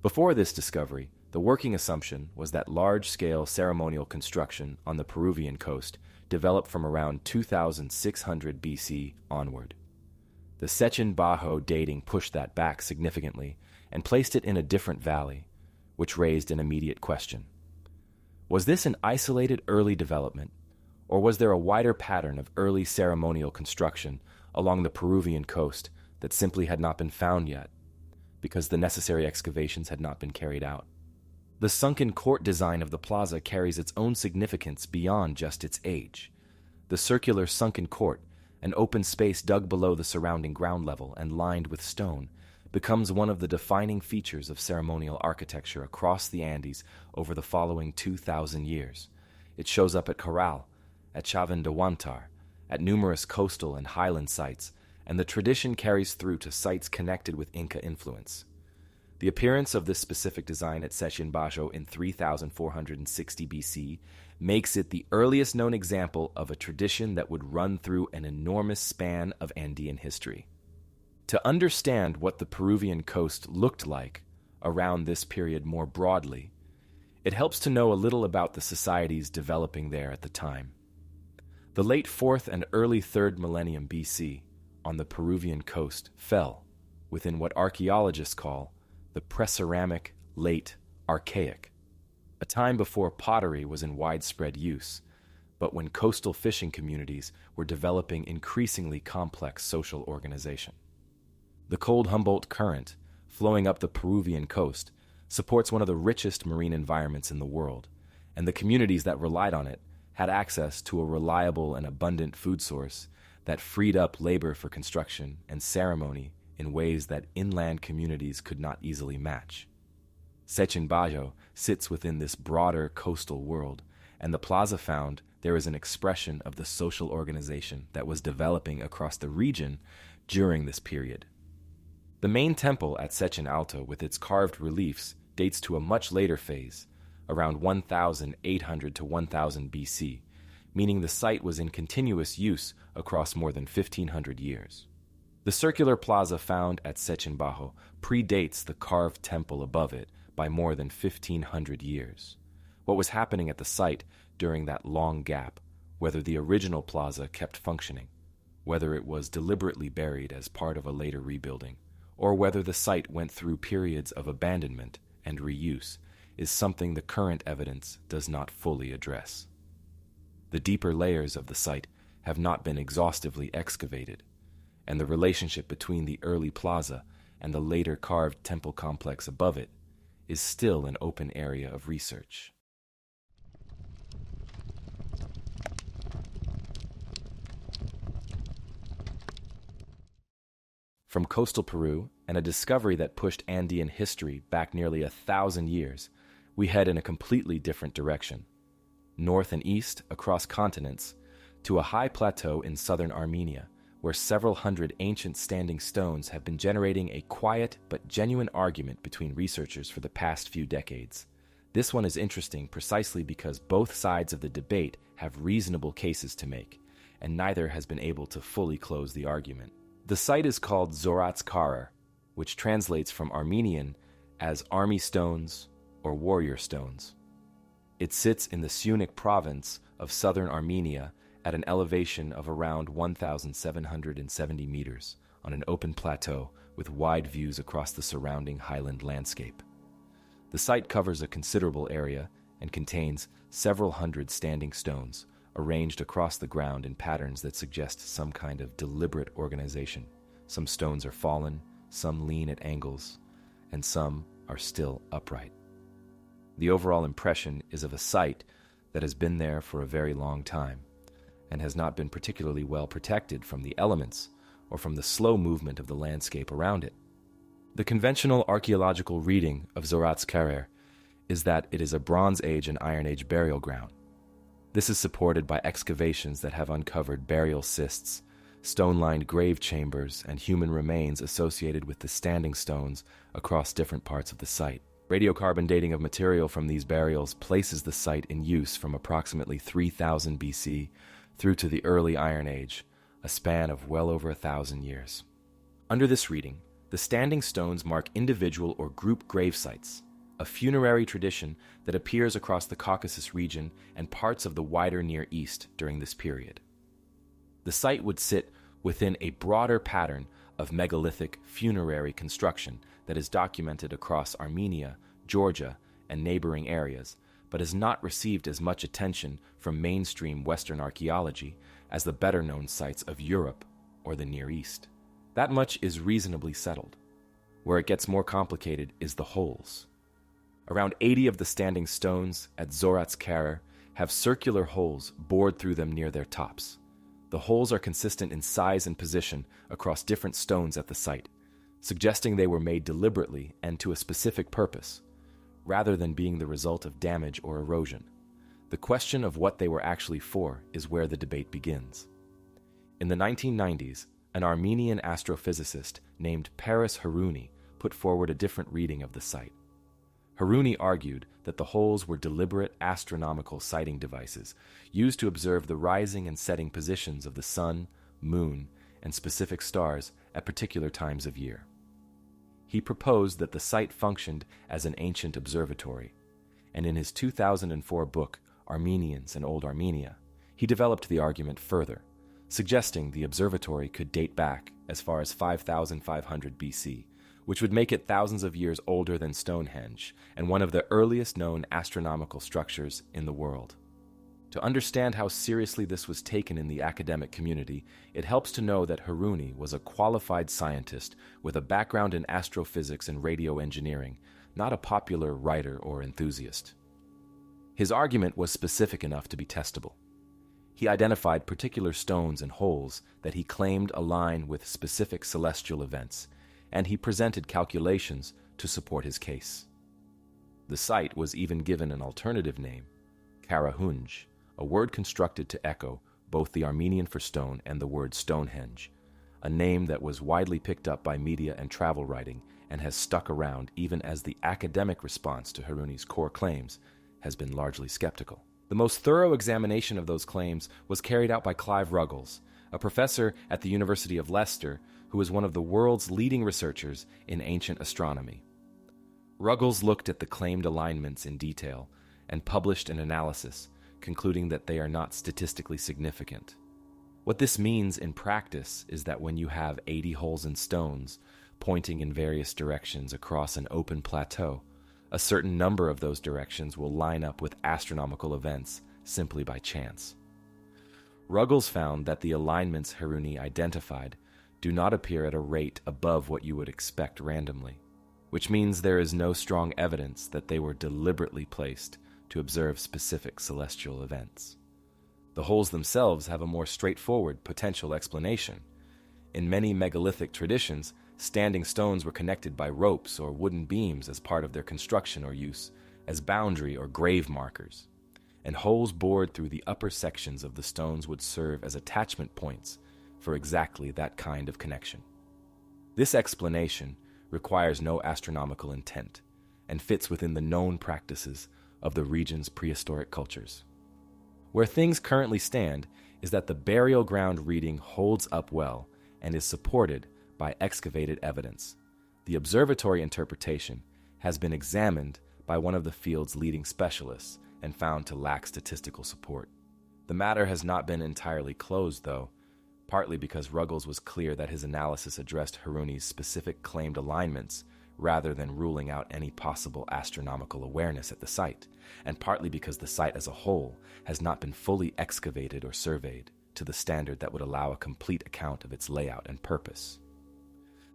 Before this discovery, the working assumption was that large-scale ceremonial construction on the Peruvian coast developed from around 2600 BC onward. The Sechin Bajo dating pushed that back significantly and placed it in a different valley, which raised an immediate question. Was this an isolated early development, or was there a wider pattern of early ceremonial construction along the Peruvian coast that simply had not been found yet, because the necessary excavations had not been carried out? The sunken court design of the plaza carries its own significance beyond just its age. The circular sunken court, an open space dug below the surrounding ground level and lined with stone, becomes one of the defining features of ceremonial architecture across the Andes over the following 2,000 years. It shows up at Corral, at Chavan de Huantar, at numerous coastal and highland sites, and the tradition carries through to sites connected with Inca influence. The appearance of this specific design at Sechin Bajo in 3460 BC makes it the earliest known example of a tradition that would run through an enormous span of Andean history. To understand what the Peruvian coast looked like around this period more broadly, it helps to know a little about the societies developing there at the time. The late 4th and early 3rd millennium BC on the Peruvian coast fell within what archaeologists call the Preceramic Late Archaic, a time before pottery was in widespread use, but when coastal fishing communities were developing increasingly complex social organization. The cold Humboldt Current, flowing up the Peruvian coast, supports one of the richest marine environments in the world, and the communities that relied on it had access to a reliable and abundant food source that freed up labor for construction and ceremony in ways that inland communities could not easily match. Sechin Bajo sits within this broader coastal world, and the plaza found there is an expression of the social organization that was developing across the region during this period. The main temple at Sechin Alto, with its carved reliefs, dates to a much later phase, around 1800 to 1000 BC, meaning the site was in continuous use across more than 1500 years. The circular plaza found at Sechin Bajo predates the carved temple above it by more than 1500 years. What was happening at the site during that long gap, whether the original plaza kept functioning, whether it was deliberately buried as part of a later rebuilding, or whether the site went through periods of abandonment and reuse, is something the current evidence does not fully address. The deeper layers of the site have not been exhaustively excavated, and the relationship between the early plaza and the later carved temple complex above it is still an open area of research. From coastal Peru and a discovery that pushed Andean history back nearly 1,000 years, we head in a completely different direction, north and east across continents, to a high plateau in southern Armenia, where several hundred ancient standing stones have been generating a quiet but genuine argument between researchers for the past few decades. This one is interesting precisely because both sides of the debate have reasonable cases to make, and neither has been able to fully close the argument. The site is called Zorats Karer, which translates from Armenian as army stones or warrior stones. It sits in the Syunik province of southern Armenia at an elevation of around 1,770 meters on an open plateau with wide views across the surrounding highland landscape. The site covers a considerable area and contains several hundred standing stones arranged across the ground in patterns that suggest some kind of deliberate organization. Some stones are fallen, some lean at angles, and some are still upright. The overall impression is of a site that has been there for a very long time and has not been particularly well protected from the elements or from the slow movement of the landscape around it. The conventional archaeological reading of Zorats Karer is that it is a Bronze Age and Iron Age burial ground. This is supported by excavations that have uncovered burial cists, stone-lined grave chambers, and human remains associated with the standing stones across different parts of the site. Radiocarbon dating of material from these burials places the site in use from approximately 3000 BC through to the early Iron Age, a span of well over 1,000 years. Under this reading, the standing stones mark individual or group grave sites, a funerary tradition that appears across the Caucasus region and parts of the wider Near East during this period. The site would sit within a broader pattern of megalithic funerary construction that is documented across Armenia, Georgia, and neighboring areas, but has not received as much attention from mainstream Western archaeology as the better-known sites of Europe or the Near East. That much is reasonably settled. Where it gets more complicated is the holes. Around 80 of the standing stones at Zorats Karer have circular holes bored through them near their tops. The holes are consistent in size and position across different stones at the site. suggesting they were made deliberately and to a specific purpose, rather than being the result of damage or erosion. The question of what they were actually for is where the debate begins. In the 1990s, an Armenian astrophysicist named Paris Harouni put forward a different reading of the site. Harouni argued that the holes were deliberate astronomical sighting devices used to observe the rising and setting positions of the sun, moon, and specific stars at particular times of year. He proposed that the site functioned as an ancient observatory, and in his 2004 book, Armenians and Old Armenia, he developed the argument further, suggesting the observatory could date back as far as 5,500 BC, which would make it thousands of years older than Stonehenge and one of the earliest known astronomical structures in the world. To understand how seriously this was taken in the academic community, it helps to know that Harouni was a qualified scientist with a background in astrophysics and radio engineering, not a popular writer or enthusiast. His argument was specific enough to be testable. He identified particular stones and holes that he claimed align with specific celestial events, and he presented calculations to support his case. The site was even given an alternative name, Karahunj, a word constructed to echo both the Armenian for stone and the word Stonehenge, a name that was widely picked up by media and travel writing and has stuck around even as the academic response to Harouni's core claims has been largely skeptical. The most thorough examination of those claims was carried out by Clive Ruggles, a professor at the University of Leicester who is one of the world's leading researchers in ancient astronomy. Ruggles looked at the claimed alignments in detail and published an analysis, concluding that they are not statistically significant. What this means in practice is that when you have 80 holes in stones pointing in various directions across an open plateau, a certain number of those directions will line up with astronomical events simply by chance. Ruggles found that the alignments Harouni identified do not appear at a rate above what you would expect randomly, which means there is no strong evidence that they were deliberately placed to observe specific celestial events. The holes themselves have a more straightforward potential explanation. In many megalithic traditions, standing stones were connected by ropes or wooden beams as part of their construction or use as boundary or grave markers, and holes bored through the upper sections of the stones would serve as attachment points for exactly that kind of connection. This explanation requires no astronomical intent and fits within the known practices of the region's prehistoric cultures. Where things currently stand is that the burial ground reading holds up well and is supported by excavated evidence. The observatory interpretation has been examined by one of the field's leading specialists and found to lack statistical support. The matter has not been entirely closed, though, partly because Ruggles was clear that his analysis addressed Harouni's specific claimed alignments rather than ruling out any possible astronomical awareness at the site, and partly because the site as a whole has not been fully excavated or surveyed to the standard that would allow a complete account of its layout and purpose.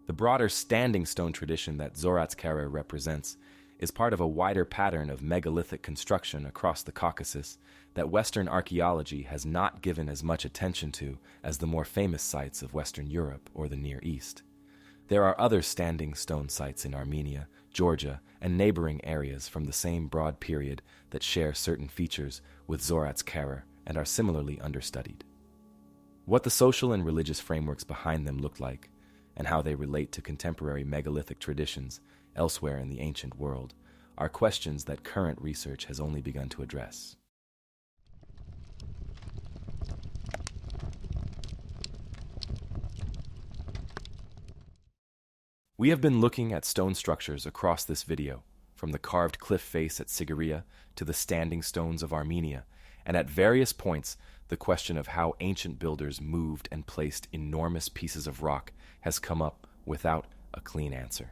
The broader standing stone tradition that Zorats Karer represents is part of a wider pattern of megalithic construction across the Caucasus that Western archaeology has not given as much attention to as the more famous sites of Western Europe or the Near East. There are other standing stone sites in Armenia, Georgia, and neighboring areas from the same broad period that share certain features with Zorats Karer and are similarly understudied. What the social and religious frameworks behind them look like, and how they relate to contemporary megalithic traditions elsewhere in the ancient world, are questions that current research has only begun to address. We have been looking at stone structures across this video, from the carved cliff face at Sigiriya to the standing stones of Armenia, and at various points, the question of how ancient builders moved and placed enormous pieces of rock has come up without a clean answer.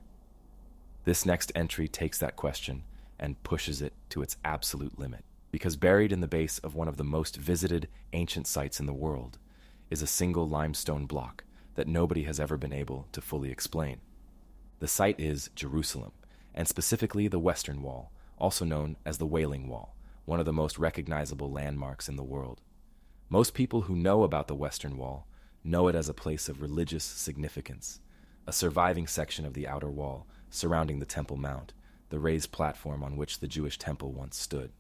This next entry takes that question and pushes it to its absolute limit, because buried in the base of one of the most visited ancient sites in the world is a single limestone block that nobody has ever been able to fully explain. The site is Jerusalem, and specifically the Western Wall, also known as the Wailing Wall, one of the most recognizable landmarks in the world. Most people who know about the Western Wall know it as a place of religious significance, a surviving section of the outer wall surrounding the Temple Mount, the raised platform on which the Jewish temple once stood.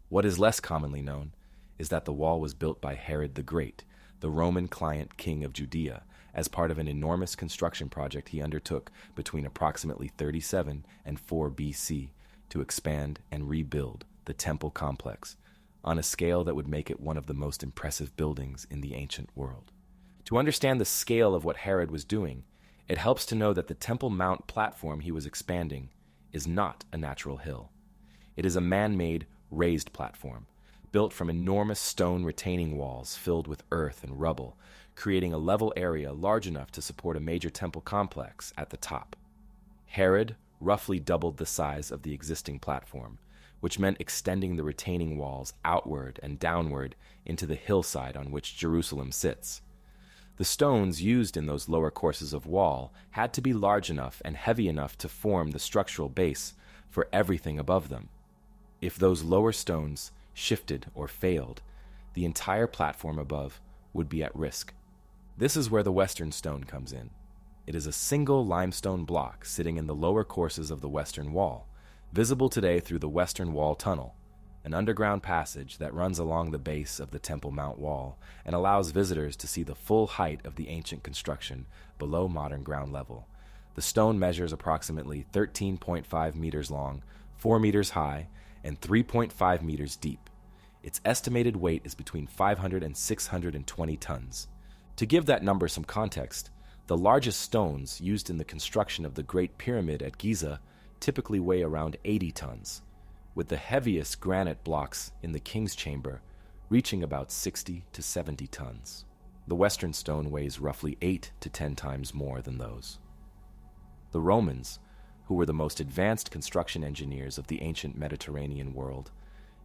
What is less commonly known is that the wall was built by Herod the Great, the Roman client king of Judea, as part of an enormous construction project he undertook between approximately 37 and 4 BC to expand and rebuild the temple complex on a scale that would make it one of the most impressive buildings in the ancient world. To understand the scale of what Herod was doing, it helps to know that the Temple Mount platform he was expanding is not a natural hill. It is a man-made, raised platform, built from enormous stone retaining walls filled with earth and rubble, creating a level area large enough to support a major temple complex at the top. Herod roughly doubled the size of the existing platform, which meant extending the retaining walls outward and downward into the hillside on which Jerusalem sits. The stones used in those lower courses of wall had to be large enough and heavy enough to form the structural base for everything above them. If those lower stones shifted or failed, the entire platform above would be at risk. This is where the western stone comes in. It is a single limestone block sitting in the lower courses of the western wall, visible today through the Western Wall Tunnel, an underground passage that runs along the base of the Temple Mount wall and allows visitors to see the full height of the ancient construction below modern ground level. The stone measures approximately 13.5 meters long, 4 meters high, and 3.5 meters deep. Its estimated weight is between 500 and 620 tons. To give that number some context, the largest stones used in the construction of the Great Pyramid at Giza typically weigh around 80 tons, with the heaviest granite blocks in the King's Chamber reaching about 60 to 70 tons. The western stone weighs roughly 8 to 10 times more than those. The Romans, who were the most advanced construction engineers of the ancient Mediterranean world,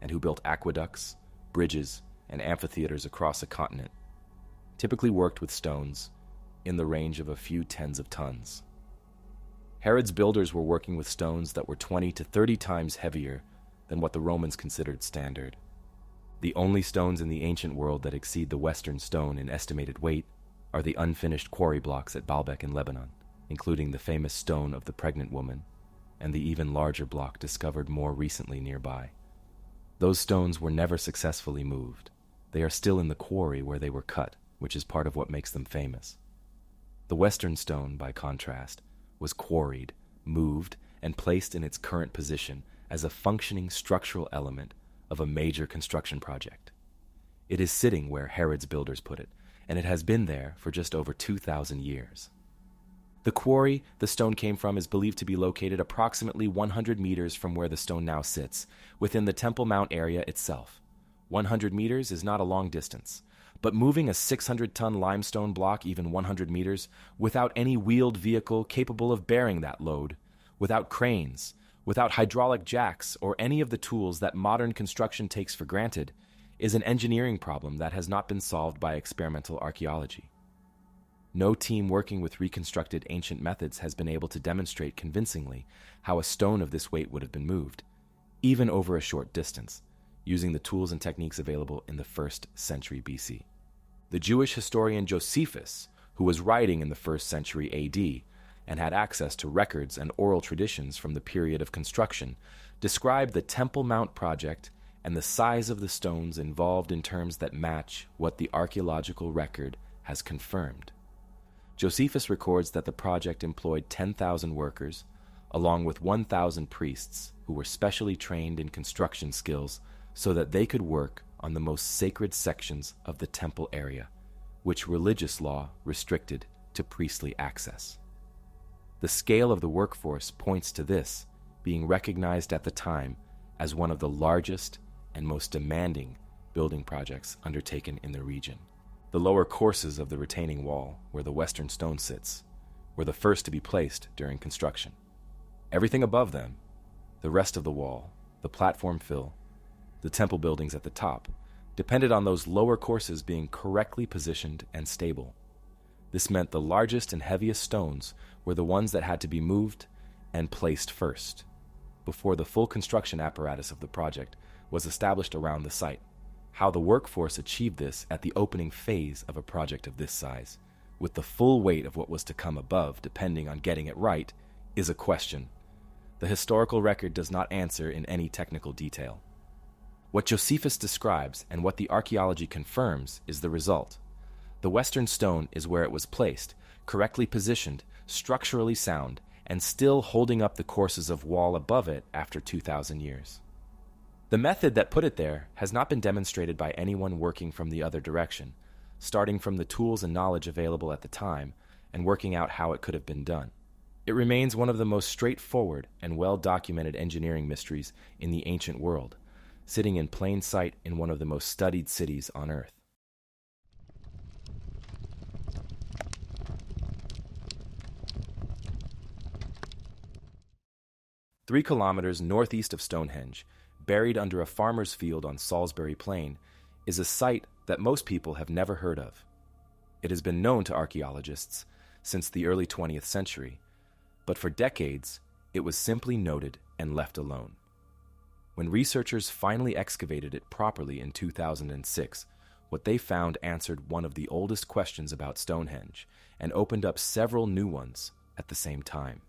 and who built aqueducts, bridges, and amphitheaters across a continent, typically worked with stones in the range of a few tens of tons. Herod's builders were working with stones that were 20 to 30 times heavier than what the Romans considered standard. The only stones in the ancient world that exceed the western stone in estimated weight are the unfinished quarry blocks at Baalbek in Lebanon, including the famous stone of the pregnant woman and the even larger block discovered more recently nearby. Those stones were never successfully moved. They are still in the quarry where they were cut, which is part of what makes them famous. The western stone, by contrast, was quarried, moved, and placed in its current position as a functioning structural element of a major construction project. It is sitting where Herod's builders put it, and it has been there for just over 2,000 years. The quarry the stone came from is believed to be located approximately 100 meters from where the stone now sits, within the Temple Mount area itself. 100 meters is not a long distance, but moving a 600-ton limestone block even 100 meters without any wheeled vehicle capable of bearing that load, without cranes, without hydraulic jacks or any of the tools that modern construction takes for granted, is an engineering problem that has not been solved by experimental archaeology. No team working with reconstructed ancient methods has been able to demonstrate convincingly how a stone of this weight would have been moved, even over a short distance, using the tools and techniques available in the 1st century BC. The Jewish historian Josephus, who was writing in the 1st century AD and had access to records and oral traditions from the period of construction, described the Temple Mount project and the size of the stones involved in terms that match what the archaeological record has confirmed. Josephus records that the project employed 10,000 workers, along with 1,000 priests who were specially trained in construction skills so that they could work on the most sacred sections of the temple area, which religious law restricted to priestly access. The scale of the workforce points to this being recognized at the time as one of the largest and most demanding building projects undertaken in the region. The lower courses of the retaining wall, where the western stone sits, were the first to be placed during construction. Everything above them, the rest of the wall, the platform fill, the temple buildings at the top, depended on those lower courses being correctly positioned and stable. This meant the largest and heaviest stones were the ones that had to be moved and placed first, before the full construction apparatus of the project was established around the site. How the workforce achieved this at the opening phase of a project of this size with the full weight of what was to come above, depending on getting it right, is a question. The historical record does not answer in any technical detail. What Josephus describes and what the archaeology confirms is the result. The western stone is where it was placed, correctly positioned, structurally sound, and still holding up the courses of wall above it after 2,000 years. The method that put it there has not been demonstrated by anyone working from the other direction, starting from the tools and knowledge available at the time and working out how it could have been done. It remains one of the most straightforward and well-documented engineering mysteries in the ancient world, sitting in plain sight in one of the most studied cities on Earth. Three kilometers northeast of Stonehenge, buried under a farmer's field on Salisbury Plain, is a site that most people have never heard of. It has been known to archaeologists since the early 20th century, but for decades it was simply noted and left alone. When researchers finally excavated it properly in 2006, what they found answered one of the oldest questions about Stonehenge and opened up several new ones at the same time.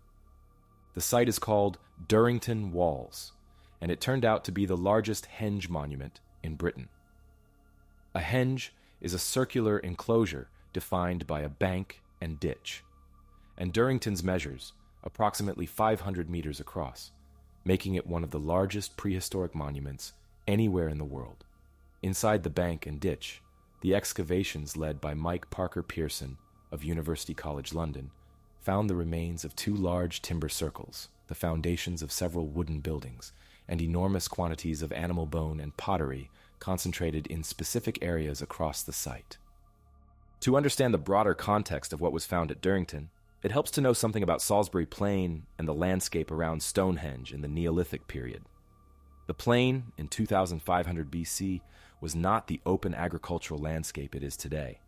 The site is called Durrington Walls, and it turned out to be the largest henge monument in Britain. A henge is a circular enclosure defined by a bank and ditch, and Durrington's measures approximately 500 meters across, making it one of the largest prehistoric monuments anywhere in the world. Inside the bank and ditch, the excavations led by Mike Parker Pearson of University College London found the remains of two large timber circles, the foundations of several wooden buildings, and enormous quantities of animal bone and pottery concentrated in specific areas across the site. To understand the broader context of what was found at Durrington, it helps to know something about Salisbury Plain and the landscape around Stonehenge in the Neolithic period. The plain, in 2500 BC, was not the open agricultural landscape it is today.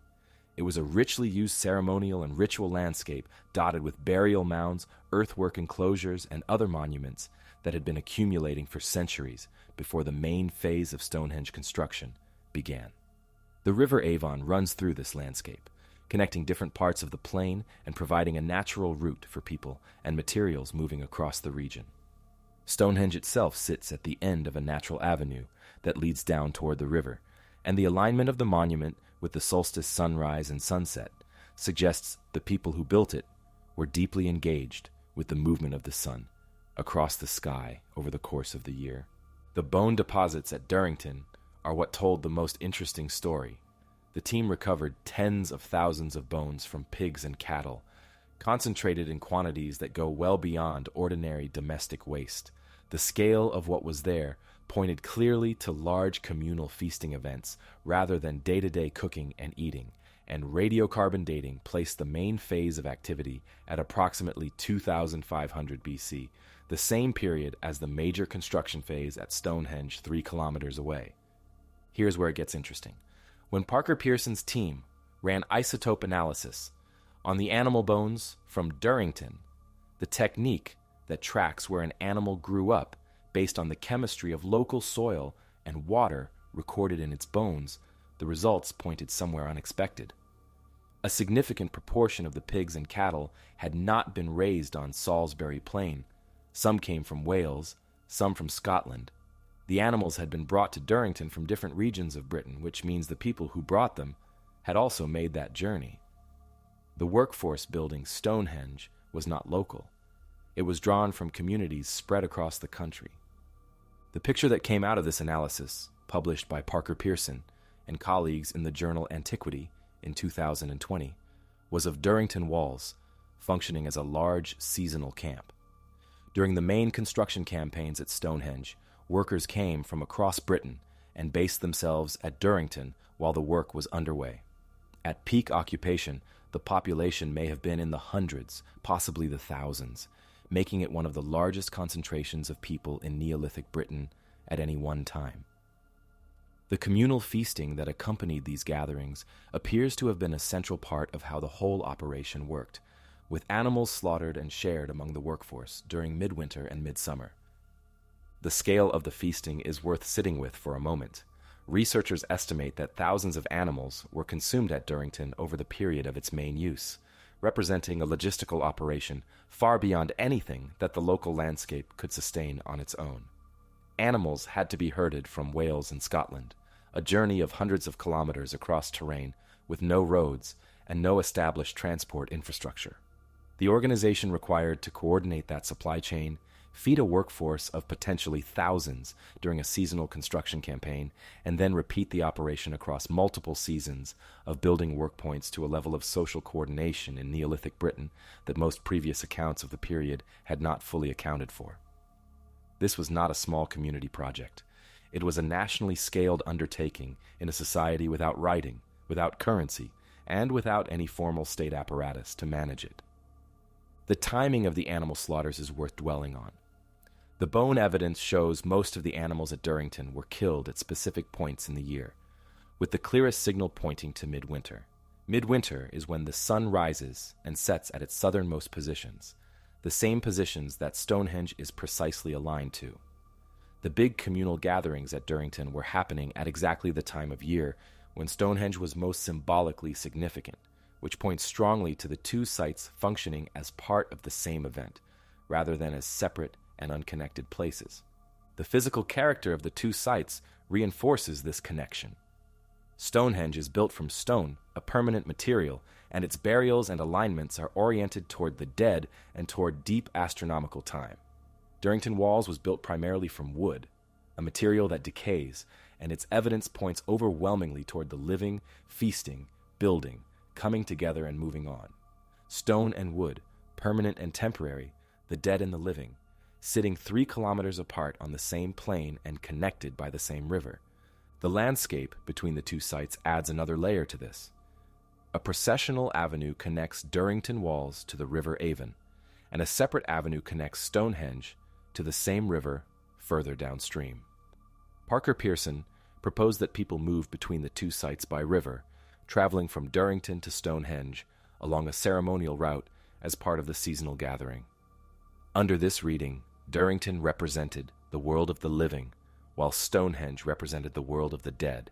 It was a richly used ceremonial and ritual landscape dotted with burial mounds, earthwork enclosures, and other monuments that had been accumulating for centuries before the main phase of Stonehenge construction began. The River Avon runs through this landscape, connecting different parts of the plain and providing a natural route for people and materials moving across the region. Stonehenge itself sits at the end of a natural avenue that leads down toward the river, and the alignment of the monument with the solstice sunrise and sunset suggests the people who built it were deeply engaged with the movement of the sun across the sky over the course of the year. The bone deposits at Durrington are what told the most interesting story. The team recovered tens of thousands of bones from pigs and cattle, concentrated in quantities that go well beyond ordinary domestic waste. The scale of what was there pointed clearly to large communal feasting events rather than day-to-day cooking and eating, and radiocarbon dating placed the main phase of activity at approximately 2500 BC, the same period as the major construction phase at Stonehenge 3 kilometers away. Here's where it gets interesting. When Parker Pearson's team ran isotope analysis on the animal bones from Durrington, the technique that tracks where an animal grew up based on the chemistry of local soil and water recorded in its bones, the results pointed somewhere unexpected. A significant proportion of the pigs and cattle had not been raised on Salisbury Plain. Some came from Wales, some from Scotland. The animals had been brought to Durrington from different regions of Britain, which means the people who brought them had also made that journey. The workforce building Stonehenge was not local. It was drawn from communities spread across the country. The picture that came out of this analysis, published by Parker Pearson and colleagues in the journal Antiquity in 2020, was of Durrington Walls, functioning as a large seasonal camp. During the main construction campaigns at Stonehenge, workers came from across Britain and based themselves at Durrington while the work was underway. At peak occupation, the population may have been in the hundreds, possibly the thousands, making it one of the largest concentrations of people in Neolithic Britain at any one time. The communal feasting that accompanied these gatherings appears to have been a central part of how the whole operation worked, with animals slaughtered and shared among the workforce during midwinter and midsummer. The scale of the feasting is worth sitting with for a moment. Researchers estimate that thousands of animals were consumed at Durrington over the period of its main use, representing a logistical operation far beyond anything that the local landscape could sustain on its own. Animals had to be herded from Wales and Scotland, a journey of hundreds of kilometers across terrain with no roads and no established transport infrastructure. The organization required to coordinate that supply chain, feed a workforce of potentially thousands during a seasonal construction campaign, and then repeat the operation across multiple seasons of building work points to a level of social coordination in Neolithic Britain that most previous accounts of the period had not fully accounted for. This was not a small community project. It was a nationally scaled undertaking in a society without writing, without currency, and without any formal state apparatus to manage it. The timing of the animal slaughters is worth dwelling on. The bone evidence shows most of the animals at Durrington were killed at specific points in the year, with the clearest signal pointing to midwinter. Midwinter is when the sun rises and sets at its southernmost positions, the same positions that Stonehenge is precisely aligned to. The big communal gatherings at Durrington were happening at exactly the time of year when Stonehenge was most symbolically significant, which points strongly to the two sites functioning as part of the same event, rather than as separate and unconnected places. The physical character of the two sites reinforces this connection. Stonehenge is built from stone, a permanent material, and its burials and alignments are oriented toward the dead and toward deep astronomical time. Durrington Walls was built primarily from wood, a material that decays, and its evidence points overwhelmingly toward the living, feasting, building, coming together and moving on. Stone and wood, permanent and temporary, the dead and the living, sitting 3 kilometers apart on the same plain and connected by the same river. The landscape between the two sites adds another layer to this. A processional avenue connects Durrington Walls to the River Avon, and a separate avenue connects Stonehenge to the same river further downstream. Parker Pearson proposed that people move between the two sites by river, traveling from Durrington to Stonehenge along a ceremonial route as part of the seasonal gathering. Under this reading, Durrington represented the world of the living, while Stonehenge represented the world of the dead,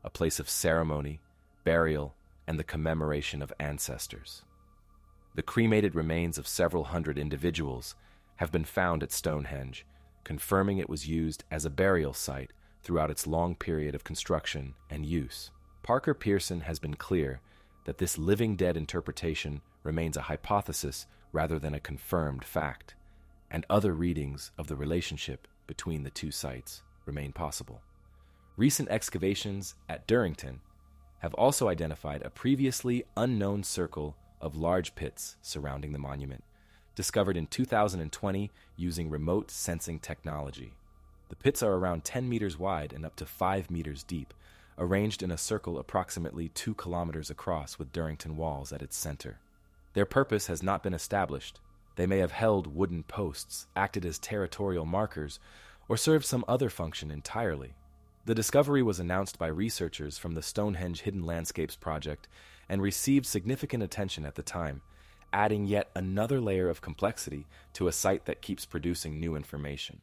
a place of ceremony, burial, and the commemoration of ancestors. The cremated remains of several hundred individuals have been found at Stonehenge, confirming it was used as a burial site throughout its long period of construction and use. Parker Pearson has been clear that this living-dead interpretation remains a hypothesis rather than a confirmed fact, and other readings of the relationship between the two sites remain possible. Recent excavations at Durrington have also identified a previously unknown circle of large pits surrounding the monument, discovered in 2020 using remote sensing technology. The pits are around 10 meters wide and up to 5 meters deep, arranged in a circle approximately 2 kilometers across with Durrington Walls at its center. Their purpose has not been established. They may have held wooden posts, acted as territorial markers, or served some other function entirely. The discovery was announced by researchers from the Stonehenge Hidden Landscapes Project and received significant attention at the time, adding yet another layer of complexity to a site that keeps producing new information.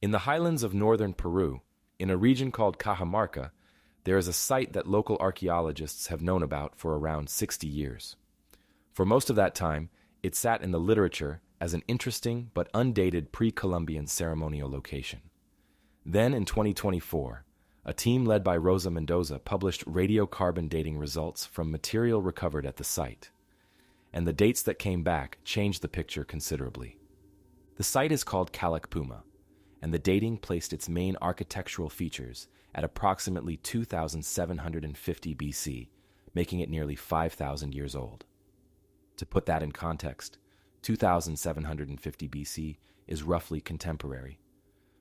In the highlands of northern Peru, in a region called Cajamarca, there is a site that local archaeologists have known about for around 60 years. For most of that time, it sat in the literature as an interesting but undated pre-Columbian ceremonial location. Then in 2024, a team led by Rosa Mendoza published radiocarbon dating results from material recovered at the site, and the dates that came back changed the picture considerably. The site is called Callacpuma, and the dating placed its main architectural features at approximately 2,750 BC, making it nearly 5,000 years old. To put that in context, 2,750 BC is roughly contemporary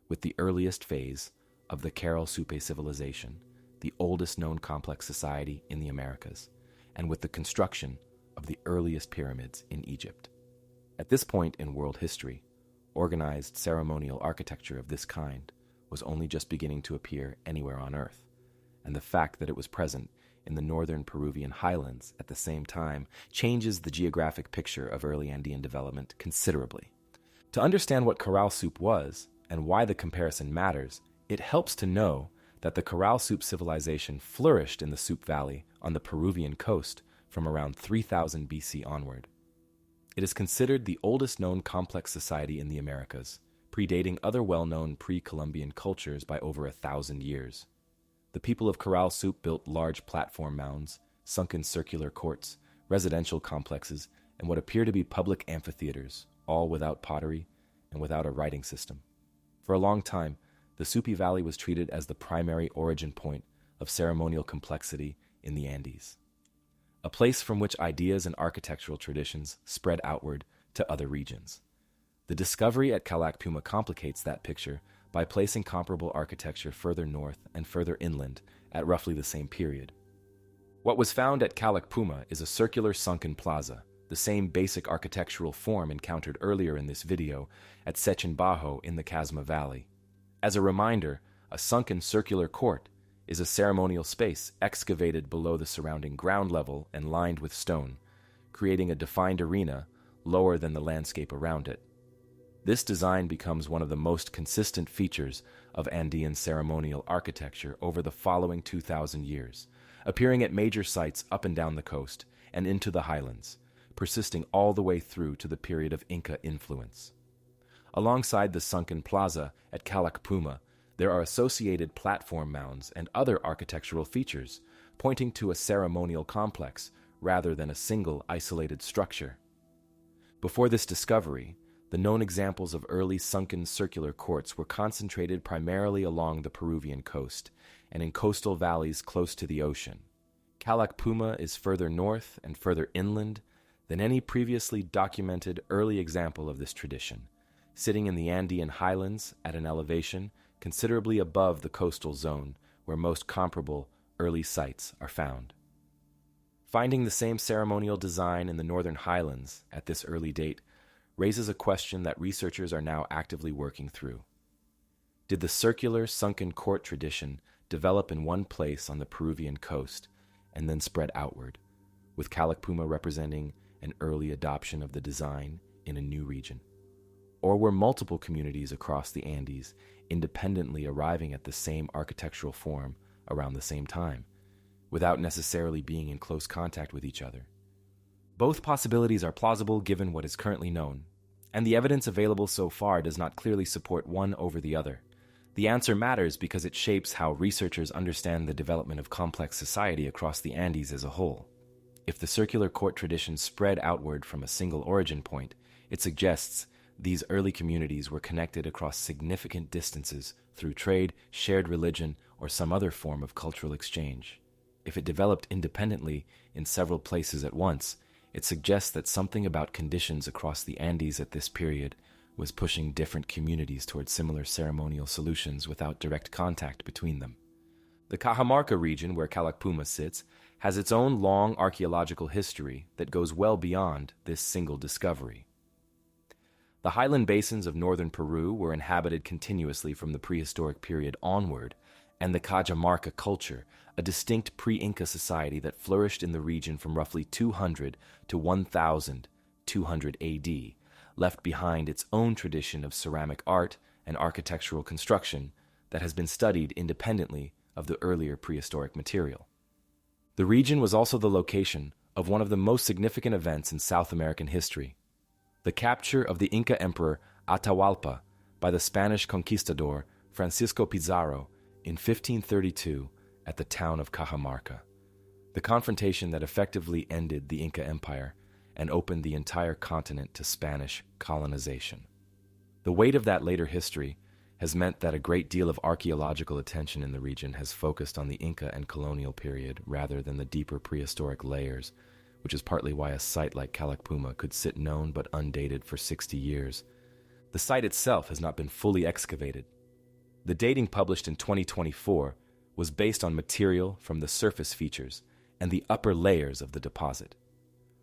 with the earliest phase of the Caral Supe civilization, the oldest known complex society in the Americas, and with the construction of the earliest pyramids in Egypt. At this point in world history, organized ceremonial architecture of this kind was only just beginning to appear anywhere on Earth, and the fact that it was present in the northern Peruvian highlands at the same time changes the geographic picture of early Andean development considerably. To understand what Corral soup was and why the comparison matters, it helps to know that the Corral soup civilization flourished in the Soup Valley on the Peruvian coast from around 3000 BC onward. It is considered the oldest known complex society in the Americas, predating other well-known pre-Columbian cultures by over 1,000 years. The people of Corral soup built large platform mounds, sunken circular courts, residential complexes, and what appear to be public amphitheaters, all without pottery and without a writing system. For a long time, the Supi Valley was treated as the primary origin point of ceremonial complexity in the Andes, a place from which ideas and architectural traditions spread outward to other regions. The discovery at Callacpuma complicates that picture by placing comparable architecture further north and further inland at roughly the same period. What was found at Callacpuma is a circular sunken plaza, the same basic architectural form encountered earlier in this video at Sechin Bajo in the Casma Valley. As a reminder, a sunken circular court is a ceremonial space excavated below the surrounding ground level and lined with stone, creating a defined arena lower than the landscape around it. This design becomes one of the most consistent features of Andean ceremonial architecture over the following 2,000 years, appearing at major sites up and down the coast and into the highlands, persisting all the way through to the period of Inca influence. Alongside the sunken plaza at Callacpuma, there are associated platform mounds and other architectural features, pointing to a ceremonial complex rather than a single isolated structure. Before this discovery, the known examples of early sunken circular courts were concentrated primarily along the Peruvian coast and in coastal valleys close to the ocean. Callacpuma is further north and further inland than any previously documented early example of this tradition, sitting in the Andean highlands at an elevation considerably above the coastal zone where most comparable early sites are found. Finding the same ceremonial design in the northern highlands at this early date raises a question that researchers are now actively working through. Did the circular sunken court tradition develop in one place on the Peruvian coast and then spread outward, with Callacpuma representing an early adoption of the design in a new region? Or were multiple communities across the Andes independently arriving at the same architectural form around the same time, without necessarily being in close contact with each other? Both possibilities are plausible given what is currently known, and the evidence available so far does not clearly support one over the other. The answer matters because it shapes how researchers understand the development of complex society across the Andes as a whole. If the circular court tradition spread outward from a single origin point, it suggests these early communities were connected across significant distances through trade, shared religion, or some other form of cultural exchange. If it developed independently in several places at once, it suggests that something about conditions across the Andes at this period was pushing different communities towards similar ceremonial solutions without direct contact between them. The Cajamarca region, where Callacpuma sits, has its own long archaeological history that goes well beyond this single discovery. The highland basins of northern Peru were inhabited continuously from the prehistoric period onward, and the Cajamarca culture, a distinct pre-Inca society that flourished in the region from roughly 200 to 1200 AD, left behind its own tradition of ceramic art and architectural construction that has been studied independently of the earlier prehistoric material. The region was also the location of one of the most significant events in South American history, the capture of the Inca emperor Atahualpa by the Spanish conquistador Francisco Pizarro in 1532 at the town of Cajamarca, the confrontation that effectively ended the Inca Empire and opened the entire continent to Spanish colonization. The weight of that later history has meant that a great deal of archaeological attention in the region has focused on the Inca and colonial period rather than the deeper prehistoric layers, which is partly why a site like Callacpuma could sit known but undated for 60 years. The site itself has not been fully excavated. The dating published in 2024 was based on material from the surface features and the upper layers of the deposit.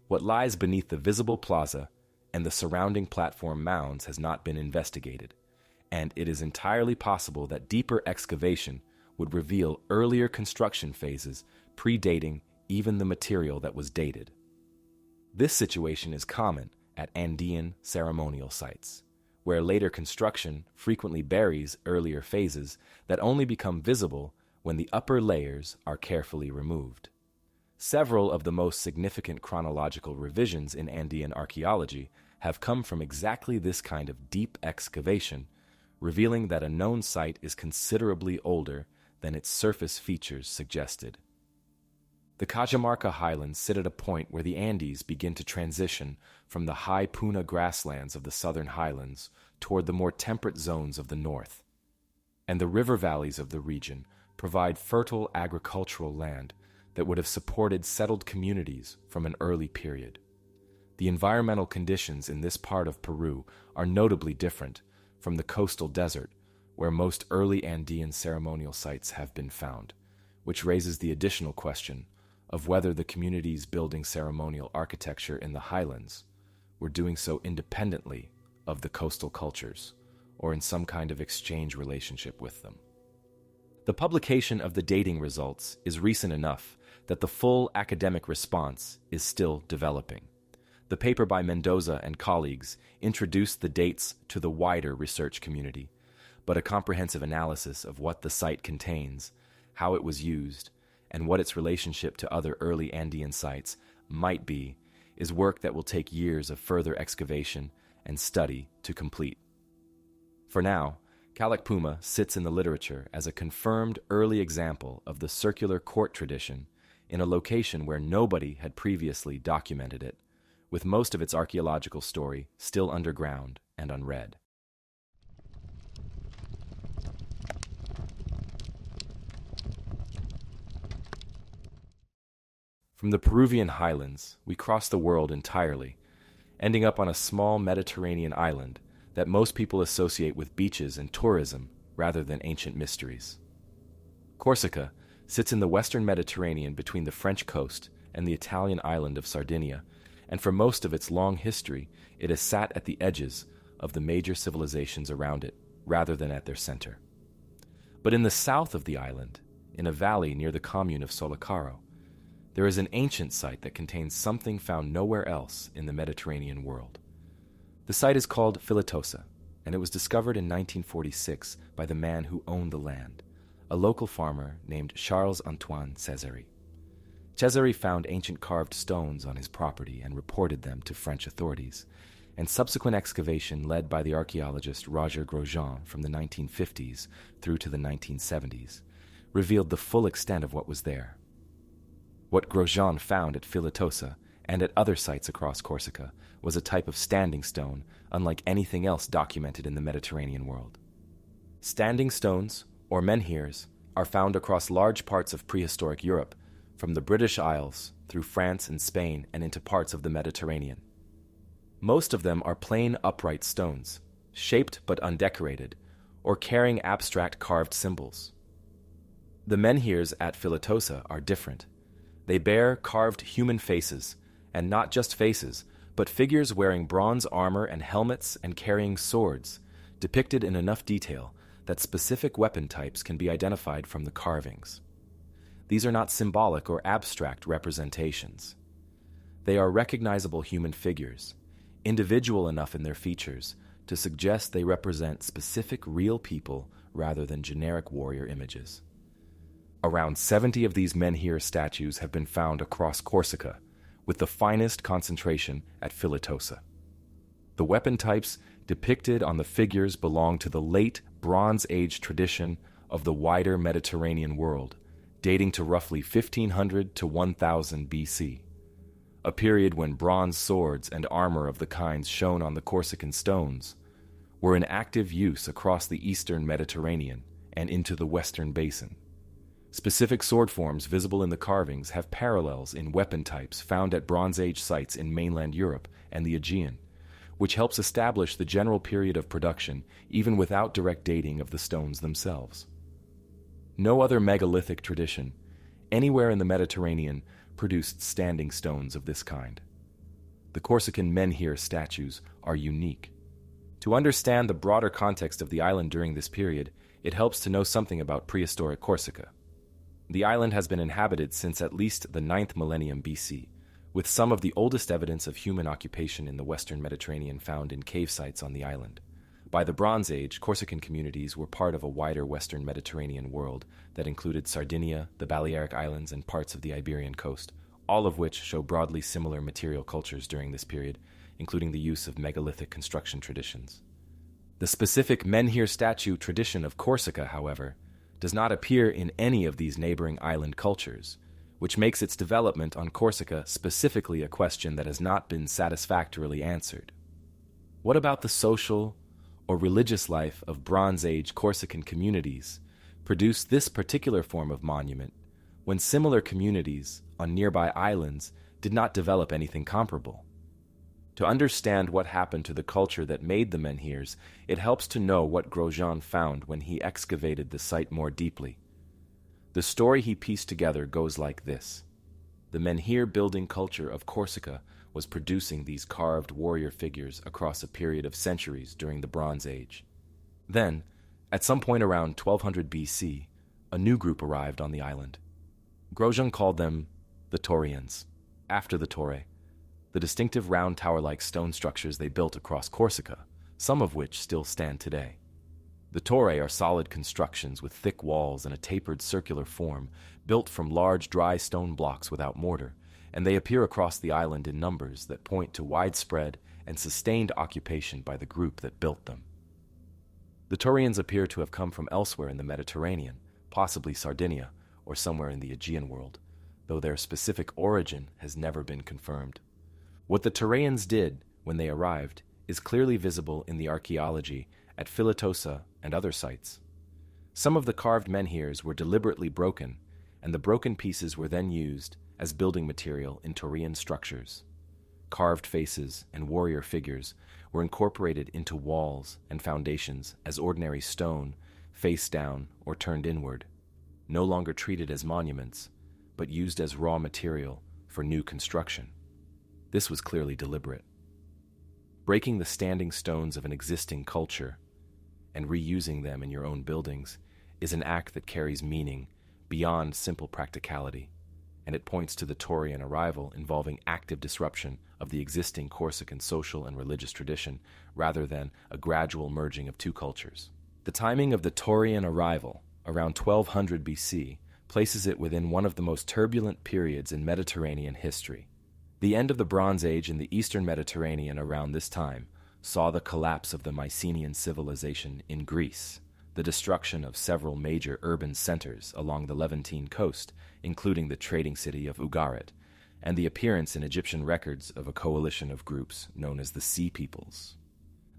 What lies beneath the visible plaza and the surrounding platform mounds has not been investigated, and it is entirely possible that deeper excavation would reveal earlier construction phases predating even the material that was dated. This situation is common at Andean ceremonial sites, where later construction frequently buries earlier phases that only become visible when the upper layers are carefully removed. Several of the most significant chronological revisions in Andean archaeology have come from exactly this kind of deep excavation, revealing that a known site is considerably older than its surface features suggested. The Cajamarca highlands sit at a point where the Andes begin to transition from the high Puna grasslands of the southern highlands toward the more temperate zones of the north, and the river valleys of the region provide fertile agricultural land that would have supported settled communities from an early period. The environmental conditions in this part of Peru are notably different from the coastal desert where most early Andean ceremonial sites have been found, which raises the additional question of whether the communities building ceremonial architecture in the highlands were doing so independently of the coastal cultures or in some kind of exchange relationship with them. The publication of the dating results is recent enough that the full academic response is still developing. The paper by Mendoza and colleagues introduced the dates to the wider research community, but a comprehensive analysis of what the site contains, how it was used, and what its relationship to other early Andean sites might be, is work that will take years of further excavation and study to complete. For now, Callacpuma sits in the literature as a confirmed early example of the circular court tradition in a location where nobody had previously documented it, with most of its archaeological story still underground and unread. From the Peruvian highlands, we cross the world entirely, ending up on a small Mediterranean island that most people associate with beaches and tourism rather than ancient mysteries. Corsica sits in the western Mediterranean between the French coast and the Italian island of Sardinia, and for most of its long history, it has sat at the edges of the major civilizations around it, rather than at their center. But in the south of the island, in a valley near the commune of Solicaro, there is an ancient site that contains something found nowhere else in the Mediterranean world. The site is called Filitosa, and it was discovered in 1946 by the man who owned the land, a local farmer named Charles-Antoine Césari. Césari found ancient carved stones on his property and reported them to French authorities, and subsequent excavation led by the archaeologist Roger Grosjean from the 1950s through to the 1970s revealed the full extent of what was there. What Grosjean found at Filitosa and at other sites across Corsica was a type of standing stone unlike anything else documented in the Mediterranean world. Standing stones, or menhirs, are found across large parts of prehistoric Europe, from the British Isles through France and Spain and into parts of the Mediterranean. Most of them are plain upright stones, shaped but undecorated, or carrying abstract carved symbols. The menhirs at Filitosa are different. They bear carved human faces, and not just faces, but figures wearing bronze armor and helmets and carrying swords, depicted in enough detail that specific weapon types can be identified from the carvings. These are not symbolic or abstract representations. They are recognizable human figures, individual enough in their features to suggest they represent specific real people rather than generic warrior images. Around 70 of these menhir statues have been found across Corsica, with the finest concentration at Filitosa. The weapon types depicted on the figures belong to the late Bronze Age tradition of the wider Mediterranean world, dating to roughly 1500 to 1000 BC, a period when bronze swords and armor of the kinds shown on the Corsican stones were in active use across the eastern Mediterranean and into the western basin. Specific sword forms visible in the carvings have parallels in weapon types found at Bronze Age sites in mainland Europe and the Aegean, which helps establish the general period of production even without direct dating of the stones themselves. No other megalithic tradition anywhere in the Mediterranean produced standing stones of this kind. The Corsican menhir statues are unique. To understand the broader context of the island during this period, it helps to know something about prehistoric Corsica. The island has been inhabited since at least the 9th millennium BC, with some of the oldest evidence of human occupation in the western Mediterranean found in cave sites on the island. By the Bronze Age, Corsican communities were part of a wider western Mediterranean world that included Sardinia, the Balearic Islands, and parts of the Iberian coast, all of which show broadly similar material cultures during this period, including the use of megalithic construction traditions. The specific menhir statue tradition of Corsica, however, does not appear in any of these neighboring island cultures, which makes its development on Corsica specifically a question that has not been satisfactorily answered. What about the social or religious life of Bronze Age Corsican communities produced this particular form of monument when similar communities on nearby islands did not develop anything comparable? To understand what happened to the culture that made the menhirs, it helps to know what Grosjean found when he excavated the site more deeply. The story he pieced together goes like this. The menhir building culture of Corsica was producing these carved warrior figures across a period of centuries during the Bronze Age. Then, at some point around 1200 BC, a new group arrived on the island. Grosjean called them the Taurians, after the Torre, the distinctive round tower-like stone structures they built across Corsica, some of which still stand today. The Torre are solid constructions with thick walls and a tapered circular form, built from large dry stone blocks without mortar, and they appear across the island in numbers that point to widespread and sustained occupation by the group that built them. The Taurians appear to have come from elsewhere in the Mediterranean, possibly Sardinia or somewhere in the Aegean world, though their specific origin has never been confirmed. What the Taurians did when they arrived is clearly visible in the archaeology at Filitosa and other sites. Some of the carved menhirs were deliberately broken, and the broken pieces were then used as building material in Taurian structures. Carved faces and warrior figures were incorporated into walls and foundations as ordinary stone, face down or turned inward, no longer treated as monuments, but used as raw material for new construction. This was clearly deliberate. Breaking the standing stones of an existing culture and reusing them in your own buildings is an act that carries meaning beyond simple practicality, and it points to the Taurian arrival involving active disruption of the existing Corsican social and religious tradition rather than a gradual merging of two cultures. The timing of the Taurian arrival, around 1200 BC, places it within one of the most turbulent periods in Mediterranean history. The end of the Bronze Age in the eastern Mediterranean around this time saw the collapse of the Mycenaean civilization in Greece, the destruction of several major urban centers along the Levantine coast, including the trading city of Ugarit, and the appearance in Egyptian records of a coalition of groups known as the Sea Peoples.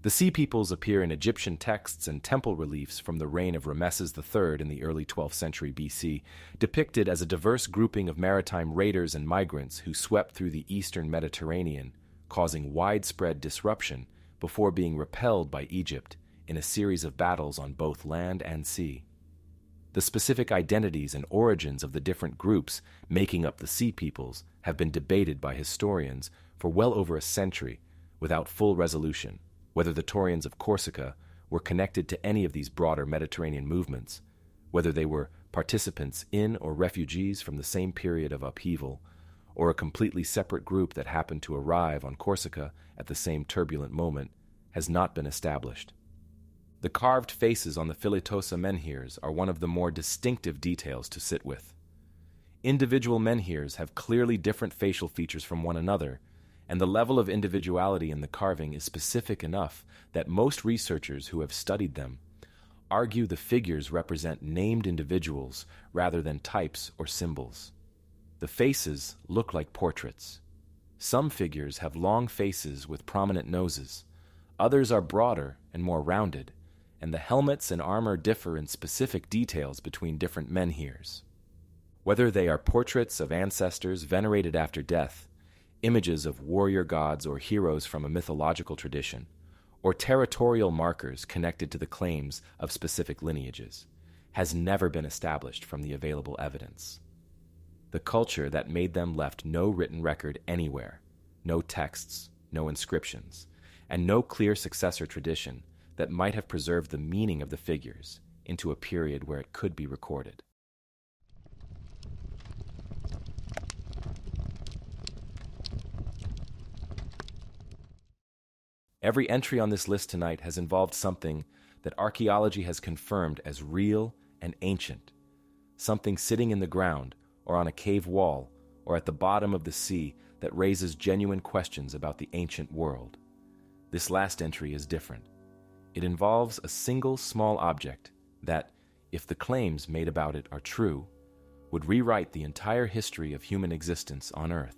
The Sea Peoples appear in Egyptian texts and temple reliefs from the reign of Rameses III in the early 12th century BC, depicted as a diverse grouping of maritime raiders and migrants who swept through the eastern Mediterranean, causing widespread disruption before being repelled by Egypt in a series of battles on both land and sea. The specific identities and origins of the different groups making up the Sea Peoples have been debated by historians for well over a century without full resolution. Whether the Taurians of Corsica were connected to any of these broader Mediterranean movements, whether they were participants in or refugees from the same period of upheaval, or a completely separate group that happened to arrive on Corsica at the same turbulent moment, has not been established. The carved faces on the Filitosa Menhirs are one of the more distinctive details to sit with. Individual menhirs have clearly different facial features from one another, and the level of individuality in the carving is specific enough that most researchers who have studied them argue the figures represent named individuals rather than types or symbols. The faces look like portraits. Some figures have long faces with prominent noses, others are broader and more rounded, and the helmets and armor differ in specific details between different menhirs. Whether they are portraits of ancestors venerated after death, images of warrior gods or heroes from a mythological tradition, or territorial markers connected to the claims of specific lineages, has never been established from the available evidence. The culture that made them left no written record anywhere, no texts, no inscriptions, and no clear successor tradition that might have preserved the meaning of the figures, into a period where it could be recorded. Every entry on this list tonight has involved something that archaeology has confirmed as real and ancient, something sitting in the ground or on a cave wall or at the bottom of the sea that raises genuine questions about the ancient world. This last entry is different. It involves a single small object that, if the claims made about it are true, would rewrite the entire history of human existence on Earth.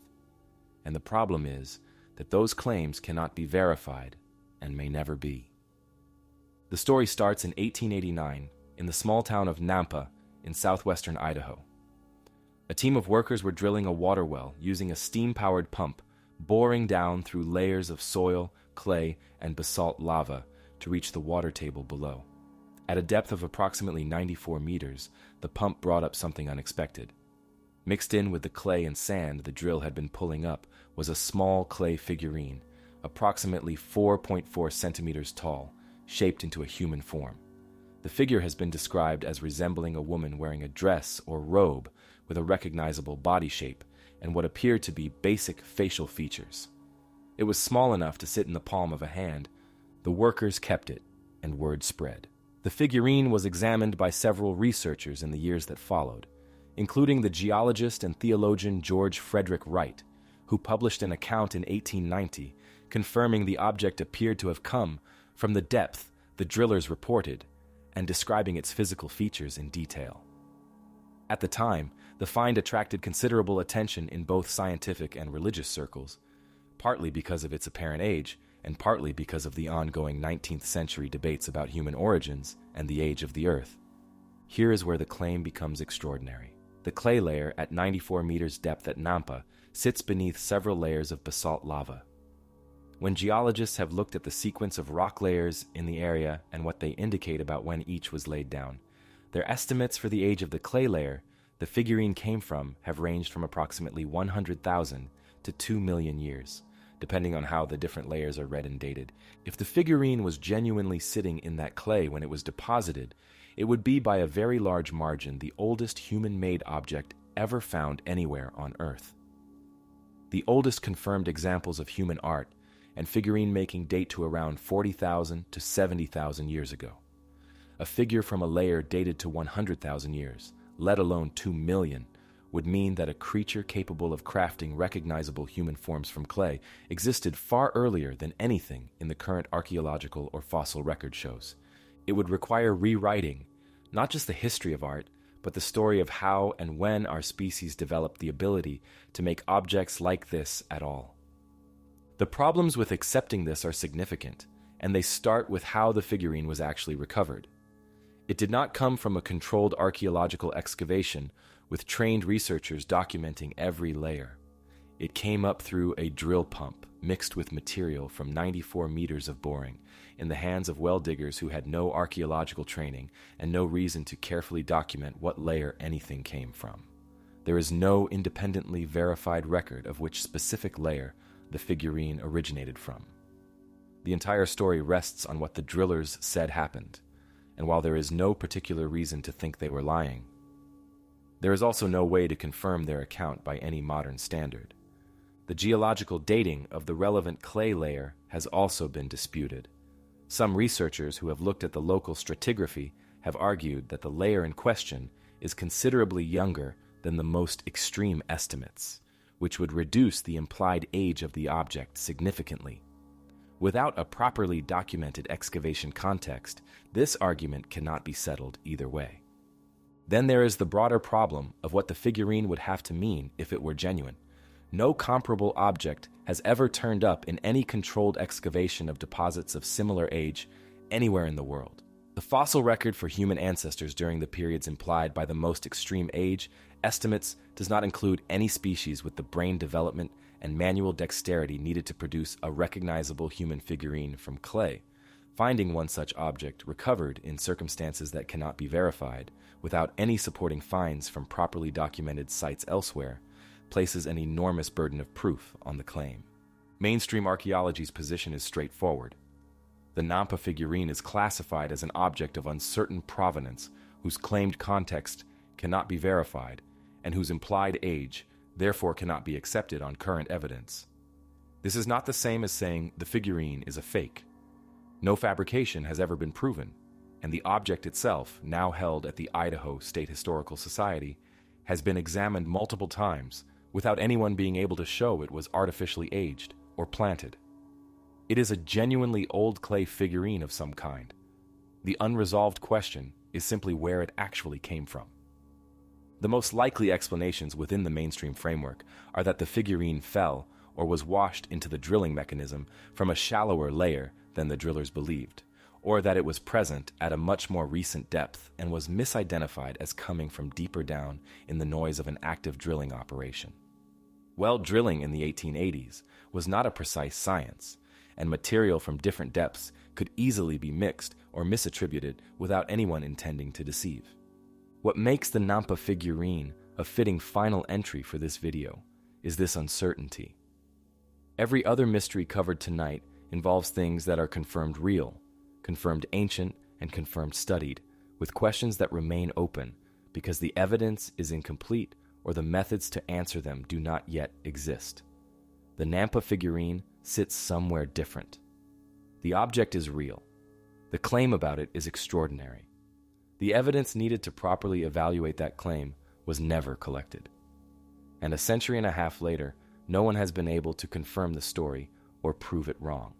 And the problem is that those claims cannot be verified and may never be. The story starts in 1889 in the small town of Nampa in southwestern Idaho. A team of workers were drilling a water well using a steam-powered pump, boring down through layers of soil, clay, and basalt lava to reach the water table below. At a depth of approximately 94 meters, the pump brought up something unexpected. Mixed in with the clay and sand the drill had been pulling up was a small clay figurine, approximately 4.4 centimeters tall, shaped into a human form. The figure has been described as resembling a woman wearing a dress or robe with a recognizable body shape and what appeared to be basic facial features. It was small enough to sit in the palm of a hand. The workers kept it, and word spread. The figurine was examined by several researchers in the years that followed, including the geologist and theologian George Frederick Wright, who published an account in 1890 confirming the object appeared to have come from the depth the drillers reported and describing its physical features in detail. At the time, the find attracted considerable attention in both scientific and religious circles, partly because of its apparent age and partly because of the ongoing 19th century debates about human origins and the age of the Earth. Here is where the claim becomes extraordinary. The clay layer at 94 meters depth at Nampa sits beneath several layers of basalt lava. When geologists have looked at the sequence of rock layers in the area and what they indicate about when each was laid down, their estimates for the age of the clay layer the figurine came from have ranged from approximately 100,000 to 2 million years, depending on how the different layers are read and dated. If the figurine was genuinely sitting in that clay when it was deposited, it would be by a very large margin the oldest human-made object ever found anywhere on Earth. The oldest confirmed examples of human art and figurine making date to around 40,000 to 70,000 years ago. A figure from a layer dated to 100,000 years, let alone 2 million, would mean that a creature capable of crafting recognizable human forms from clay existed far earlier than anything in the current archaeological or fossil record shows. It would require rewriting, not just the history of art, but the story of how and when our species developed the ability to make objects like this at all. The problems with accepting this are significant, and they start with how the figurine was actually recovered. It did not come from a controlled archaeological excavation with trained researchers documenting every layer. It came up through a drill pump mixed with material from 94 meters of boring in the hands of well diggers who had no archaeological training and no reason to carefully document what layer anything came from. There is no independently verified record of which specific layer the figurine originated from. The entire story rests on what the drillers said happened, and while there is no particular reason to think they were lying, there is also no way to confirm their account by any modern standard. The geological dating of the relevant clay layer has also been disputed. Some researchers who have looked at the local stratigraphy have argued that the layer in question is considerably younger than the most extreme estimates, which would reduce the implied age of the object significantly. Without a properly documented excavation context, this argument cannot be settled either way. Then there is the broader problem of what the figurine would have to mean if it were genuine. No comparable object has ever turned up in any controlled excavation of deposits of similar age anywhere in the world. The fossil record for human ancestors during the periods implied by the most extreme age estimates does not include any species with the brain development and manual dexterity needed to produce a recognizable human figurine from clay. Finding one such object recovered in circumstances that cannot be verified, without any supporting finds from properly documented sites elsewhere, places an enormous burden of proof on the claim. Mainstream archaeology's position is straightforward. The Nampa Figurine is classified as an object of uncertain provenance, whose claimed context cannot be verified, and whose implied age therefore cannot be accepted on current evidence. This is not the same as saying the figurine is a fake. No fabrication has ever been proven, and the object itself, now held at the Idaho State Historical Society, has been examined multiple times without anyone being able to show it was artificially aged or planted. It is a genuinely old clay figurine of some kind. The unresolved question is simply where it actually came from. The most likely explanations within the mainstream framework are that the figurine fell or was washed into the drilling mechanism from a shallower layer than the drillers believed, or that it was present at a much more recent depth and was misidentified as coming from deeper down in the noise of an active drilling operation. Well, drilling in the 1880s was not a precise science, and material from different depths could easily be mixed or misattributed without anyone intending to deceive. What makes the Nampa Figurine a fitting final entry for this video is this uncertainty. Every other mystery covered tonight involves things that are confirmed real, confirmed ancient, and confirmed studied, with questions that remain open because the evidence is incomplete or the methods to answer them do not yet exist. The Nampa Figurine sits somewhere different. The object is real. The claim about it is extraordinary. The evidence needed to properly evaluate that claim was never collected. And a century and a half later, no one has been able to confirm the story or prove it wrong.